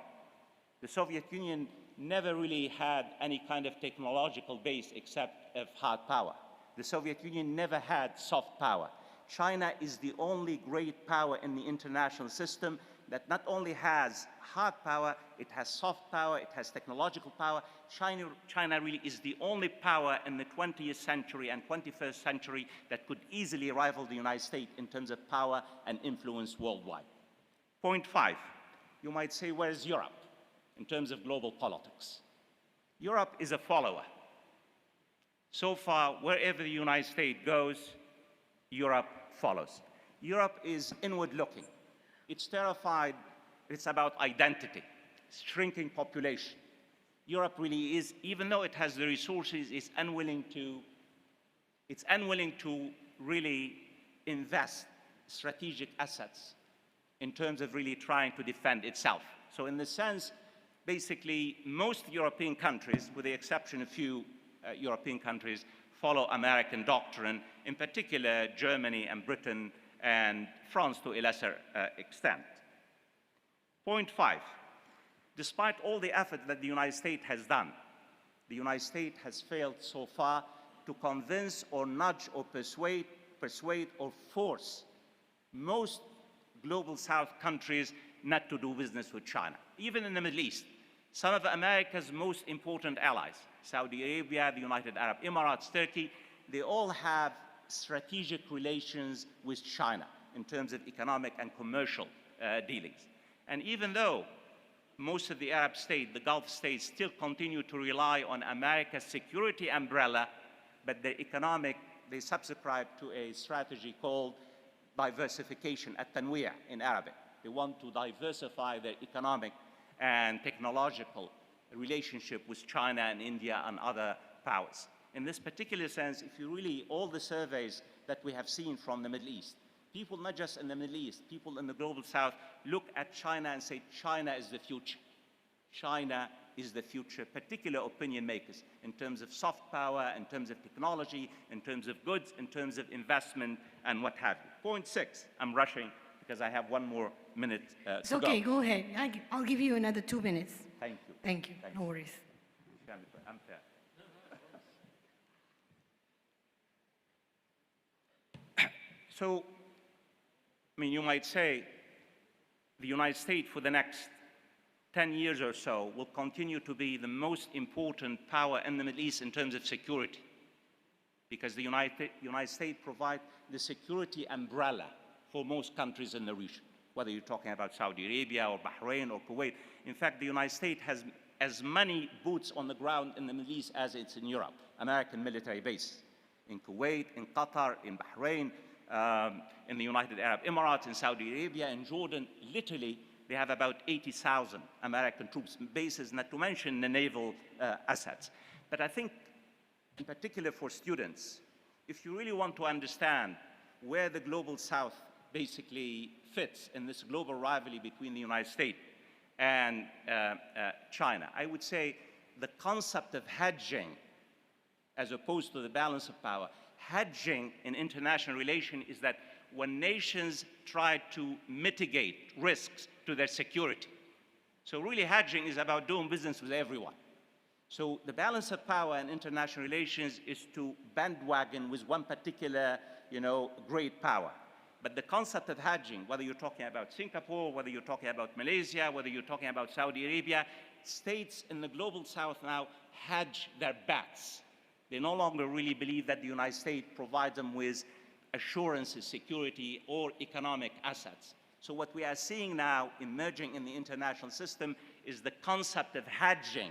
Speaker 9: The Soviet Union never really had any kind of technological base except of hard power. The Soviet Union never had soft power. China is the only great power in the international system that not only has hard power, it has soft power, it has technological power. China really is the only power in the 20th century and 21st century that could easily rival the United States in terms of power and influence worldwide. Point 5, you might say, where's Europe in terms of global politics? Europe is a follower. So far, wherever the United States goes, Europe follows. Europe is inward-looking. It's terrified. It's about identity, shrinking population. Europe really is, even though it has the resources, it's unwilling to really invest strategic assets in terms of really trying to defend itself. So in this sense, basically, most European countries, with the exception of few European countries, follow American doctrine, in particular Germany and Britain and France to a lesser extent. Point 5, despite all the effort that the United States has done, the United States has failed so far to convince or nudge or persuade or force most global South countries not to do business with China. Even in the Middle East, some of America's most important allies, Saudi Arabia, the United Arab Emirates, Turkey, they all have strategic relations with China in terms of economic and commercial dealings. And even though most of the Arab states, the Gulf states, still continue to rely on America's security umbrella, but their economic, they subscribe to a strategy called diversification, at-tanwiyah in Arabic. They want to diversify their economic and technological relationship with China and India and other powers. In this particular sense, if you really, all the surveys that we have seen from the Middle East, people not just in the Middle East, people in the global South look at China and say, China is the future. China is the future, particular opinion makers in terms of soft power, in terms of technology, in terms of goods, in terms of investment, and what have you. Point 6, I'm rushing because I have one more minute to go.
Speaker 7: It's okay, go ahead. I'll give you another 2 minutes.
Speaker 9: Thank you.
Speaker 7: Thank you, no worries.
Speaker 9: Unfair. So, I mean, you might say the United States for the next 10 years or so will continue to be the most important power in the Middle East in terms of security, because the United States provides the security umbrella for most countries in the region, whether you're talking about Saudi Arabia or Bahrain or Kuwait. In fact, the United States has as many boots on the ground in the Middle East as it's in Europe, American military bases, in Kuwait, in Qatar, in Bahrain, in the United Arab Emirates, in Saudi Arabia, in Jordan. Literally, they have about 80,000 American troops bases, not to mention the naval assets. But I think, in particular for students, if you really want to understand where the global South basically fits in this global rivalry between the United States and China, I would say the concept of hedging as opposed to the balance of power. Hedging in international relations is that when nations try to mitigate risks to their security. So really hedging is about doing business with everyone. So the balance of power in international relations is to bandwagon with one particular, great power. But the concept of hedging, whether you're talking about Singapore, whether you're talking about Malaysia, whether you're talking about Saudi Arabia, states in the global South now hedge their bets. They no longer really believe that the United States provides them with assurances, security, or economic assets. So what we are seeing now emerging in the international system is the concept of hedging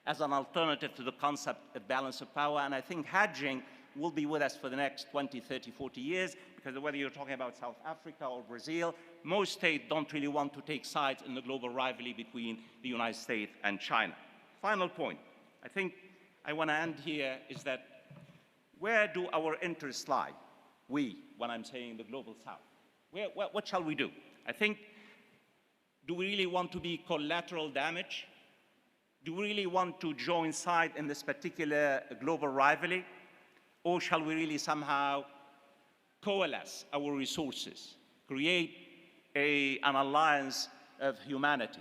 Speaker 9: as an alternative to the concept of balance of power. And I think hedging will be with us for the next 20, 30, 40 years, because whether you're talking about South Africa or Brazil, most states don't really want to take sides in the global rivalry between the United States and China. Final point, I think I want to end here, is that where do our interests lie? We, when I'm saying the global South. What shall we do? I think, do we really want to be collateral damage? Do we really want to join side in this particular global rivalry?
Speaker 10: Or shall we really somehow coalesce our resources, create an alliance of humanity,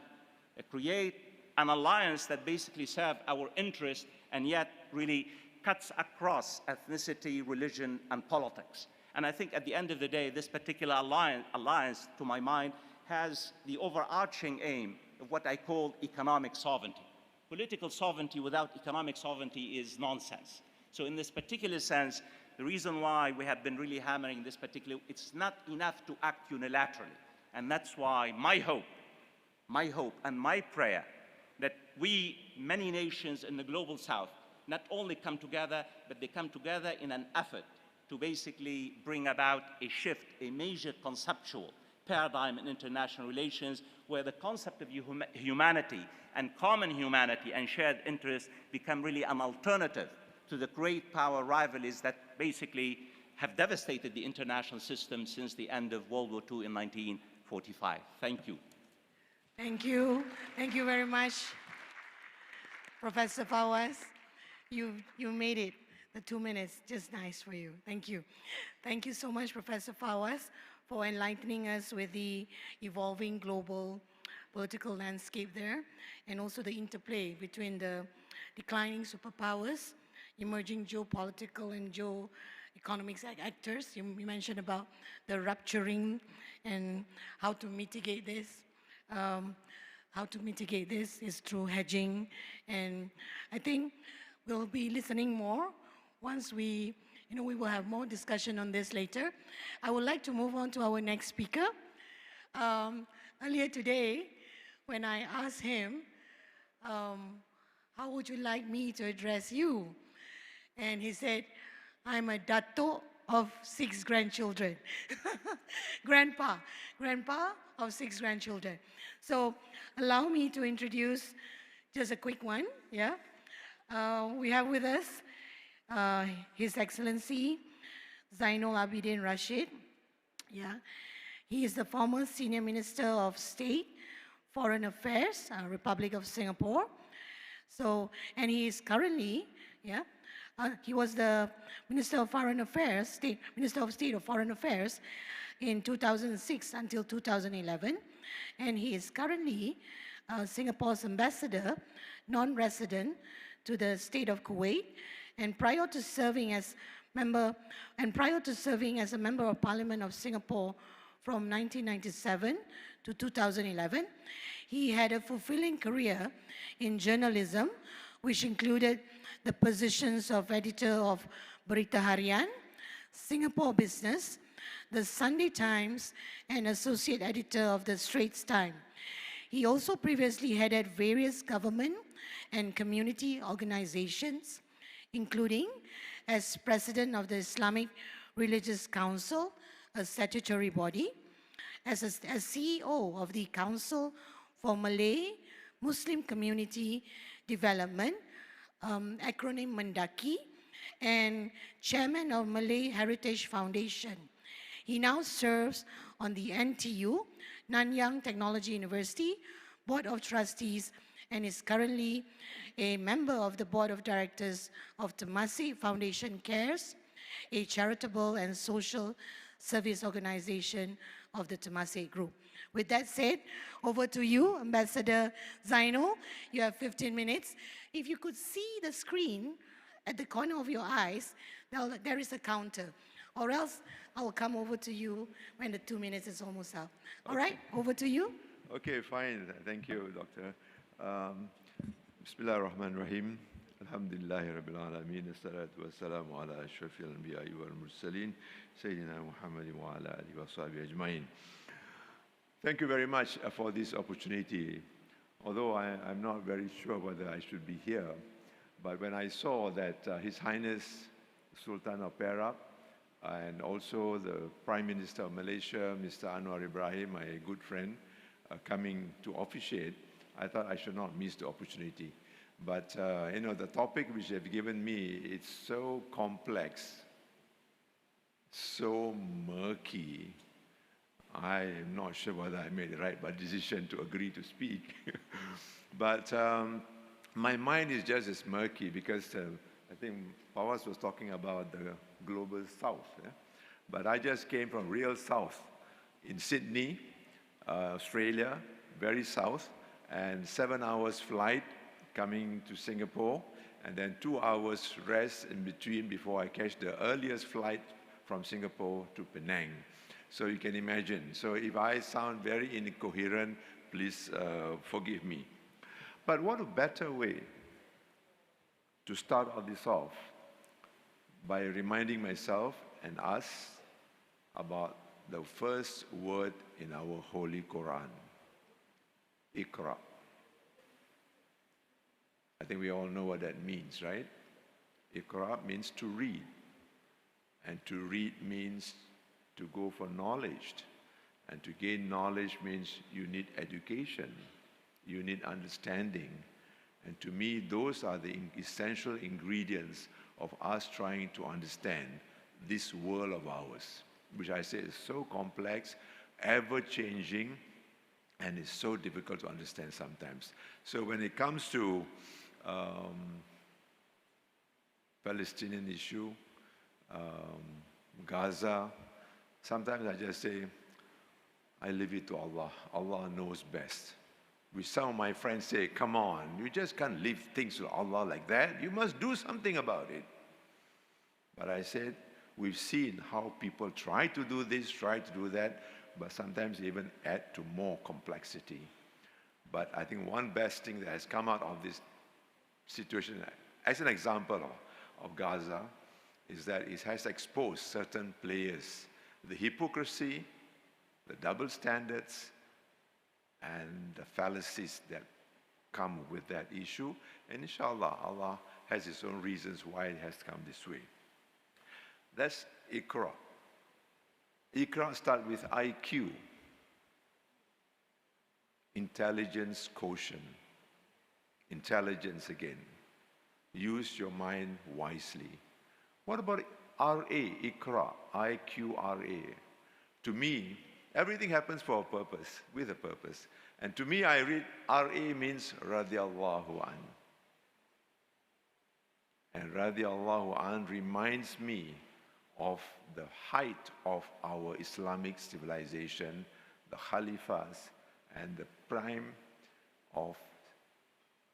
Speaker 10: create an alliance that basically serves our interests and yet really cuts across ethnicity, religion, and politics. And I think at the end of the day, this particular alliance, to my mind, has the overarching aim of what I call economic sovereignty. Political sovereignty without economic sovereignty is nonsense. So in this particular sense, the reason why we have been really hammering this particular, it's not enough to act unilaterally. And that's why my hope and my prayer that we, many nations in the global south, not only come together, but they come together in an effort to basically bring about a shift, a major conceptual paradigm in international relations where the concept of humanity and common humanity and shared interests become really an alternative to the great power rivalries that basically have devastated the international system since the end of World War II in 1945. Thank you.
Speaker 7: Thank you. Thank you very much, Professor Fawaz. You made it, the 2 minutes, just nice for you. Thank you. Thank you so much, Professor Fawaz, for enlightening us with the evolving global political landscape there, and also the interplay between the declining superpowers, emerging geopolitical and geo-economic actors. You mentioned about the rupturing and how to mitigate this. How to mitigate this is through hedging, and I think we'll be listening more once we will have more discussion on this later. I would like to move on to our next speaker. Earlier today, when I asked him, how would you like me to address you? And he said, I'm a datuk of 6 grandchildren. Grandpa of 6 grandchildren. So allow me to introduce just a quick one, yeah? We have with us His Excellency ZAINUL ABIDIN RASHEED. Yeah. He is the former Senior Minister of State, Foreign Affairs, Republic of Singapore. So, and he is currently, yeah, he was the Minister of Foreign Affairs, Minister of State of Foreign Affairs in 2006 until 2011. And he is currently Singapore's ambassador, non-resident, to the state of Kuwait. And prior to serving as a member of Parliament of Singapore from 1997 to 2011, he had a fulfilling career in journalism, which included the positions of editor of Berita Harian, Singapore Business, the Sunday Times, and associate editor of the Straits Times. He also previously headed various government and community organizations, including as president of the Islamic Religious Council, a statutory body, as CEO of the Council for Malay Muslim Community Development, acronym MENDAKI, and chairman of Malay Heritage Foundation. He now serves on the NTU, Nanyang Technology University, Board of Trustees, and is currently a member of the Board of Directors of Temasek Foundation Cares, a charitable and social service organization of the Temasek Group. With that said, over to you, Ambassador ZAINUL. You have 15 minutes. If you could see the screen at the corner of your eyes, there is a counter. Or else I'll come over to you when the 2 minutes is almost up. All right, over to you.
Speaker 11: Okay, fine. Thank you, Doctor. Bismillah ar-Rahman ar-Rahim. Alhamdulillahi Rabbil Alameen. As-salatu was-salamu ala ashrafil anbiya'i wal-mursaleen. Sayyidina Muhammadin wa ala alihi wa sahbihi ajma'in. Thank you very much for this opportunity. Although I'm not very sure whether I should be here, but when I saw that His Highness Sultan of Perak and also the Prime Minister of Malaysia, Mr. Anwar Ibrahim, my good friend, coming to officiate, I thought I should not miss the opportunity. But the topic which they've given me, it's so complex, so murky. I'm not sure whether I made the right decision to agree to speak. But my mind is just as murky because I think FAWAZ was talking about the global south. Yeah? But I just came from real south in Sydney, Australia, very south, and 7 hours flight coming to Singapore, and then 2 hours rest in between before I catch the earliest flight from Singapore to Penang. So you can imagine. So if I sound very incoherent, please forgive me. But what a better way to start all this off by reminding myself and us about the first word in our Holy Quran, Iqra. I think we all know what that means, right? Iqra means to read. And to read means to go for knowledge. And to gain knowledge means you need education. You need understanding. And to me, those are the essential ingredients of us trying to understand this world of ours, which I say is so complex, ever-changing, and is so difficult to understand sometimes. So when it comes to Palestinian issue, Gaza, sometimes I just say, I leave it to Allah. Allah knows best. Which some of my friends say, come on, you just can't leave things to Allah like that. You must do something about it. But I said, we've seen how people try to do this, try to do that, but sometimes even add to more complexity. But I think one best thing that has come out of this situation, as an example of Gaza, is that it has exposed certain players, the hypocrisy, the double standards, and the fallacies that come with that issue. And inshallah, Allah has His own reasons why it has come this way. That's Iqra. Iqra starts with IQ, intelligence quotient. Intelligence again. Use your mind wisely. What about RA, Iqra, IQRA? To me, everything happens for a purpose, with a purpose. And to me, I read RA means radiallahu an. And radiallahu an reminds me of the height of our Islamic civilization, the Khalifas, and the prime of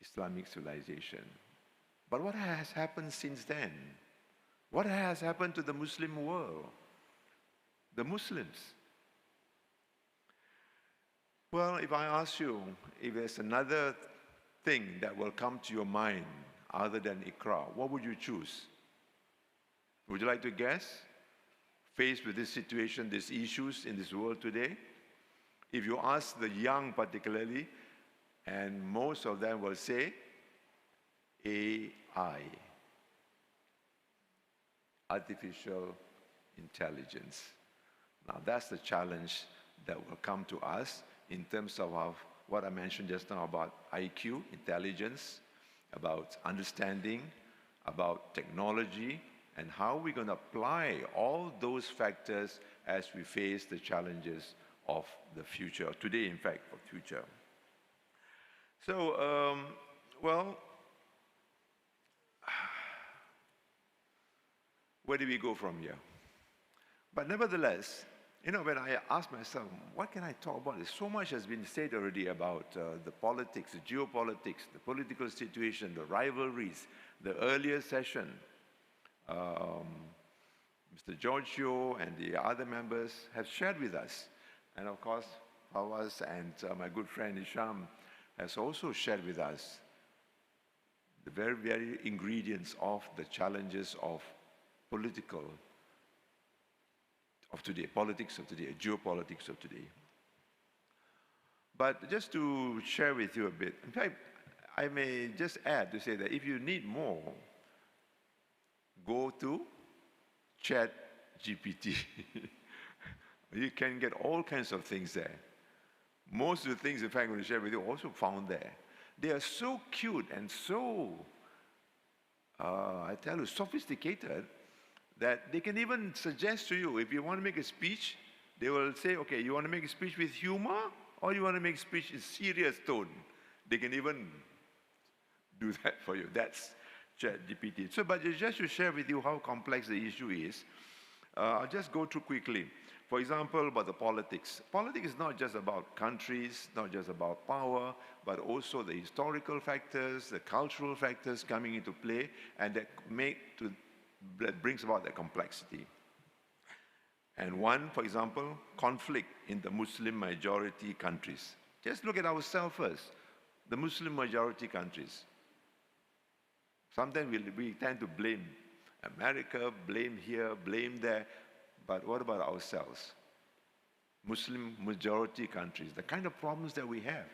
Speaker 11: Islamic civilization. But what has happened since then? What has happened to the Muslim world? The Muslims. Well, if I ask you, if there's another thing that will come to your mind other than Iqra, what would you choose? Would you like to guess? Faced with this situation, these issues in this world today? If you ask the young particularly, and most of them will say, AI, artificial intelligence. Now that's the challenge that will come to us in terms of what I mentioned just now about IQ, intelligence, about understanding, about technology, and how we're going to apply all those factors as we face the challenges of the future, today in fact, for future. So, well, where do we go from here? But nevertheless, you know, when I ask myself, what can I talk about? So much has been said already about the politics, the geopolitics, the political situation, the rivalries. The earlier session, Mr. Giorgio and the other members have shared with us. And of course, FAWAZ and my good friend Hisham has also shared with us the very, very ingredients of the challenges of politics of today, geopolitics of today. But just to share with you a bit, in fact, I may just add to say that if you need more, go to ChatGPT. You can get all kinds of things there. Most of the things, in fact, I'm going to share with you, also found there. They are so cute and so, I tell you, sophisticated, that they can even suggest to you, if you want to make a speech, they will say, okay, you want to make a speech with humor, or you want to make a speech in serious tone? They can even do that for you. That's ChatGPT. So, but just to share with you how complex the issue is, I'll just go through quickly. For example, about the politics. Politics is not just about countries, not just about power, but also the historical factors, the cultural factors coming into play, and that brings about that complexity. And one, for example, conflict in the Muslim majority countries. Just look at ourselves first, the Muslim majority countries. Sometimes we tend to blame America, blame here, blame there, but what about ourselves? Muslim majority countries, the kind of problems that we have,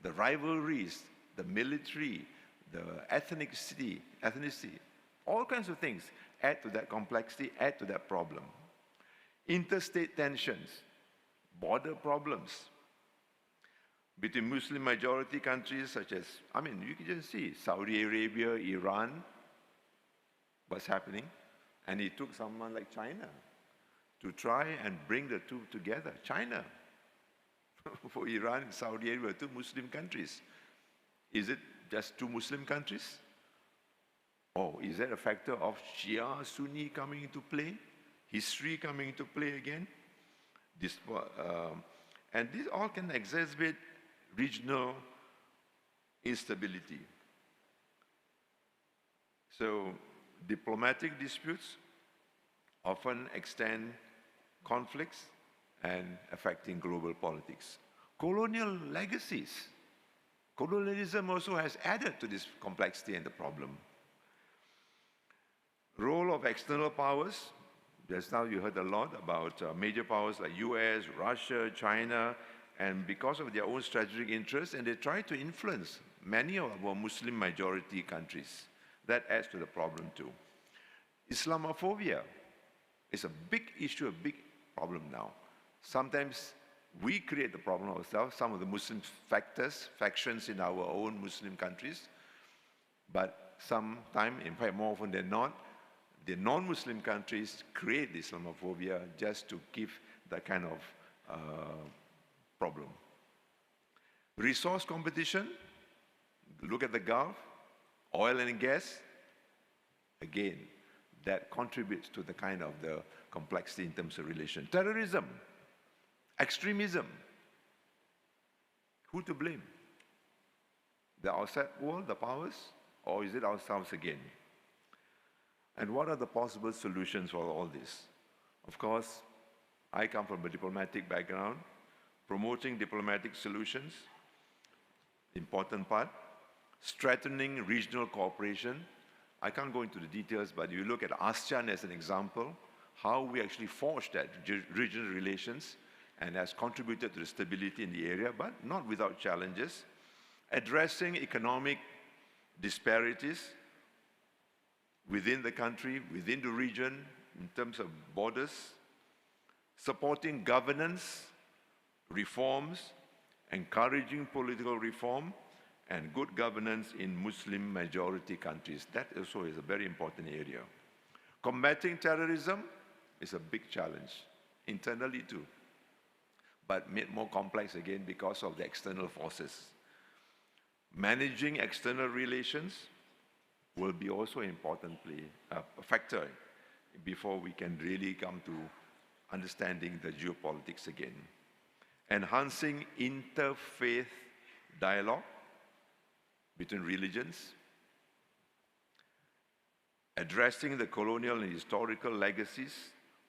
Speaker 11: the rivalries, the military, the ethnicity, all kinds of things add to that complexity, add to that problem. Interstate tensions, border problems between Muslim majority countries such as, I mean, you can just see Saudi Arabia, Iran, what's happening. And it took someone like China to try and bring the two together. China, for Iran and Saudi Arabia, two Muslim countries. Is it just two Muslim countries? Or is that a factor of Shia, Sunni coming into play? History coming into play again? And this all can exacerbate regional instability. So diplomatic disputes often extend conflicts and affecting global politics. Colonial legacies. Colonialism also has added to this complexity and the problem. Role of external powers. Just now you heard a lot about major powers like US, Russia, China, and because of their own strategic interests, and they try to influence many of our Muslim majority countries. That adds to the problem too. Islamophobia is a big issue, a big problem now. Sometimes we create the problem ourselves, some of the Muslim factions in our own Muslim countries, but sometimes, in fact more often than not, the non-Muslim countries create the Islamophobia just to give that kind of problem. Resource competition, look at the Gulf, oil and gas, again, that contributes to the kind of the complexity in terms of relation. Terrorism, extremism, who to blame? The outside world, the powers, or is it ourselves again? And what are the possible solutions for all this? Of course, I come from a diplomatic background. Promoting diplomatic solutions, important part. Strengthening regional cooperation. I can't go into the details, but you look at ASEAN as an example, how we actually forged that regional relations and has contributed to the stability in the area, but not without challenges. Addressing economic disparities within the country, within the region, in terms of borders. Supporting governance, reforms, encouraging political reform, and good governance in Muslim majority countries. That also is a very important area. Combating terrorism is a big challenge, internally too, but made more complex again because of the external forces. Managing external relations will be also importantly a factor before we can really come to understanding the geopolitics again. Enhancing interfaith dialogue between religions, addressing the colonial and historical legacies,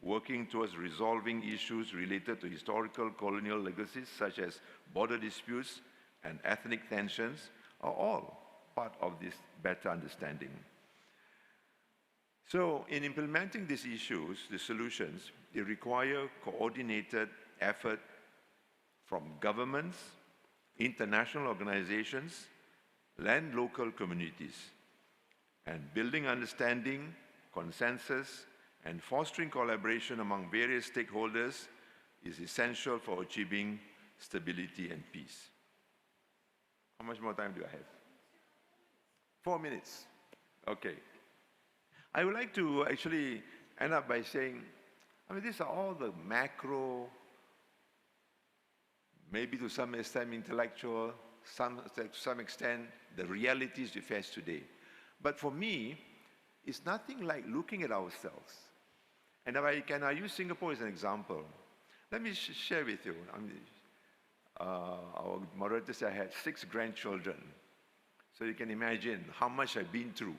Speaker 11: working towards resolving issues related to historical colonial legacies such as border disputes and ethnic tensions are all part of this better understanding. So in implementing these issues, the solutions, they require coordinated effort from governments, international organizations, and local communities. And building understanding, consensus, and fostering collaboration among various stakeholders is essential for achieving stability and peace. How much more time do I have? 4 minutes. Okay. I would like to actually end up by saying, I mean, these are all the macro, maybe to some extent intellectual, to some extent the realities we face today. But for me, it's nothing like looking at ourselves. And if I use Singapore as an example. Let me share with you. Our moderator said I had 6 grandchildren. So you can imagine how much I've been through.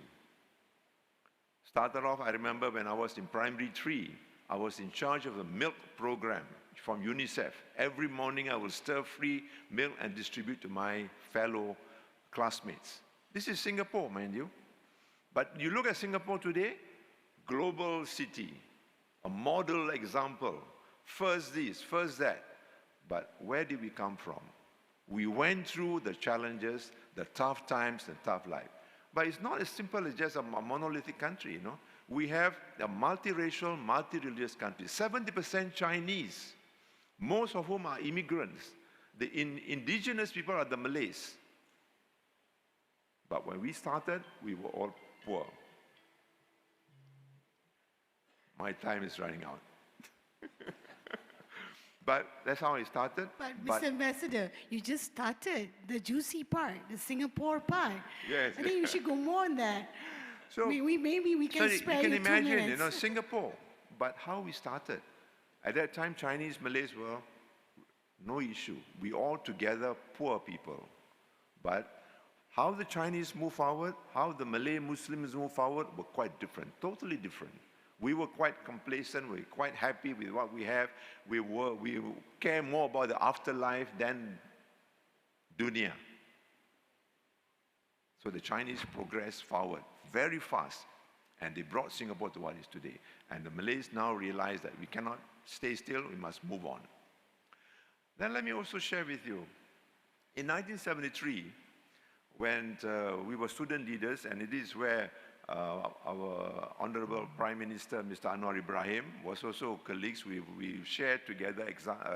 Speaker 11: Started off, I remember when I was in primary 3, I was in charge of the milk program from UNICEF. Every morning I will stir free milk and distribute to my fellow classmates. This is Singapore, mind you. But you look at Singapore today, global city, a model example, first this, first that. But where did we come from? We went through the challenges, the tough times, the tough life. But it's not as simple as just a monolithic country, you know. We have a multiracial, multi-religious country, 70% Chinese, most of whom are immigrants. The indigenous people are the Malays. But when we started, we were all poor. My time is running out. But that's how it started.
Speaker 7: But Mr. Ambassador, you just started the juicy part, the Singapore part.
Speaker 11: Yes.
Speaker 7: I think you should go more on that.
Speaker 11: So
Speaker 7: maybe we can spare
Speaker 11: you
Speaker 7: you
Speaker 11: can
Speaker 7: 2
Speaker 11: imagine,
Speaker 7: minutes.
Speaker 11: you know, Singapore. But how we started. At that time, Chinese, Malays were no issue. We all together, poor people. But how the Chinese move forward, how the Malay Muslims move forward were quite different, totally different. We were quite complacent, we were quite happy with what we have. We care more about the afterlife than dunya. So the Chinese progressed forward very fast, and they brought Singapore to what it is today. And the Malays now realize that we cannot stay still, we must move on. Then let me also share with you, in 1973, when we were student leaders, and it is where our Honorable Prime Minister, Mr. Anwar Ibrahim, was also colleagues. We shared together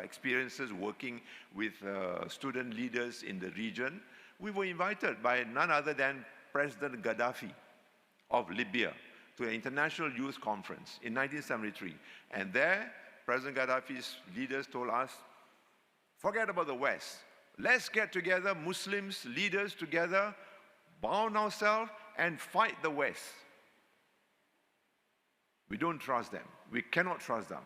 Speaker 11: experiences working with student leaders in the region. We were invited by none other than President Gaddafi of Libya to an international youth conference in 1973. And there, President Gaddafi's leaders told us, forget about the West. Let's get together, Muslims, leaders together, bound ourselves, and fight the West. We don't trust them. We cannot trust them.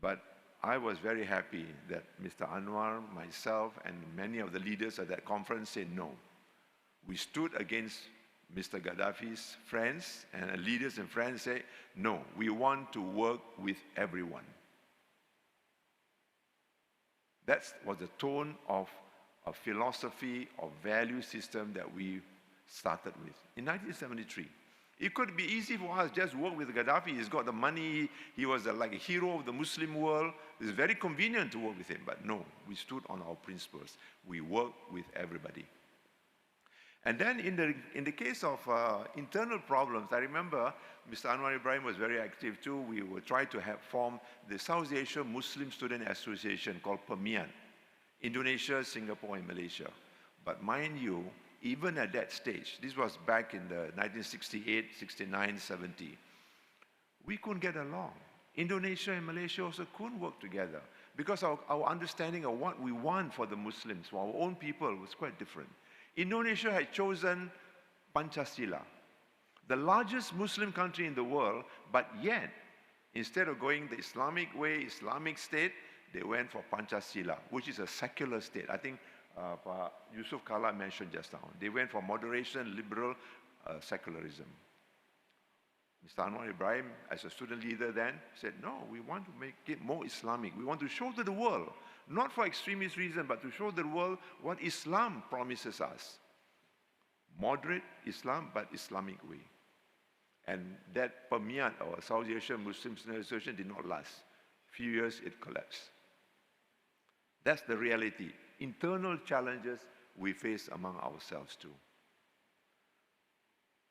Speaker 11: But I was very happy that Mr. Anwar, myself, and many of the leaders at that conference said no. We stood against Mr. Gaddafi's friends, and leaders and friends say, no, we want to work with everyone. That was the tone of a philosophy, of value system that we started with in 1973. It could be easy for us just work with Gaddafi. He's got the money. He was like a hero of the Muslim world. It's very convenient to work with him. But no, we stood on our principles. We work with everybody. And then in the case of internal problems, I remember Mr. Anwar Ibrahim was very active too. We were trying to form the South Asia Muslim Student Association called PERMIAN, Indonesia, Singapore, and Malaysia. But mind you, even at that stage, this was back in the 1968, 69, 70, we couldn't get along. Indonesia and Malaysia also couldn't work together because our understanding of what we want for the Muslims, for our own people, was quite different. Indonesia had chosen Pancasila, the largest Muslim country in the world, but yet, instead of going the Islamic way, Islamic state, they went for Pancasila, which is a secular state. I think Yusuf Kala mentioned just now. They went for moderation, liberal secularism. Mr. Anwar Ibrahim, as a student leader then, said, no, we want to make it more Islamic. We want to show to the world, not for extremist reasons, but to show the world what Islam promises us. Moderate Islam, but Islamic way. And that PERMIAN, or South Asian Muslim Student Association, did not last. Few years, it collapsed. That's the reality. Internal challenges we face among ourselves too.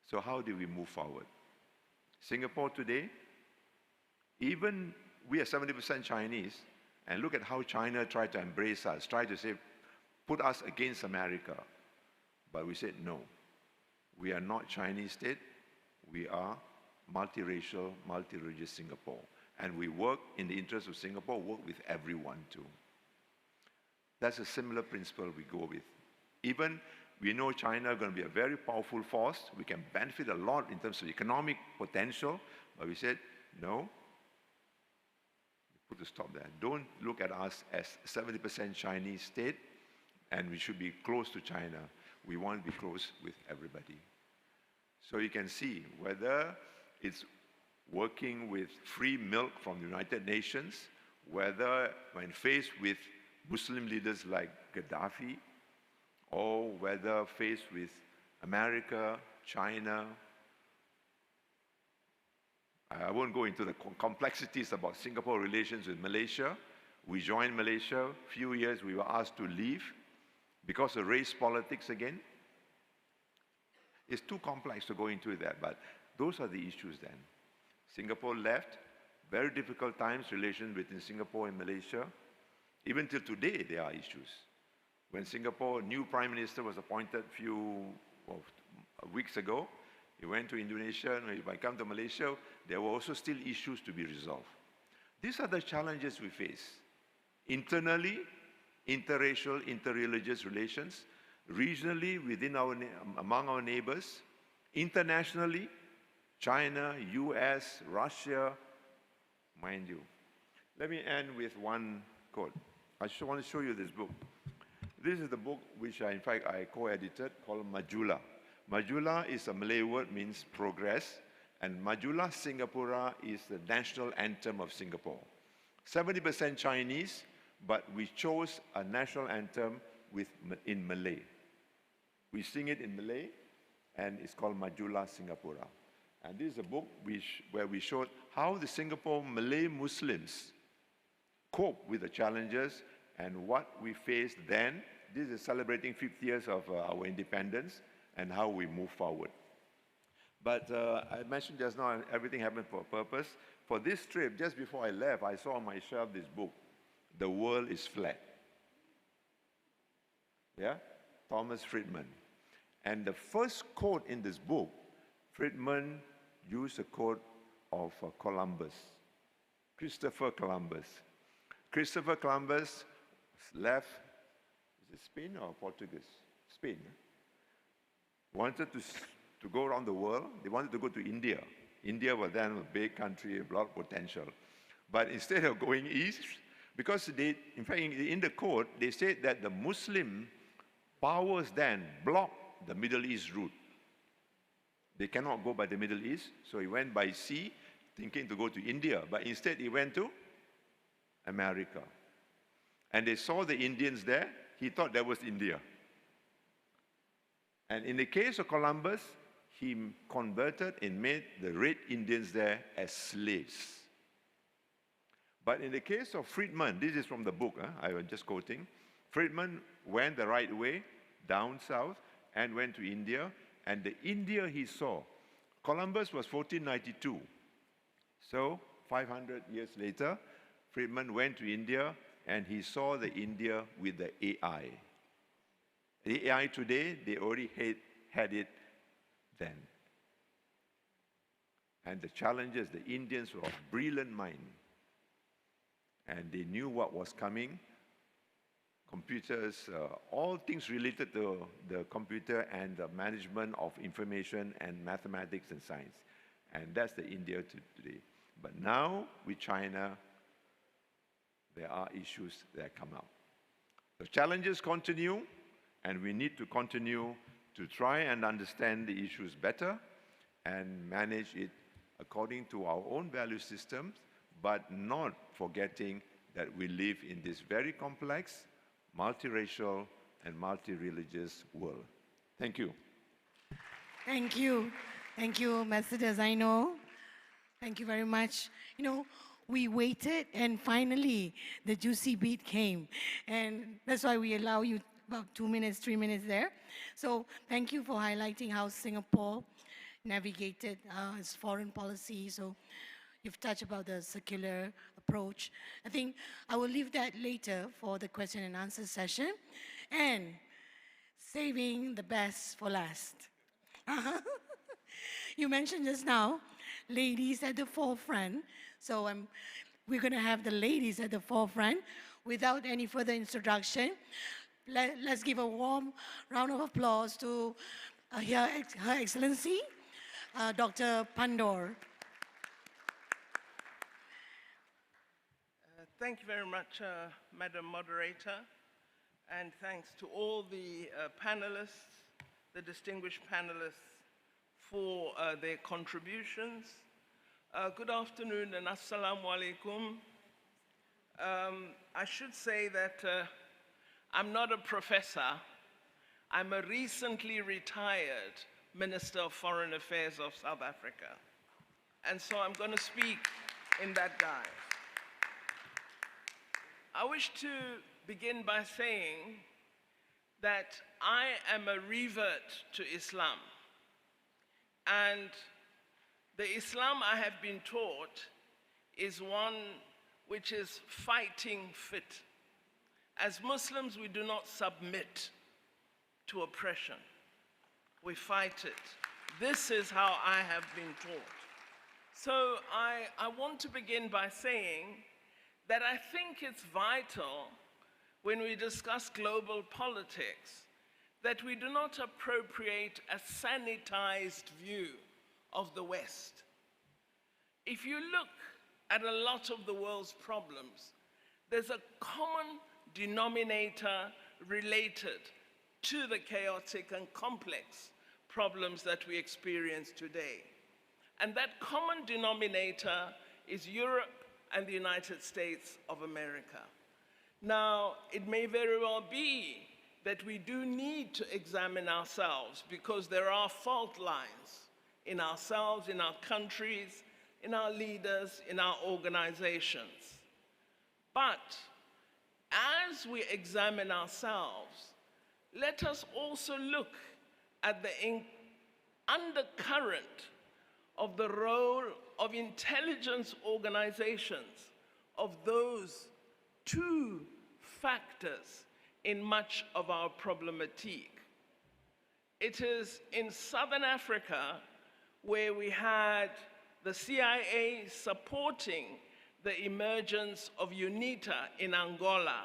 Speaker 11: So how do we move forward? Singapore today, even we are 70% Chinese, and look at how China tried to embrace us, tried to say, put us against America. But we said no. We are not Chinese state. We are multiracial, multi-religious Singapore. And we work in the interest of Singapore, work with everyone too. That's a similar principle we go with. Even We know China is going to be a very powerful force. We can benefit a lot in terms of economic potential, but we said, no, put a stop there. Don't look at us as 70% Chinese state, and we should be close to China. We want to be close with everybody. So you can see whether it's working with free milk from the United Nations, whether when faced with Muslim leaders like Gaddafi, or whether faced with America, China. I won't go into the complexities about Singapore relations with Malaysia. We joined Malaysia. A few years we were asked to leave because of race politics again. It's too complex to go into that, but those are the issues then. Singapore left, very difficult times, relations between Singapore and Malaysia. Even till today, there are issues. When Singapore, new Prime Minister was appointed a few weeks ago, he went to Indonesia, and if I come to Malaysia, there were also still issues to be resolved. These are the challenges we face. Internally, interracial, interreligious relations, regionally, among our neighbors, internationally, China, US, Russia, mind you. Let me end with one quote. I just want to show you this book. This is the book which in fact I co-edited called Majula. Majula is a Malay word, means progress, and Majula Singapura is the national anthem of Singapore. 70% Chinese, but we chose a national anthem in Malay. We sing it in Malay, and it's called Majula Singapura. And this is a book where we showed how the Singapore Malay Muslims cope with the challenges and what we faced then. This is celebrating 50 years of our independence and how we move forward. But I mentioned just now, everything happened for a purpose. For this trip, just before I left, I saw on my shelf this book, The World is Flat. Yeah? Thomas Friedman. And the first quote in this book, Friedman used a quote of Columbus, Christopher Columbus. Christopher Columbus left, is it Spain or Portuguese? Spain. Wanted to go around the world. They wanted to go to India. India was then a big country, a lot of potential. But instead of going east, because they, in fact, in the quote, they said that the Muslim powers then blocked the Middle East route. They cannot go by the Middle East, so he went by sea, thinking to go to India, but instead he went to America. And they saw the Indians there, he thought that was India. And in the case of Columbus, he converted and made the Red Indians there as slaves. But in the case of Friedman, this is from the book, I was just quoting, Friedman went the right way, down south, and went to India, and the India he saw, Columbus was 1492. So 500 years later, Friedman went to India and he saw the India with the AI. The AI today, they already had it then. And the challenges, the Indians were of brilliant mind. And they knew what was coming. Computers, all things related to the computer and the management of information and mathematics and science. And that's the India today. But now, with China, there are issues that come up. The challenges continue, and we need to continue to try and understand the issues better and manage it according to our own value systems, but not forgetting that we live in this very complex, multiracial, and multi-religious world. Thank you.
Speaker 7: Thank you. Thank you, Ambassador ZAINUL. Thank you very much. You know, we waited, and finally, the juicy bit came. And that's why we allow you about 2 minutes, 3 minutes there. So thank you for highlighting how Singapore navigated its foreign policy. So you've touched about the circular approach. I think I will leave that later for the question and answer session. And saving the best for last. You mentioned just now, ladies at the forefront. So we're going to have the ladies at the forefront. Without any further introduction, let's give a warm round of applause to Her Excellency, Dr. PANDOR.
Speaker 12: Thank you very much, Madam Moderator, and thanks to all the panelists, the distinguished panelists, for their contributions. Good afternoon and assalamu alaikum. I should say that I'm not a professor. I'm a recently retired Minister of Foreign Affairs of South Africa. And so I'm going to speak in that guise. I wish to begin by saying that I am a revert to Islam. And the Islam I have been taught is one which is fighting fit. As Muslims, we do not submit to oppression. We fight it. This is how I have been taught. So I want to begin by saying that I think it's vital when we discuss global politics that we do not appropriate a sanitized view of the West. If you look at a lot of the world's problems, there's a common denominator related to the chaotic and complex problems that we experience today. And that common denominator is Europe and the United States of America. Now, it may very well be that we do need to examine ourselves because there are fault lines in ourselves, in our countries, in our leaders, in our organizations. But as we examine ourselves, let us also look at the undercurrent of the role of intelligence organizations, of those two factors in much of our problematique. It is in Southern Africa where we had the CIA supporting the emergence of UNITA in Angola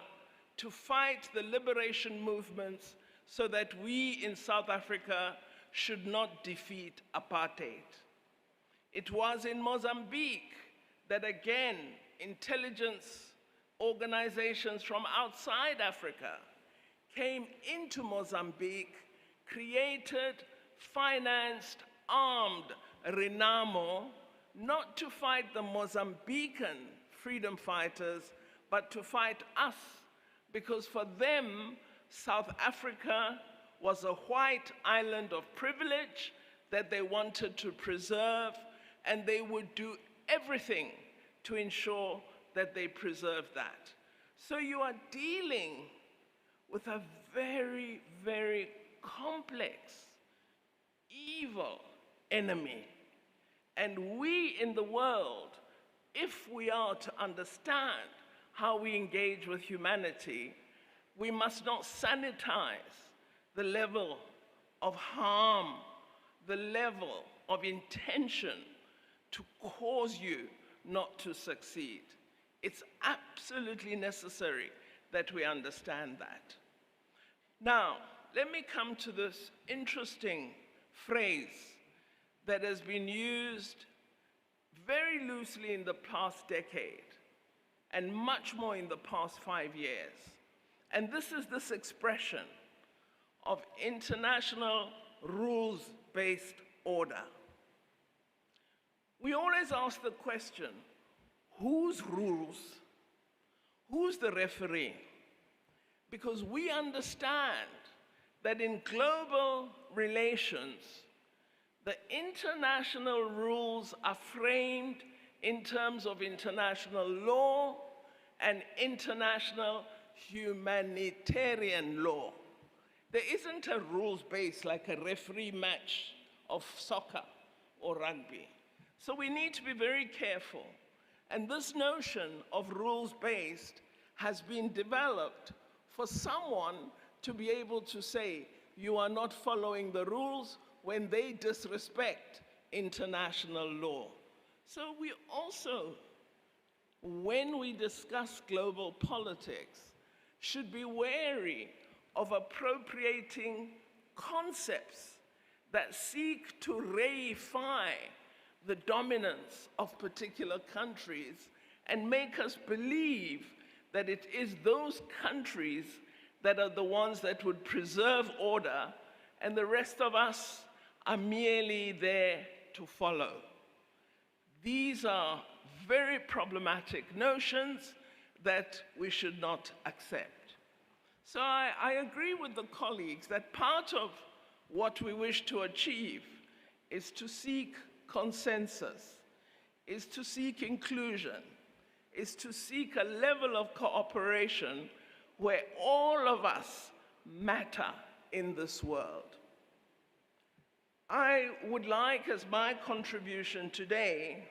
Speaker 12: to fight the liberation movements so that we in South Africa should not defeat apartheid. It was in Mozambique that again, intelligence organizations from outside Africa came into Mozambique, created, financed, armed RENAMO, not to fight the Mozambican freedom fighters, but to fight us, because for them, South Africa was a white island of privilege that they wanted to preserve, and they would do everything to ensure that they preserve that. So you are dealing with a very, very complex, evil enemy. And we in the world, if we are to understand how we engage with humanity, we must not sanitize the level of harm, the level of intention to cause you not to succeed. It's absolutely necessary that we understand that. Now, let me come to this interesting phrase that has been used very loosely in the past decade and much more in the past 5 years. And this is this expression of international rules-based order. We always ask the question, whose rules? Who's the referee? Because we understand that in global relations, the international rules are framed in terms of international law and international humanitarian law. There isn't a rules base like a referee match of soccer or rugby. So we need to be very careful. And this notion of rules-based has been developed for someone to be able to say, you are not following the rules when they disrespect international law. So we also, when we discuss global politics, should be wary of appropriating concepts that seek to reify the dominance of particular countries and make us believe that it is those countries that are the ones that would preserve order, and the rest of us are merely there to follow. These are very problematic notions that we should not accept. So I agree with the colleagues that part of what we wish to achieve is to seek consensus, is to seek inclusion, is to seek a level of cooperation where all of us matter in this world. I would like, as my contribution today,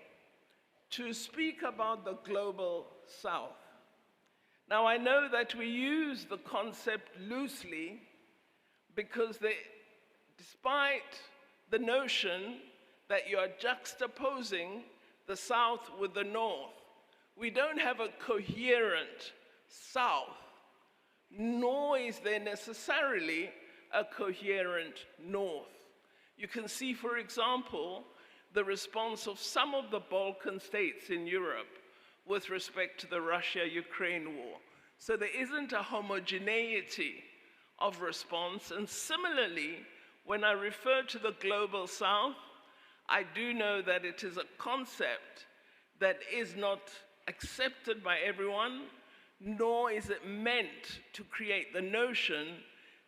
Speaker 12: to speak about the global South. Now, I know that we use the concept loosely because despite the notion that you are juxtaposing the South with the North, we don't have a coherent South, nor is there necessarily a coherent North. You can see, for example, the response of some of the Balkan states in Europe with respect to the Russia-Ukraine war. So there isn't a homogeneity of response. And similarly, when I refer to the global South, I do know that it is a concept that is not accepted by everyone, nor is it meant to create the notion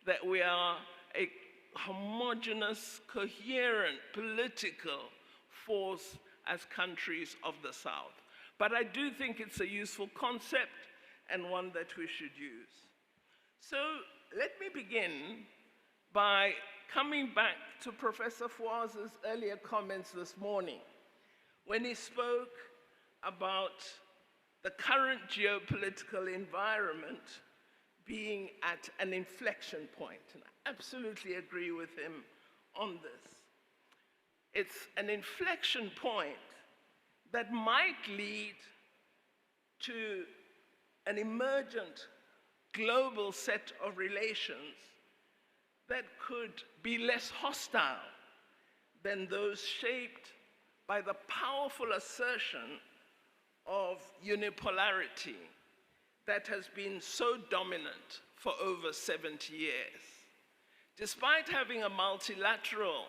Speaker 12: that we are a homogeneous, coherent political force as countries of the South. But I do think it's a useful concept and one that we should use. So let me begin by coming back to Professor FAWAZ's earlier comments this morning when he spoke about the current geopolitical environment being at an inflection point. And I absolutely agree with him on this. It's an inflection point that might lead to an emergent global set of relations that could be less hostile than those shaped by the powerful assertion of unipolarity that has been so dominant for over 70 years. Despite having a multilateral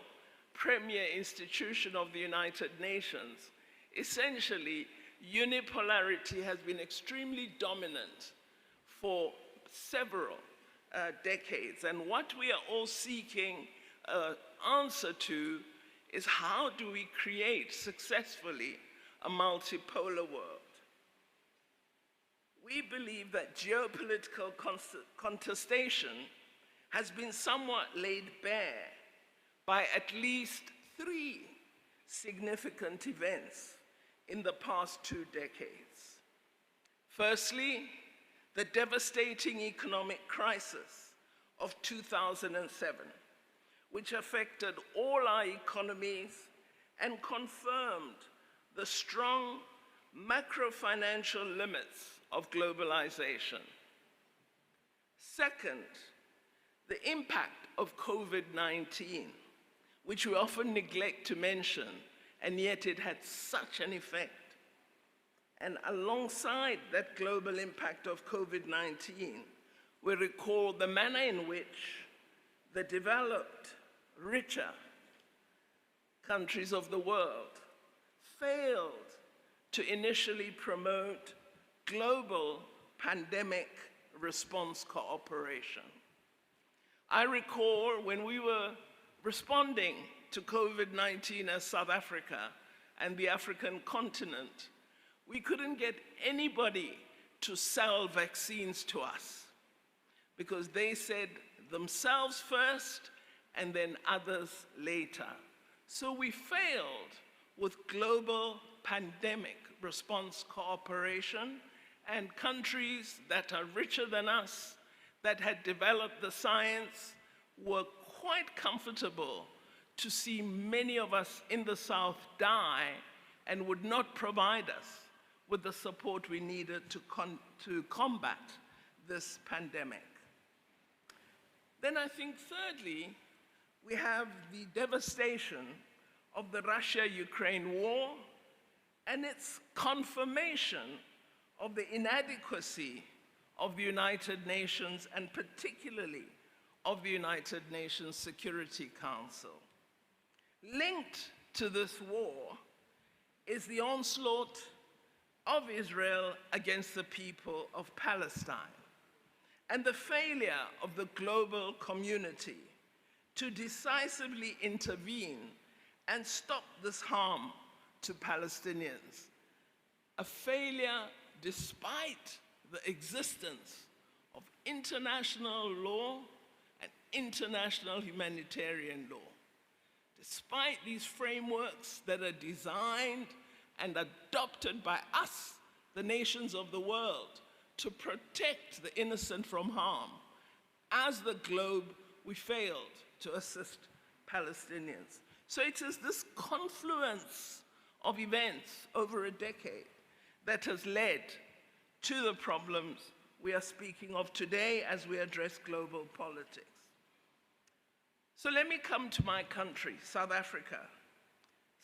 Speaker 12: premier institution of the United Nations, essentially, unipolarity has been extremely dominant for several decades. And what we are all seeking an answer to is how do we create successfully a multipolar world? We believe that geopolitical contestation has been somewhat laid bare by at least 3 significant events in the past 2 decades. Firstly, the devastating economic crisis of 2007, which affected all our economies and confirmed the strong macro-financial limits of globalization. Second, the impact of COVID-19, which we often neglect to mention, and yet it had such an effect. And alongside that global impact of COVID-19, we recall the manner in which the developed, richer countries of the world failed to initially promote global pandemic response cooperation. I recall when we were responding to COVID-19 as South Africa and the African continent, we couldn't get anybody to sell vaccines to us because they said themselves first and then others later. So we failed with global pandemic response cooperation, and countries that are richer than us, that had developed the science, were quite comfortable to see many of us in the South die and would not provide us with the support we needed to combat this pandemic. Then I think thirdly, we have the devastation of the Russia-Ukraine war and its confirmation of the inadequacy of the United Nations and particularly of the United Nations Security Council. Linked to this war is the onslaught of Israel against the people of Palestine and the failure of the global community to decisively intervene and stop this harm to Palestinians. A failure despite the existence of international law and international humanitarian law. Despite these frameworks that are designed and adopted by us, the nations of the world, to protect the innocent from harm, as the globe, we failed to assist Palestinians. So it is this confluence of events over a decade that has led to the problems we are speaking of today as we address global politics. So let me come to my country, South Africa.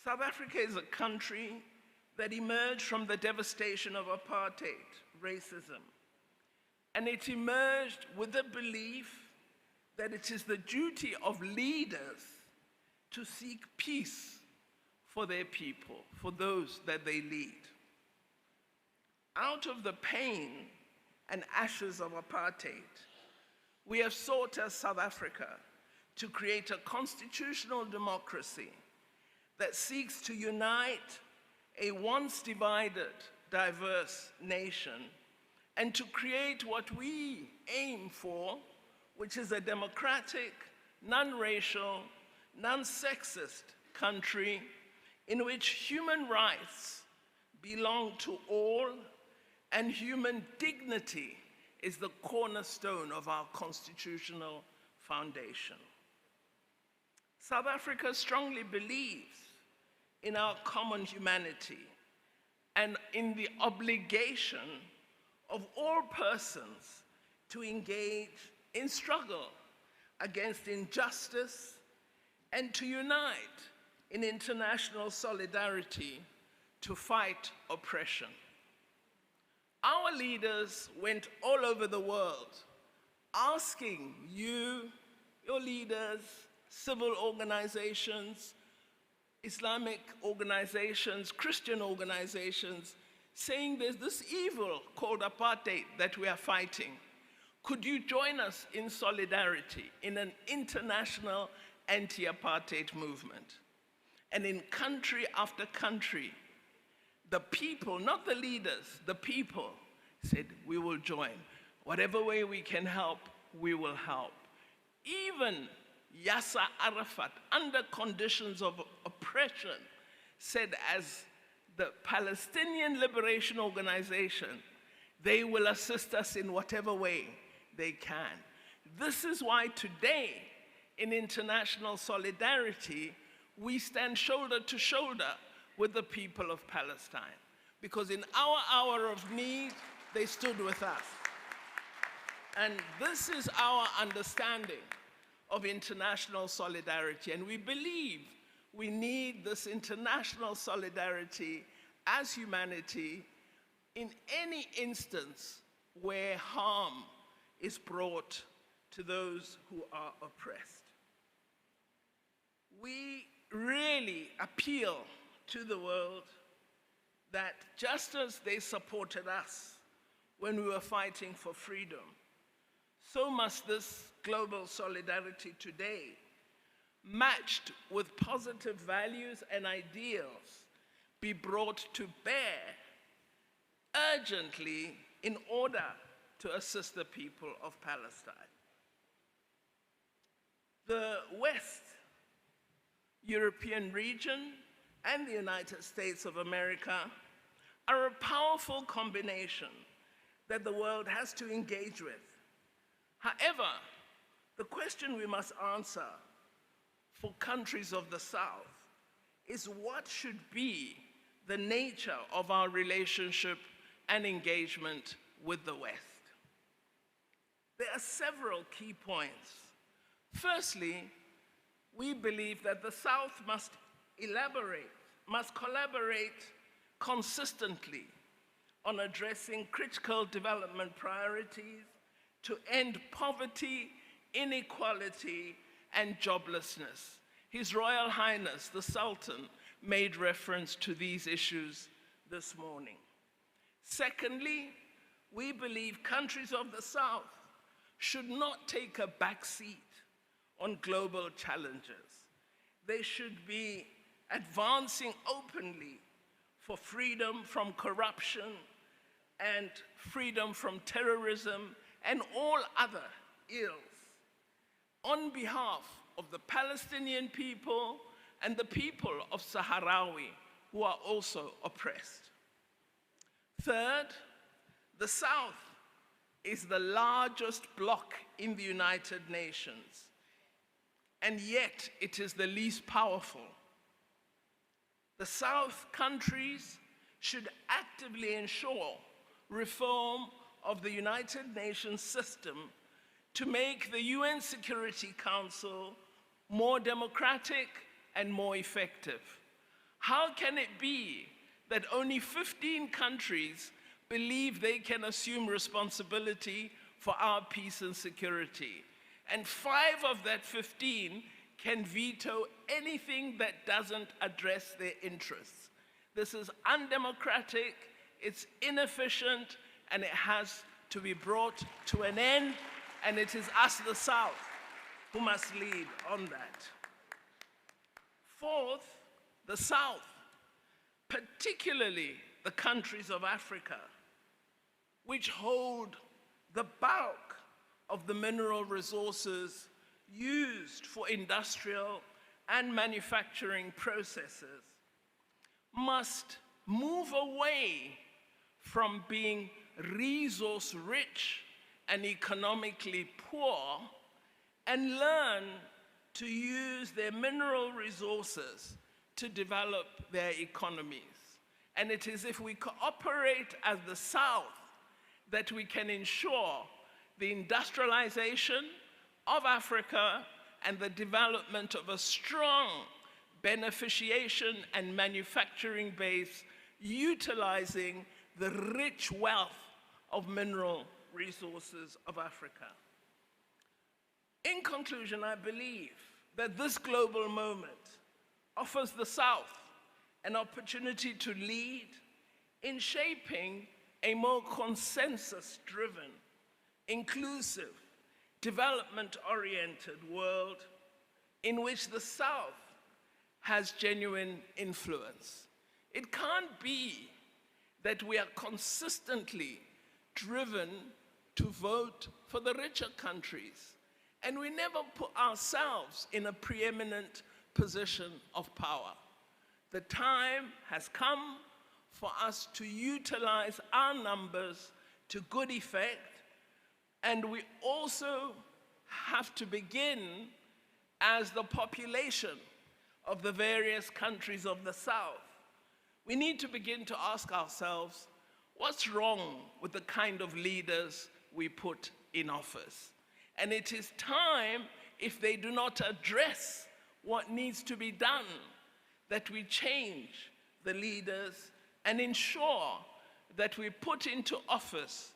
Speaker 12: South Africa is a country that emerged from the devastation of apartheid, racism. And it emerged with the belief that it is the duty of leaders to seek peace for their people, for those that they lead. Out of the pain and ashes of apartheid, we have sought as South Africa to create a constitutional democracy that seeks to unite a once divided, diverse nation and to create what we aim for, which is a democratic, non-racial, non-sexist country in which human rights belong to all and human dignity is the cornerstone of our constitutional foundation. South Africa strongly believes in our common humanity and in the obligation of all persons to engage in struggle against injustice and to unite in international solidarity to fight oppression. Our leaders went all over the world asking you, your leaders, civil organizations, Islamic organizations, Christian organizations, saying there's this evil called apartheid that we are fighting. Could you join us in solidarity in an international anti-apartheid movement? And in country after country, the people, not the leaders, the people said, we will join. Whatever way we can help, we will help. Even Yasser Arafat, under conditions of oppression, said as the Palestinian Liberation Organization, they will assist us in whatever way they can. This is why today, in international solidarity, we stand shoulder to shoulder with the people of Palestine. Because in our hour of need, they stood with us. And this is our understanding of international solidarity. And we believe we need this international solidarity as humanity in any instance where harm is brought to those who are oppressed. We really appeal to the world that just as they supported us when we were fighting for freedom, so must this global solidarity today, matched with positive values and ideals, be brought to bear urgently in order to assist the people of Palestine. The West European region and the United States of America are a powerful combination that the world has to engage with. However, the question we must answer for countries of the South is what should be the nature of our relationship and engagement with the West. There are several key points Firstly, we believe that the South must collaborate consistently on addressing critical development priorities to end poverty, inequality, and joblessness. His Royal Highness, the Sultan, made reference to these issues this morning. Secondly, we believe countries of the South should not take a back seat on global challenges. They should be advancing openly for freedom from corruption and freedom from terrorism and all other ills on behalf of the Palestinian people and the people of Sahrawi who are also oppressed. Third, the South is the largest bloc in the United Nations, and yet it is the least powerful. The South countries should actively ensure reform of the United Nations system to make the UN Security Council more democratic and more effective. How can it be that only 15 countries believe they can assume responsibility for our peace and security, and 5 of that 15 can veto anything that doesn't address their interests? This is undemocratic, it's inefficient, and it has to be brought to an end, and it is us, the South, who must lead on that. Fourth, the South, particularly the countries of Africa, which hold the bulk of the mineral resources used for industrial and manufacturing processes, must move away from being resource-rich and economically poor and learn to use their mineral resources to develop their economies. And it is if we cooperate as the South that we can ensure the industrialization of Africa and the development of a strong beneficiation and manufacturing base utilizing the rich wealth of mineral resources of Africa. In conclusion, I believe that this global moment offers the South an opportunity to lead in shaping a more consensus-driven, inclusive, development-oriented world in which the South has genuine influence. It can't be that we are consistently driven to vote for the richer countries, and we never put ourselves in a preeminent position of power. The time has come for us to utilize our numbers to good effect, and we also have to begin as the population of the various countries of the South. We need to begin to ask ourselves, what's wrong with the kind of leaders we put in office? And it is time, if they do not address what needs to be done, that we change the leaders and ensure that we put into office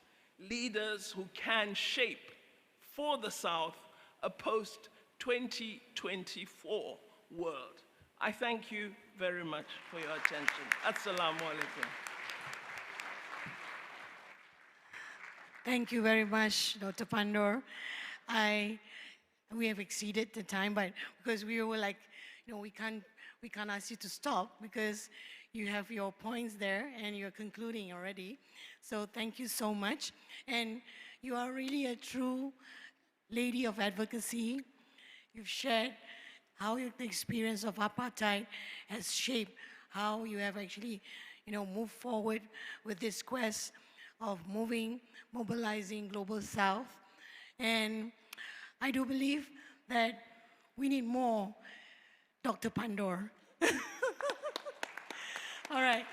Speaker 12: leaders who can shape for the South a post-2024 world. I thank you very much for your attention. Assalamu alaikum.
Speaker 7: Thank you very much, Dr. Pandor. We have exceeded the time, but because we were like, we can't ask you to stop because you have your points there and you're concluding already. So thank you so much. And you are really a true lady of advocacy. You've shared how the experience of apartheid has shaped how you have actually, moved forward with this quest of mobilizing Global South. And I do believe that we need more Dr. Pandor. All right,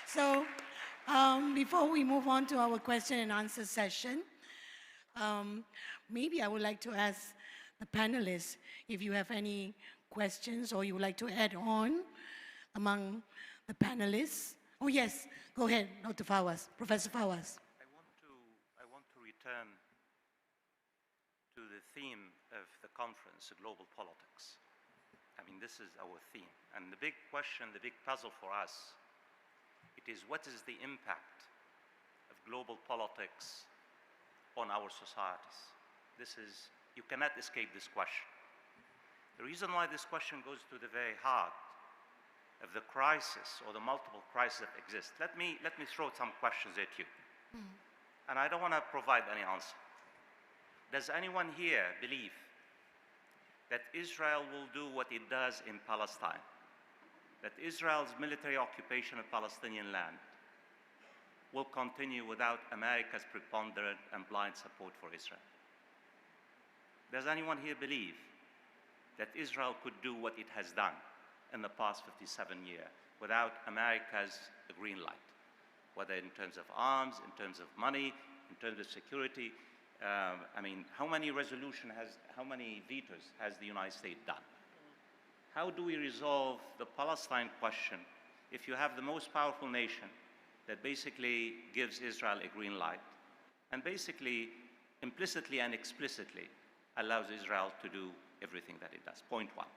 Speaker 7: so before we move on to our question and answer session, maybe I would like to ask the panelists if you have any questions or you would like to add on among the panelists. Oh yes, go ahead, Dr. Fawaz, Professor Fawaz.
Speaker 9: I want to return to the theme of the conference, global politics. I mean, this is our theme. And the big question, the big puzzle for us, it is what is the impact of global politics on our societies? This is, you cannot escape this question. The reason why this question goes to the very heart of the crisis or the multiple crises that exist. Let me throw some questions at you. And I don't want to provide any answer. Does anyone here believe that Israel will do what it does in Palestine? That Israel's military occupation of Palestinian land will continue without America's preponderant and blind support for Israel? Does anyone here believe that Israel could do what it has done in the past 57 years without America's green light, whether in terms of arms, in terms of money, in terms of security? I mean, how many vetoes has the United States done? How do we resolve the Palestine question if you have the most powerful nation that basically gives Israel a green light and basically implicitly and explicitly allows Israel to do everything that it does? Point one.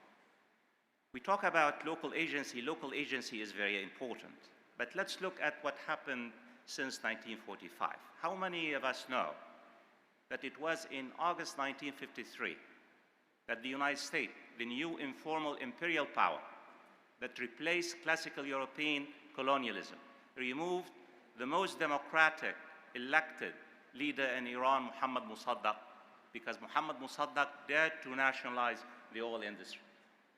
Speaker 9: We talk about local agency. Local agency is very important. But let's look at what happened since 1945. How many of us know that it was in August 1953 that the United States, the new informal imperial power that replaced classical European colonialism, removed the most democratic elected leader in Iran, Mohammad Mossadegh, because Mohammad Mossadegh dared to nationalize the oil industry.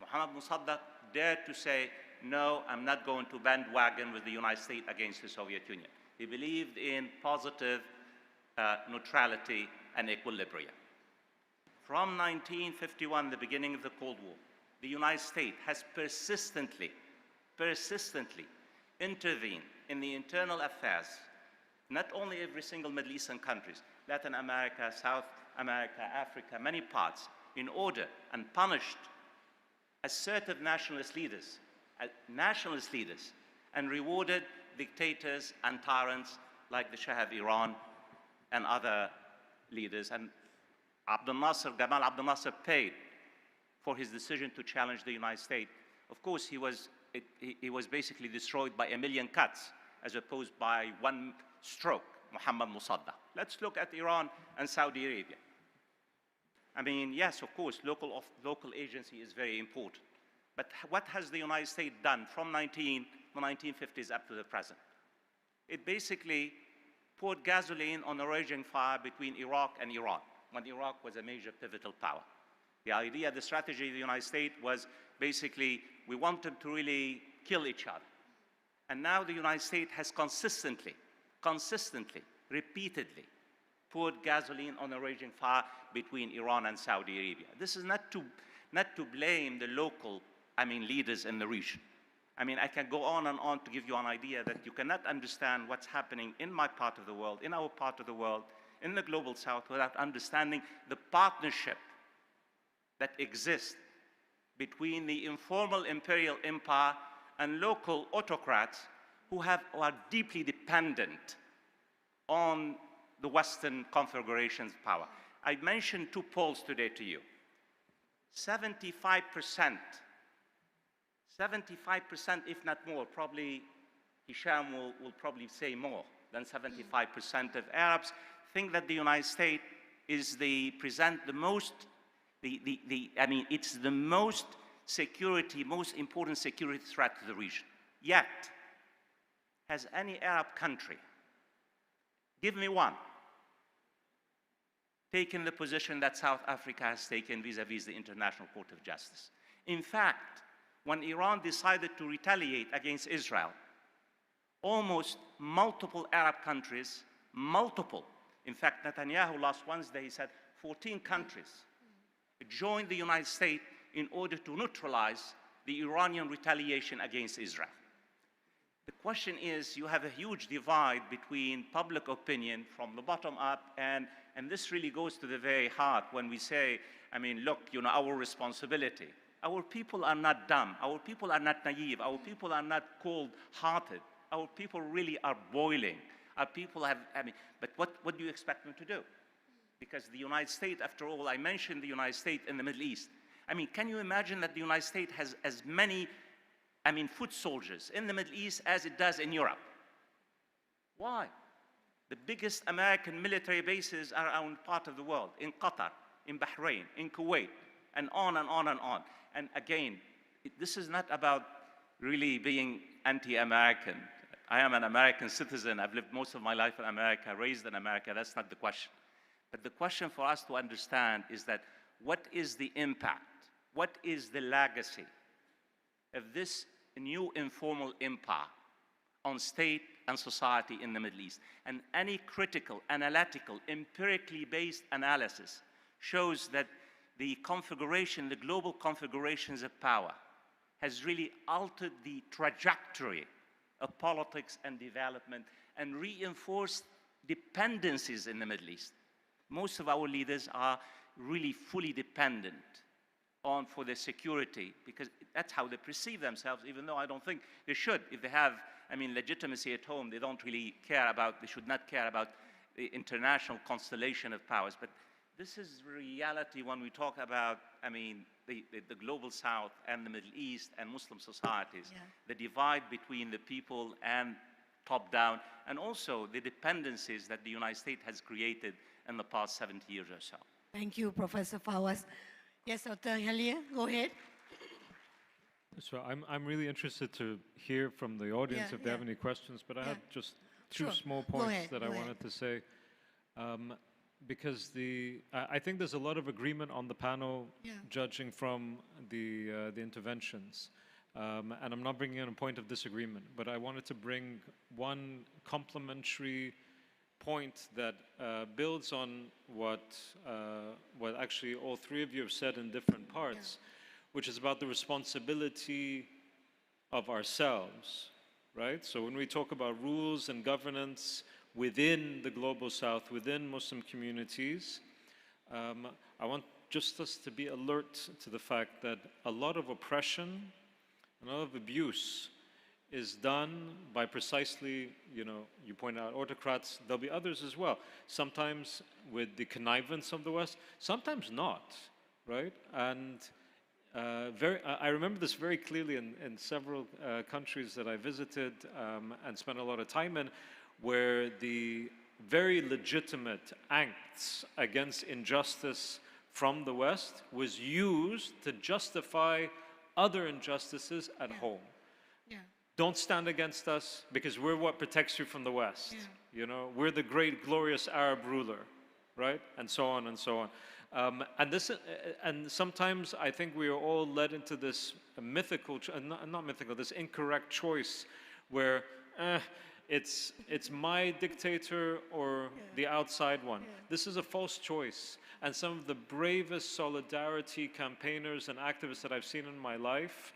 Speaker 9: Mohammad Mossadegh dared to say, no, I'm not going to bandwagon with the United States against the Soviet Union. He believed in positive neutrality and equilibrium. From 1951, the beginning of the Cold War, the United States has persistently intervened in the internal affairs, not only every single Middle Eastern countries, Latin America, South America, Africa, many parts, in order and punished assertive nationalist leaders, and rewarded dictators and tyrants like the Shah of Iran and other leaders. And Gamal Abdel Nasser paid for his decision to challenge the United States. Of course, he was basically destroyed by a million cuts as opposed by one stroke, Mohammad Mossadegh. Let's look at Iran and Saudi Arabia. I mean, yes, of course, local agency is very important. But what has the United States done from the 1950s up to the present? It basically poured gasoline on a raging fire between Iraq and Iran, when Iraq was a major pivotal power. The idea, the strategy of the United States was basically, we wanted to really kill each other. And now the United States has consistently, repeatedly poured gasoline on a raging fire between Iran and Saudi Arabia. This is not to blame the local, leaders in the region. I can go on and on to give you an idea that you cannot understand what's happening in my part of the world, in our part of the world, in the global south, without understanding the partnership that exists between the informal imperial empire and local autocrats who are deeply dependent on the Western configuration's power. I mentioned two polls today to you. 75%, if not more, probably Hisham will probably say more than 75% of Arabs think that the United States is it's the most important security threat to the region. Yet, has any Arab country, give me one, taken the position that South Africa has taken vis-à-vis the International Court of Justice? In fact, when Iran decided to retaliate against Israel, almost multiple Arab countries, in fact, Netanyahu last Wednesday, he said 14 countries joined the United States in order to neutralize the Iranian retaliation against Israel. The question is, you have a huge divide between public opinion from the bottom up, and this really goes to the very heart when we say
Speaker 10: I mean, look, you know, our responsibility. Our people are not dumb. Our people are not naive. Our people are not cold-hearted. Our people really are boiling. Our people have, I mean, but what do you expect them to do? Because the United States, after all, I mentioned the United States in the Middle East. I mean, can you imagine that the United States has as many, I mean, foot soldiers in the Middle East as it does in Europe? Why? The biggest American military bases are around part of the world, in Qatar, in Bahrain, in Kuwait, and on and on and on. And again, this is not about really being anti-American. I am an American citizen. I've lived most of my life in America, raised in America. That's not the question. But the question for us to understand is that what is the impact? What is the legacy of this new informal empire on state and society in the Middle East? And any critical, analytical, empirically based analysis shows that the configuration, the global configurations of power has really altered the trajectory of politics and development and reinforced dependencies in the Middle East. Most of our leaders are really fully dependent on for their security because that's how they perceive themselves, even though I don't think they should. If they have, I mean, legitimacy at home, they don't really care about, they should not care about the international constellation of powers. But this is reality when we talk about, I mean, the global South and the Middle East and Muslim societies, the divide between the people and top down, and also the dependencies that the United States has created in the past 70 years or so.
Speaker 7: Thank you, Professor FAWAZ. Yes, Dr. HELLYER, go ahead.
Speaker 8: So I'm really interested to hear from the audience if they have any questions, but I have just two small points that I wanted to say. Because I think there's a lot of agreement on the panel, judging from the interventions. And I'm not bringing in a point of disagreement, but I wanted to bring one complementary point that builds on what actually all three of you have said in different parts, which is about the responsibility of ourselves, right? So when we talk about rules and governance within the Global South, within Muslim communities, I want just us to be alert to the fact that a lot of oppression, a lot of abuse is done by precisely, you know, you point out autocrats, there'll be others as well. Sometimes with the connivance of the West, sometimes not, right? And I remember this very clearly in several countries that I visited and spent a lot of time in, where the very legitimate acts against injustice from the West was used to justify other injustices at home. Don't stand against us because we're what protects you from the West. You know, we're the great, glorious Arab ruler, right? And so on and so on. And sometimes I think we are all led into this mythical, not mythical, this incorrect choice where it's my dictator or the outside one. This is a false choice. And some of the bravest solidarity campaigners and activists that I've seen in my life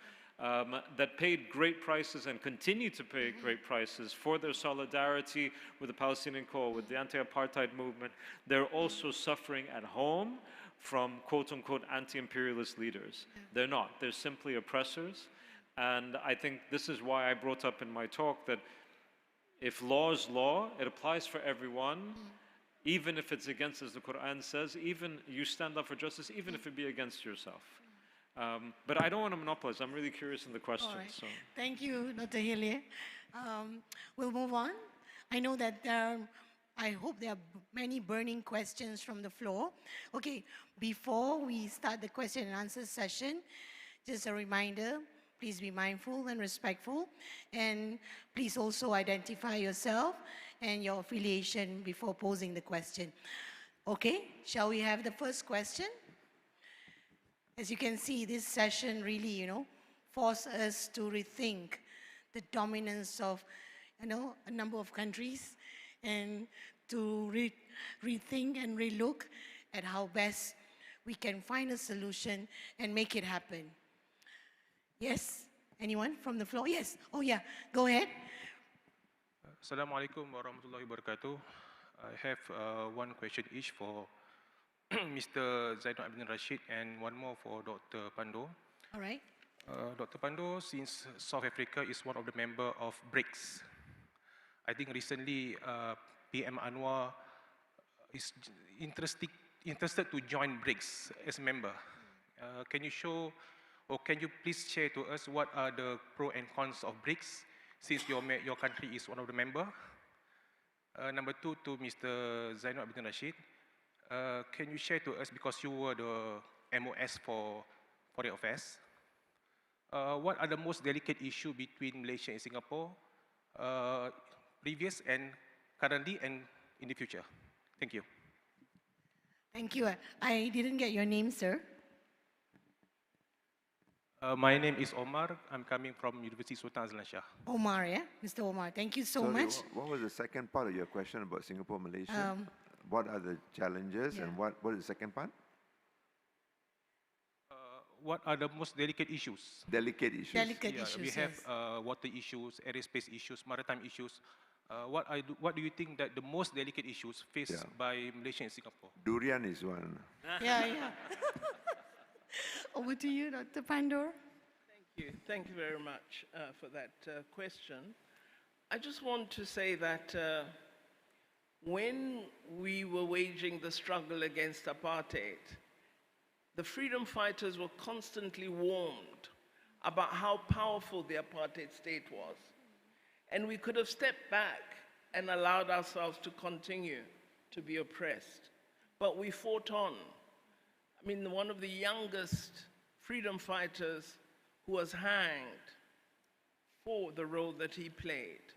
Speaker 8: that paid great prices and continue to pay great prices for their solidarity with the Palestinian cause, with the anti-apartheid movement, they're also suffering at home from quote-unquote anti-imperialist leaders. They're not. They're simply oppressors. And I think this is why I brought up in my talk that if law is law, it applies for everyone, even if it's against, as the Quran says, even you stand up for justice, even if it be against yourself. But I don't want to monopolize. I'm really curious in the questions.
Speaker 7: All right.
Speaker 8: So.
Speaker 7: Thank you, Dr. HELLYER. We'll move on. I know that I hope there are many burning questions from the floor. Okay, before we start the question and answer session, just a reminder, please be mindful and respectful, and please also identify yourself and your affiliation before posing the question. Okay, shall we have the first question? As you can see, this session really, you know, forced us to rethink the dominance of, you know, a number of countries and to rethink and relook at how best we can find a solution and make it happen. Yes? Anyone from the floor? Yes. Oh, yeah. Go ahead.
Speaker 13: Assalamualaikum warahmatullahi wabarakatuh. I have one question each for Mr. Zainul Abidin Rashid, and one more for Dr. Pandor.
Speaker 7: All right.
Speaker 13: Dr. Pandor, since South Africa is one of the members of BRICS, I think recently PM Anwar is interested to join BRICS as a member. Can you show, or can you please share to us what are the pros and cons of BRICS, since your country is one of the members? Number two, to Mr. Zainul Abidin Rashid, can you share to us, because you were the MOS for Foreign Affairs, what are the most delicate issues between Malaysia and Singapore, previous and currently and in the future? Thank you.
Speaker 7: Thank you. I didn't get your name, sir.
Speaker 13: My name is Omar. I'm coming from Universiti Sultan Azlan Shah.
Speaker 7: Omar, yeah? Mr. Omar, thank you so much.
Speaker 11: What was the second part of your question about Singapore, Malaysia? What are the challenges and what is the second part?
Speaker 13: What are the most delicate issues?
Speaker 11: Delicate issues.
Speaker 7: Delicate issues,
Speaker 13: we have water issues, airspace issues, maritime issues. What do you think that the most delicate issues faced by Malaysia and Singapore?
Speaker 11: Durian is one.
Speaker 7: Yeah. Over to you, Dr. Pandor.
Speaker 12: Thank you very much for that question. I just want to say that when we were waging the struggle against apartheid, the freedom fighters were constantly warned about how powerful the apartheid state was. And we could have stepped back and allowed ourselves to continue to be oppressed. But we fought on. I mean, one of the youngest freedom fighters who was hanged for the role that he played,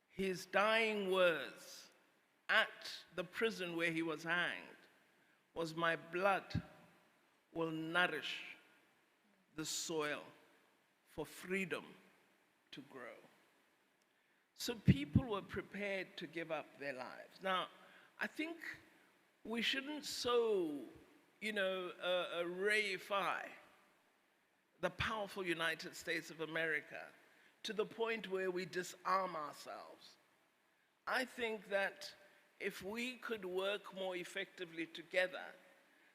Speaker 12: his dying words at the prison where he was hanged was, "My blood will nourish the soil for freedom to grow." So people were prepared to give up their lives. Now, I think we shouldn't reify the powerful United States of America to the point where we disarm ourselves. I think that if we could work more effectively together,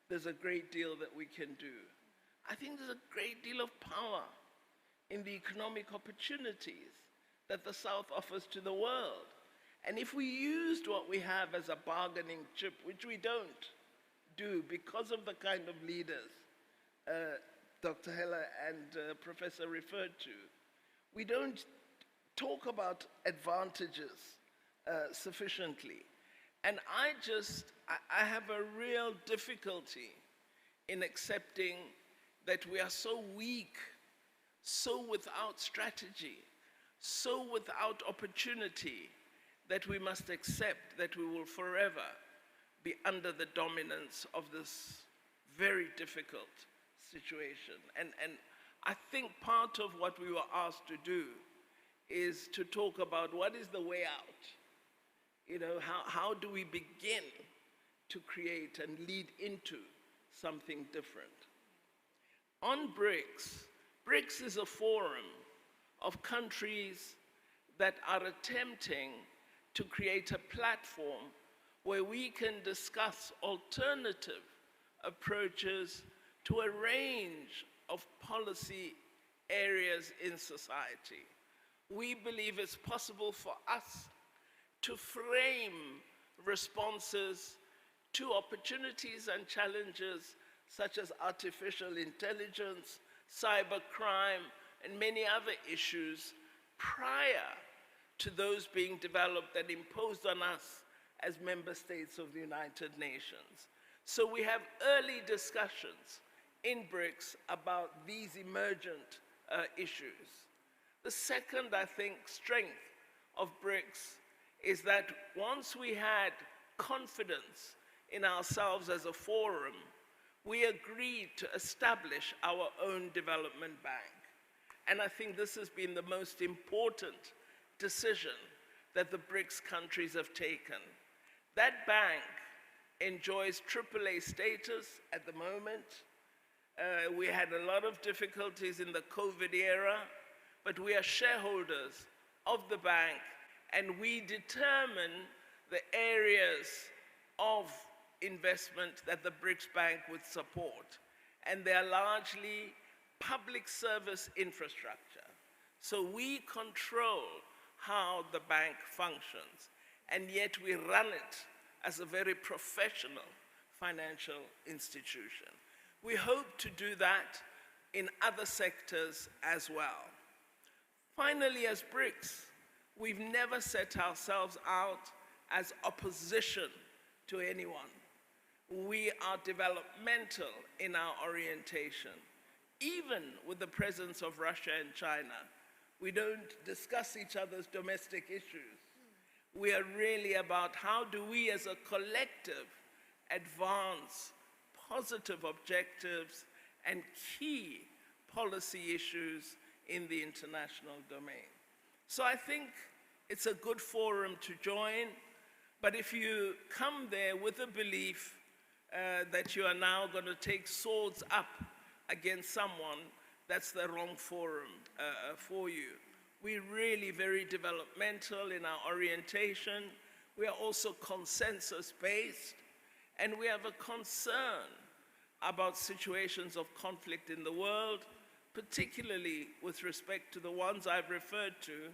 Speaker 12: there's a great deal that we can do. I think there's a great deal of power in the economic opportunities that the South offers to the world. And if we used what we have as a bargaining chip, which we don't do because of the kind of leaders Dr. HELLYER and Professor referred to, we don't talk about advantages sufficiently. And I have a real difficulty in accepting that we are so weak, so without strategy, so without opportunity, that we must accept that we will forever be under the dominance of this very difficult situation. And I think part of what we were asked to do is to talk about what is the way out. You know, how do we begin to create and lead into something different? On BRICS, BRICS is a forum of countries that are attempting to create a platform where we can discuss alternative approaches to a range of policy areas in society. We believe it's possible for us to frame responses to opportunities and challenges such as artificial intelligence, cybercrime, and many other issues prior to those being developed and imposed on us as member states of the United Nations. So we have early discussions in BRICS about these emergent issues. The second, I think, strength of BRICS is that once we had confidence in ourselves as a forum, we agreed to establish our own development bank. And I think this has been the most important decision that the BRICS countries have taken. That bank enjoys AAA status at the moment. We had a lot of difficulties in the COVID era, but we are shareholders of the bank, and we determine the areas of investment that the BRICS Bank would support. And they are largely public service infrastructure. So we control how the bank functions, and yet we run it as a very professional financial institution. We hope to do that in other sectors as well. Finally, as BRICS, we've never set ourselves out as opposition to anyone. We are developmental in our orientation. Even with the presence of Russia and China, we don't discuss each other's domestic issues. We are really about how do we as a collective advance positive objectives and key policy issues in the international domain. So I think it's a good forum to join, but if you come there with a belief that you are now going to take swords up against someone, that's the wrong forum for you. We're really very developmental in our orientation. We are also consensus-based, and we have a concern about situations of conflict in the world, particularly with respect to the ones I've referred to,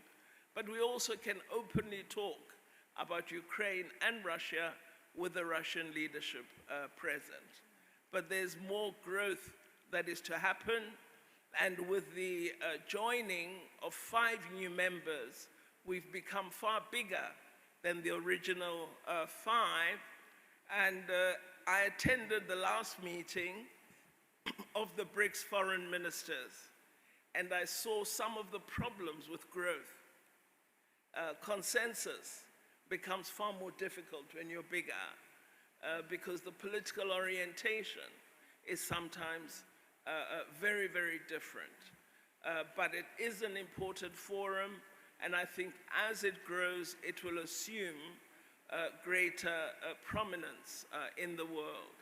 Speaker 12: but we also can openly talk about Ukraine and Russia with the Russian leadership present. But there's more growth that is to happen, and with the joining of 5 new members, we've become far bigger than the original 5, and I attended the last meeting of the BRICS foreign ministers, and I saw some of the problems with growth. Consensus becomes far more difficult when you're bigger because the political orientation is sometimes very, very different. But it is an important forum, and I think as it grows, it will assume greater prominence in the world.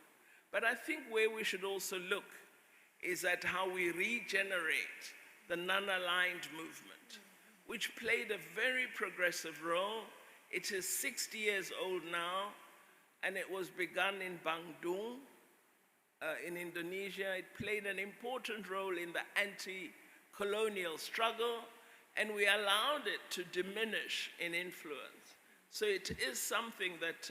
Speaker 12: But I think where we should also look is at how we regenerate the non-aligned movement, which played a very progressive role. It is 60 years old now, and it was begun in Bandung, in Indonesia. It played an important role in the anti-colonial struggle, and we allowed it to diminish in influence. So it is something that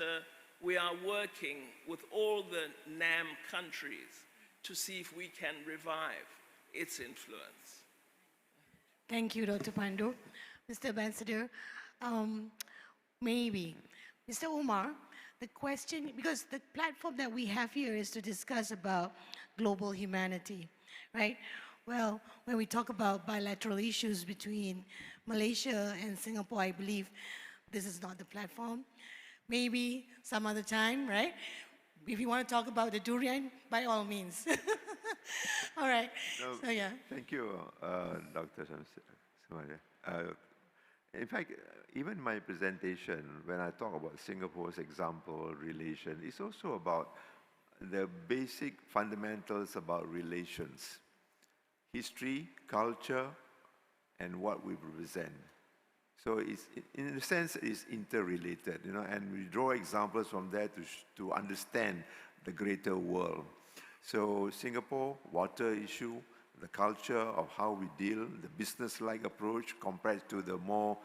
Speaker 12: we are working with all the NAM countries to see if we can revive its influence.
Speaker 7: Thank you, Dr. Pandu. Mr. Ambassador, maybe, Mr. Omar, the question, because the platform that we have here is to discuss about global humanity, right? Well, when we talk about bilateral issues between Malaysia and Singapore, I believe this is not the platform. Maybe some other time, right? If you want to talk about the durian, by all means. All right,
Speaker 11: no,
Speaker 7: so yeah.
Speaker 11: Thank you, Dr. Samaria. In fact, even my presentation, when I talk about Singapore's example, relation, it's also about the basic fundamentals about relations. History, culture, and what we represent. So it's, in a sense, it's interrelated, you know, and we draw examples from there to understand the greater world. So Singapore, water issue, the culture of how we deal, the business-like approach compared to the more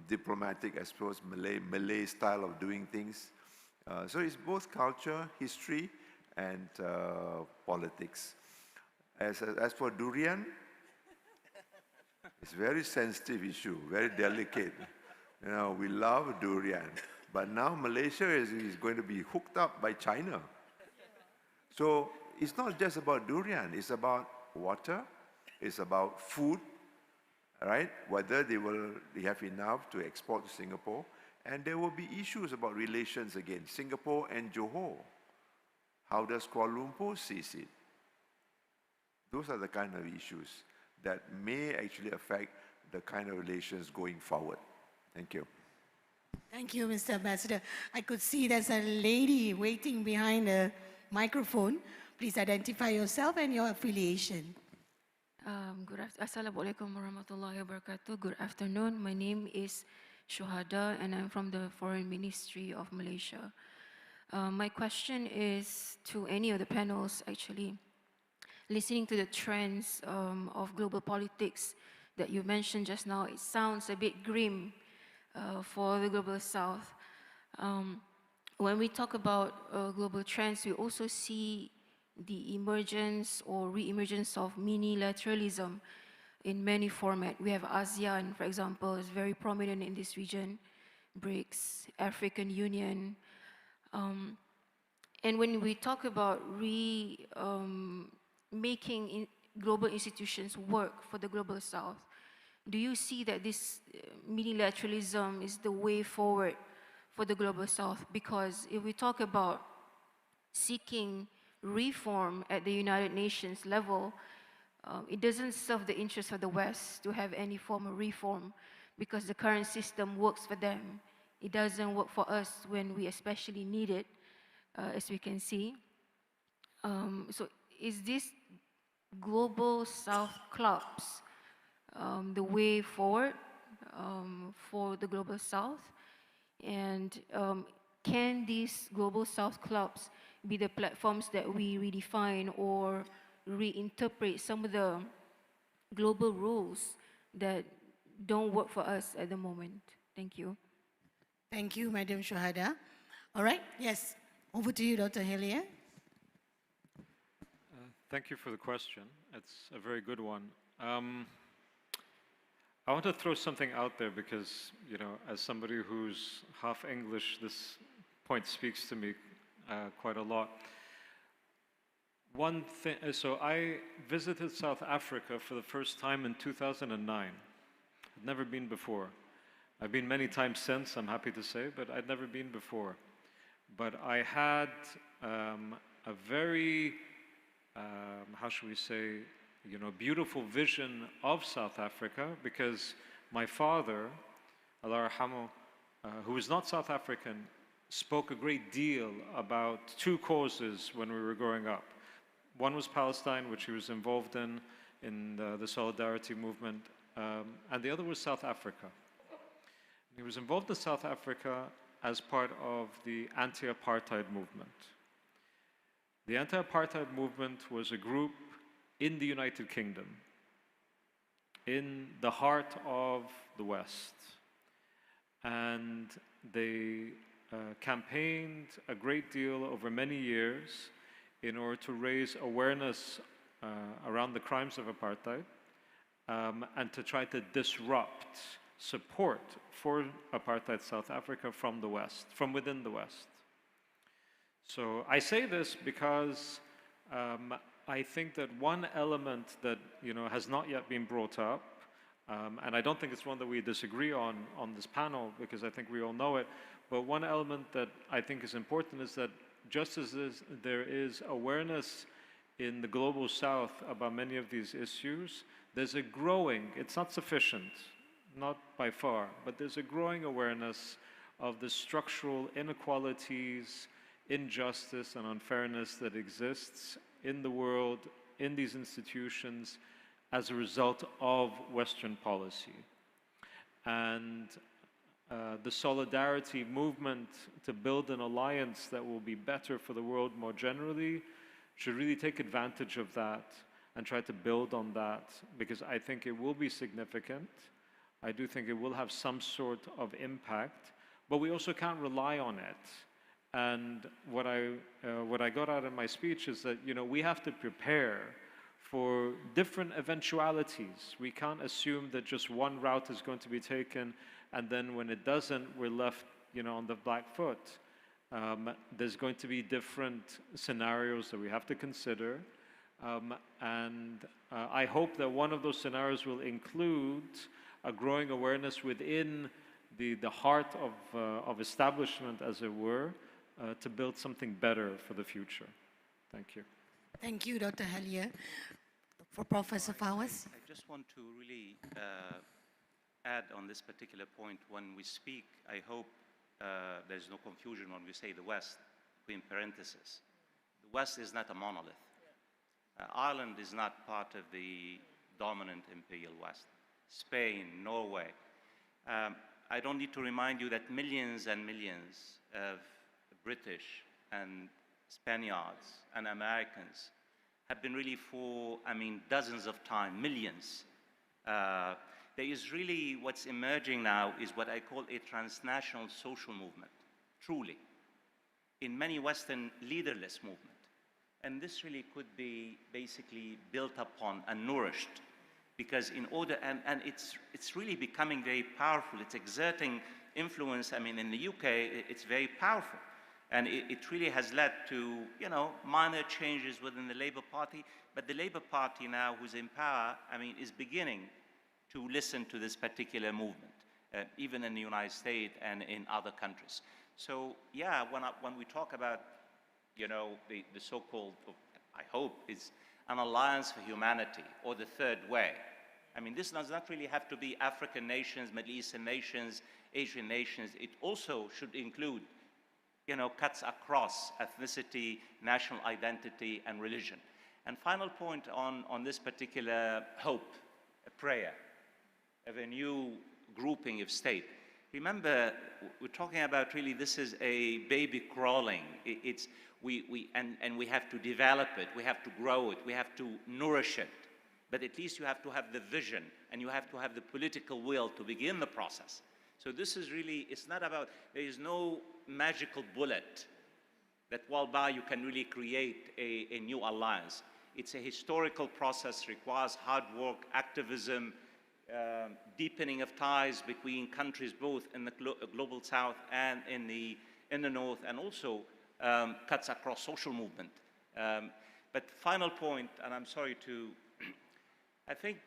Speaker 11: diplomatic, I suppose, Malay style of doing things. So it's both culture, history, and politics. As for durian, it's a very sensitive issue, very delicate. You know, we love durian, but now Malaysia is going to be hooked up by China. So it's not just about durian, it's about water, it's about food, right? Whether they have enough to export to Singapore, and there will be issues about relations again, Singapore and Johor. How does Kuala Lumpur sees it? Those are the kind of issues that may actually affect the kind of relations going forward. Thank you.
Speaker 7: Thank you, Mr. Ambassador. I could see there's a lady waiting behind a microphone. Please identify yourself and your affiliation.
Speaker 5: Assalamualaikum warahmatullahi wabarakatuh. Good afternoon. My name is Shuhada, and I'm from the Foreign Ministry of Malaysia. My question is to any of the panels, actually. Listening to the trends of global politics that you mentioned just now, it sounds a bit grim for the Global South. When we talk about global trends, we also see the emergence or re-emergence of minilateralism in many formats. We have ASEAN, for example, is very prominent in this region, BRICS, African Union. And when we talk about making global institutions work for the Global South, do you see that this minilateralism is the way forward for the Global South? Because if we talk about seeking reform at the United Nations level, it doesn't serve the interests of the West to have any form of reform because the current system works for them. It doesn't work for us when we especially need it, as we can see. So is this Global South clubs the way forward for the Global South? And can these Global South clubs be the platforms that we redefine or reinterpret some of the global rules that don't work for us at the moment? Thank you.
Speaker 7: Thank you, Madam Shuhada. All right, yes, over to you, Dr. HELLYER.
Speaker 8: Thank you for the question. It's a very good one. I want to throw something out there because, you know, as somebody who's half English, this point speaks to me quite a lot. One thing, so I visited South Africa for the first time in 2009. I'd never been before. I've been many times since, I'm happy to say, but I'd never been before. But I had a very, how should we say, you know, beautiful vision of South Africa because my father, Allah yarhamu, who is not South African, spoke a great deal about two causes when we were growing up. One was Palestine, which he was involved in the Solidarity movement, and the other was South Africa. He was involved in South Africa as part of the anti-apartheid movement. The anti-apartheid movement was a group in the United Kingdom, in the heart of the West. And they campaigned a great deal over many years in order to raise awareness around the crimes of apartheid and to try to disrupt support for apartheid South Africa from the West, from within the West. So I say this because I think that one element that, you know, has not yet been brought up, and I don't think it's one that we disagree on this panel because I think we all know it, but one element that I think is important is that just as there is awareness in the Global South about many of these issues, there's a growing, it's not sufficient, not by far, but there's a growing awareness of the structural inequalities, injustice and unfairness that exists in the world, in these institutions, as a result of Western policy. And the solidarity movement to build an alliance that will be better for the world more generally should really take advantage of that and try to build on that, because I think it will be significant. I do think it will have some sort of impact, but we also can't rely on it. And what I got out of my speech is that, you know, we have to prepare for different eventualities. We can't assume that just one route is going to be taken, and then when it doesn't, we're left, you know, on the back foot. There's going to be different scenarios that we have to consider, and I hope that one of those scenarios will include a growing awareness within the heart of establishment, as it were, to build something better for the future. Thank you.
Speaker 7: Thank you, Dr. HELLYER. For Professor FAWAZ.
Speaker 9: I just want to really add on this particular point. When we speak, I hope there's no confusion when we say the West, in parentheses. The West is not a monolith. Ireland is not part of the dominant imperial West. Spain, Norway. I don't need to remind you that millions and millions of British, and Spaniards and Americans have been really for, I mean, dozens of times, millions. There is really, what's emerging now is what I call a transnational social movement, truly, in many Western leaderless movement. And this really could be basically built upon and nourished, because in order, and it's really becoming very powerful. It's exerting influence. I mean, in the UK, it's very powerful. And it really has led to, you know, minor changes within the Labour Party. But the Labour Party now, who's in power, I mean, is beginning to listen to this particular movement, even in the United States and in other countries. So, yeah, when we talk about, you know, the so-called, I hope, is an alliance for humanity or the third way. I mean, this does not really have to be African nations, Middle Eastern nations, Asian nations. It also should include, you know, cuts across ethnicity, national identity, and religion. And final point on this particular hope, a prayer of a new grouping of state. Remember, we're talking about really, this is a baby crawling. And we have to develop it, we have to grow it, we have to nourish it. But at least you have to have the vision and you have to have the political will to begin the process. So this is really, it's not about, there is no magical bullet that while by you can really create a new alliance. It's a historical process, requires hard work, activism, deepening of ties between countries both in the global south and in the north, and also cuts across social movement. But final point, and I'm sorry to, I think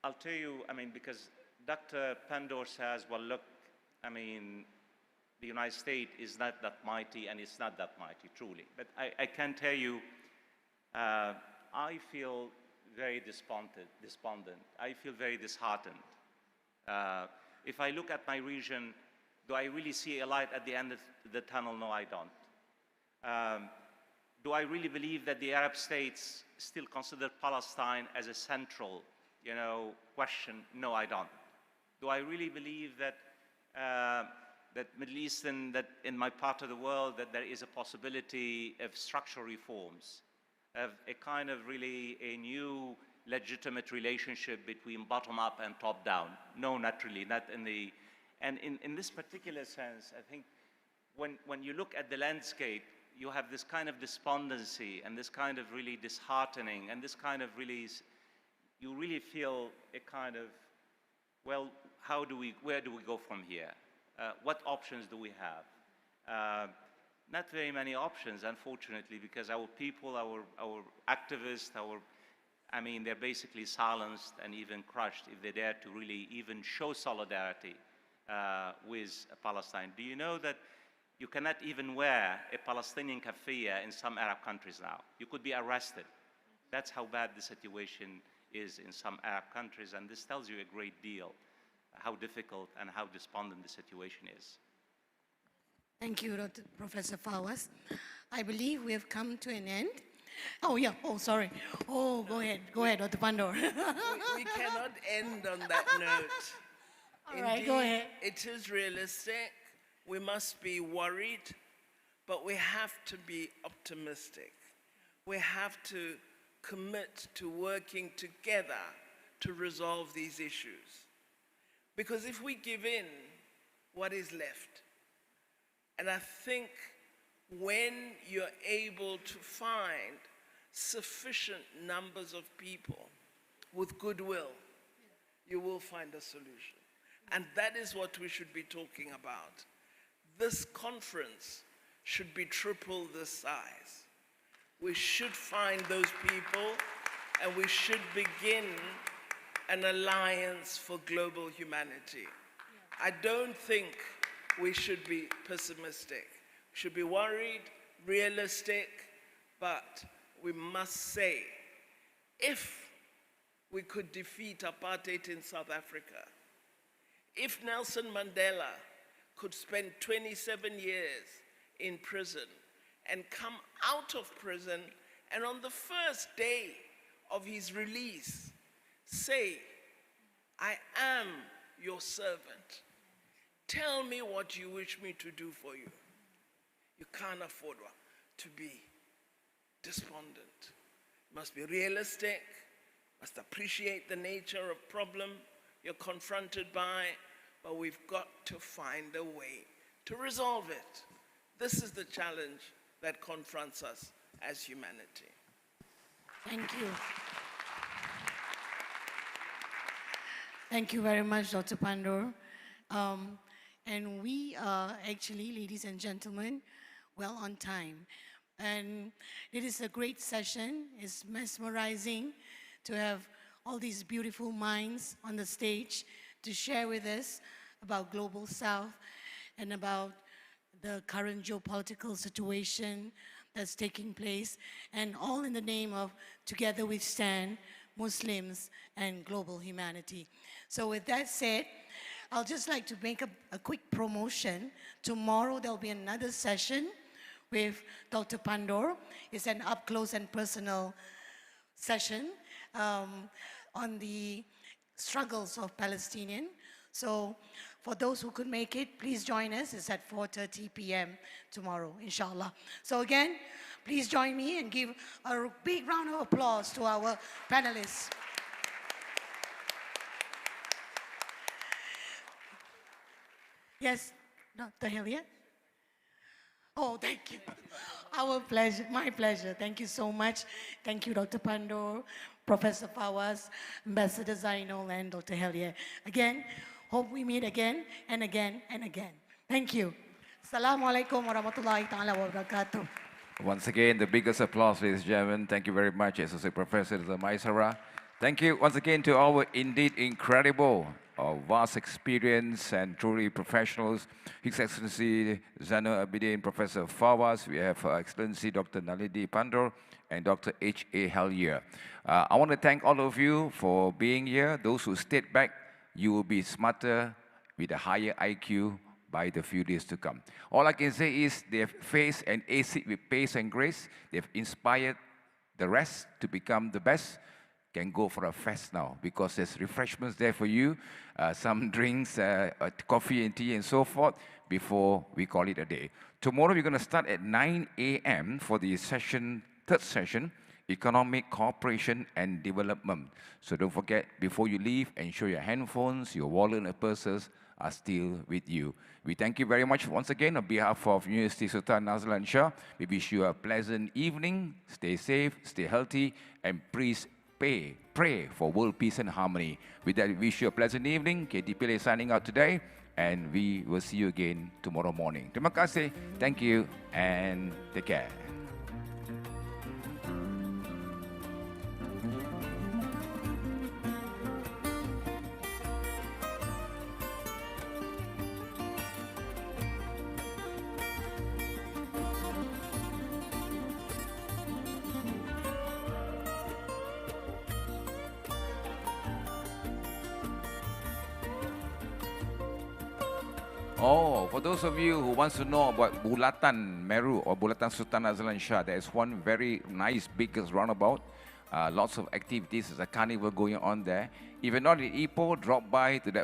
Speaker 9: I'll tell you, I mean, because Dr. PANDOR says, well, look, I mean, the United States is not that mighty, and it's not that mighty, truly. But I can tell you, I feel very despondent. I feel very disheartened. If I look at my region, do I really see a light at the end of the tunnel? No, I don't. Do I really believe that the Arab states still consider Palestine as a central, you know, question? No, I don't. Do I really believe that that Middle Eastern, that in my part of the world, that there is a possibility of structural reforms, of a kind of really a new legitimate relationship between bottom-up and top-down? No, not really, not in the, and in this particular sense, I think when you look at the landscape, you have this kind of despondency and this kind of really disheartening and this kind of really, you really feel a kind of, well, where do we go from here? What options do we have? Not very many options, unfortunately, because our people, our activists, I mean, they're basically silenced and even crushed if they dare to really even show solidarity with Palestine. Do you know that you cannot even wear a Palestinian kafiyah in some Arab countries now? You could be arrested. That's how bad the situation is in some Arab countries, and this tells you a great deal how difficult and how despondent the situation is.
Speaker 7: Thank you, Professor FAWAZ. I believe we have come to an end. Oh, yeah. Oh, sorry. Oh, go ahead. Go ahead, Dr. PANDOR.
Speaker 12: we cannot end on that note.
Speaker 7: All right, go ahead.
Speaker 12: It is realistic. We must be worried, but we have to be optimistic. We have to commit to working together to resolve these issues. Because if we give in, what is left? And I think when you're able to find sufficient numbers of people with goodwill, you will find a solution. And that is what we should be talking about. This conference should be triple the size. We should find those people, and we should begin an alliance for global humanity. I don't think we should be pessimistic. We should be worried, realistic, but we must say, if we could defeat apartheid in South Africa, if Nelson Mandela could spend 27 years in prison and come out of prison, and on the first day of his release, say, I am your servant. Tell me what you wish me to do for you. You can't afford one. to be despondent. Must be realistic, must appreciate the nature of problem you're confronted by, but we've got to find a way to resolve it. This is the challenge that confronts us as humanity.
Speaker 7: Thank you. Thank you very much, Dr. Pandor. And we are actually, ladies and gentlemen, well on time. And it is a great session. It's mesmerizing to have all these beautiful minds on the stage to share with us about Global South and about the current geopolitical situation that's taking place, and all in the name of Together We Stand, Muslims and global humanity. So with that said, I'll just like to make a quick promotion. Tomorrow there'll be another session with Dr. Pandor. It's an up-close and personal session on the struggles of Palestinians. So for those who could make it, please join us. It's at 4:30 p.m. tomorrow, inshallah. So again, please join me and give a big round of applause to our panelists. Yes, Dr. HELLYER? Oh, thank you. Our pleasure, my pleasure. Thank you so much. Thank you, Dr. Pandor, Professor FAWAZ, Ambassador ZAINUL, and Dr. HELLYER. Again, hope we meet again and again and again. Thank you. Assalamualaikum warahmatullahi ta'ala wabarakatuh.
Speaker 1: Once again, the biggest applause, ladies and gentlemen. Thank you very much, Associate Professor Zamaisara. Thank you once again to our indeed incredible, vast experience and truly professionals, His Excellency ZAINUL ABIDIN, Professor FAWAZ. We have Her Excellency Dr. NALEDI Pandor and Dr. H.A. HELLYER. I want to thank all of you for being here. Those who stayed back, you will be smarter with a higher IQ by the few days to come. All I can say is they have faced and aced it with pace and grace. They've inspired the rest to become the best. Can go for a fest now because there's refreshments there for you, some drinks, coffee and tea and so forth before we call it a day. Tomorrow we're going to start at 9 a.m. for the third session, Economic Cooperation and Development. So don't forget, before you leave, ensure your handphones, your wallet and purses are still with you. We thank you very much once again on behalf of University Sultan Azlan Shah. We wish you a pleasant evening. Stay safe, stay healthy, and please pray for world peace and harmony. With that, we wish you a pleasant evening. KTPL is signing out today, and we will see you again tomorrow morning. Terima kasih, thank you, and take care. Oh, for those of you who wants to know about Bulatan Meru or Bulatan Sultan Azlan Shah, there is one very nice big roundabout. Lots of activities. There's a carnival going on there. If you're not in Ipoh, drop by to that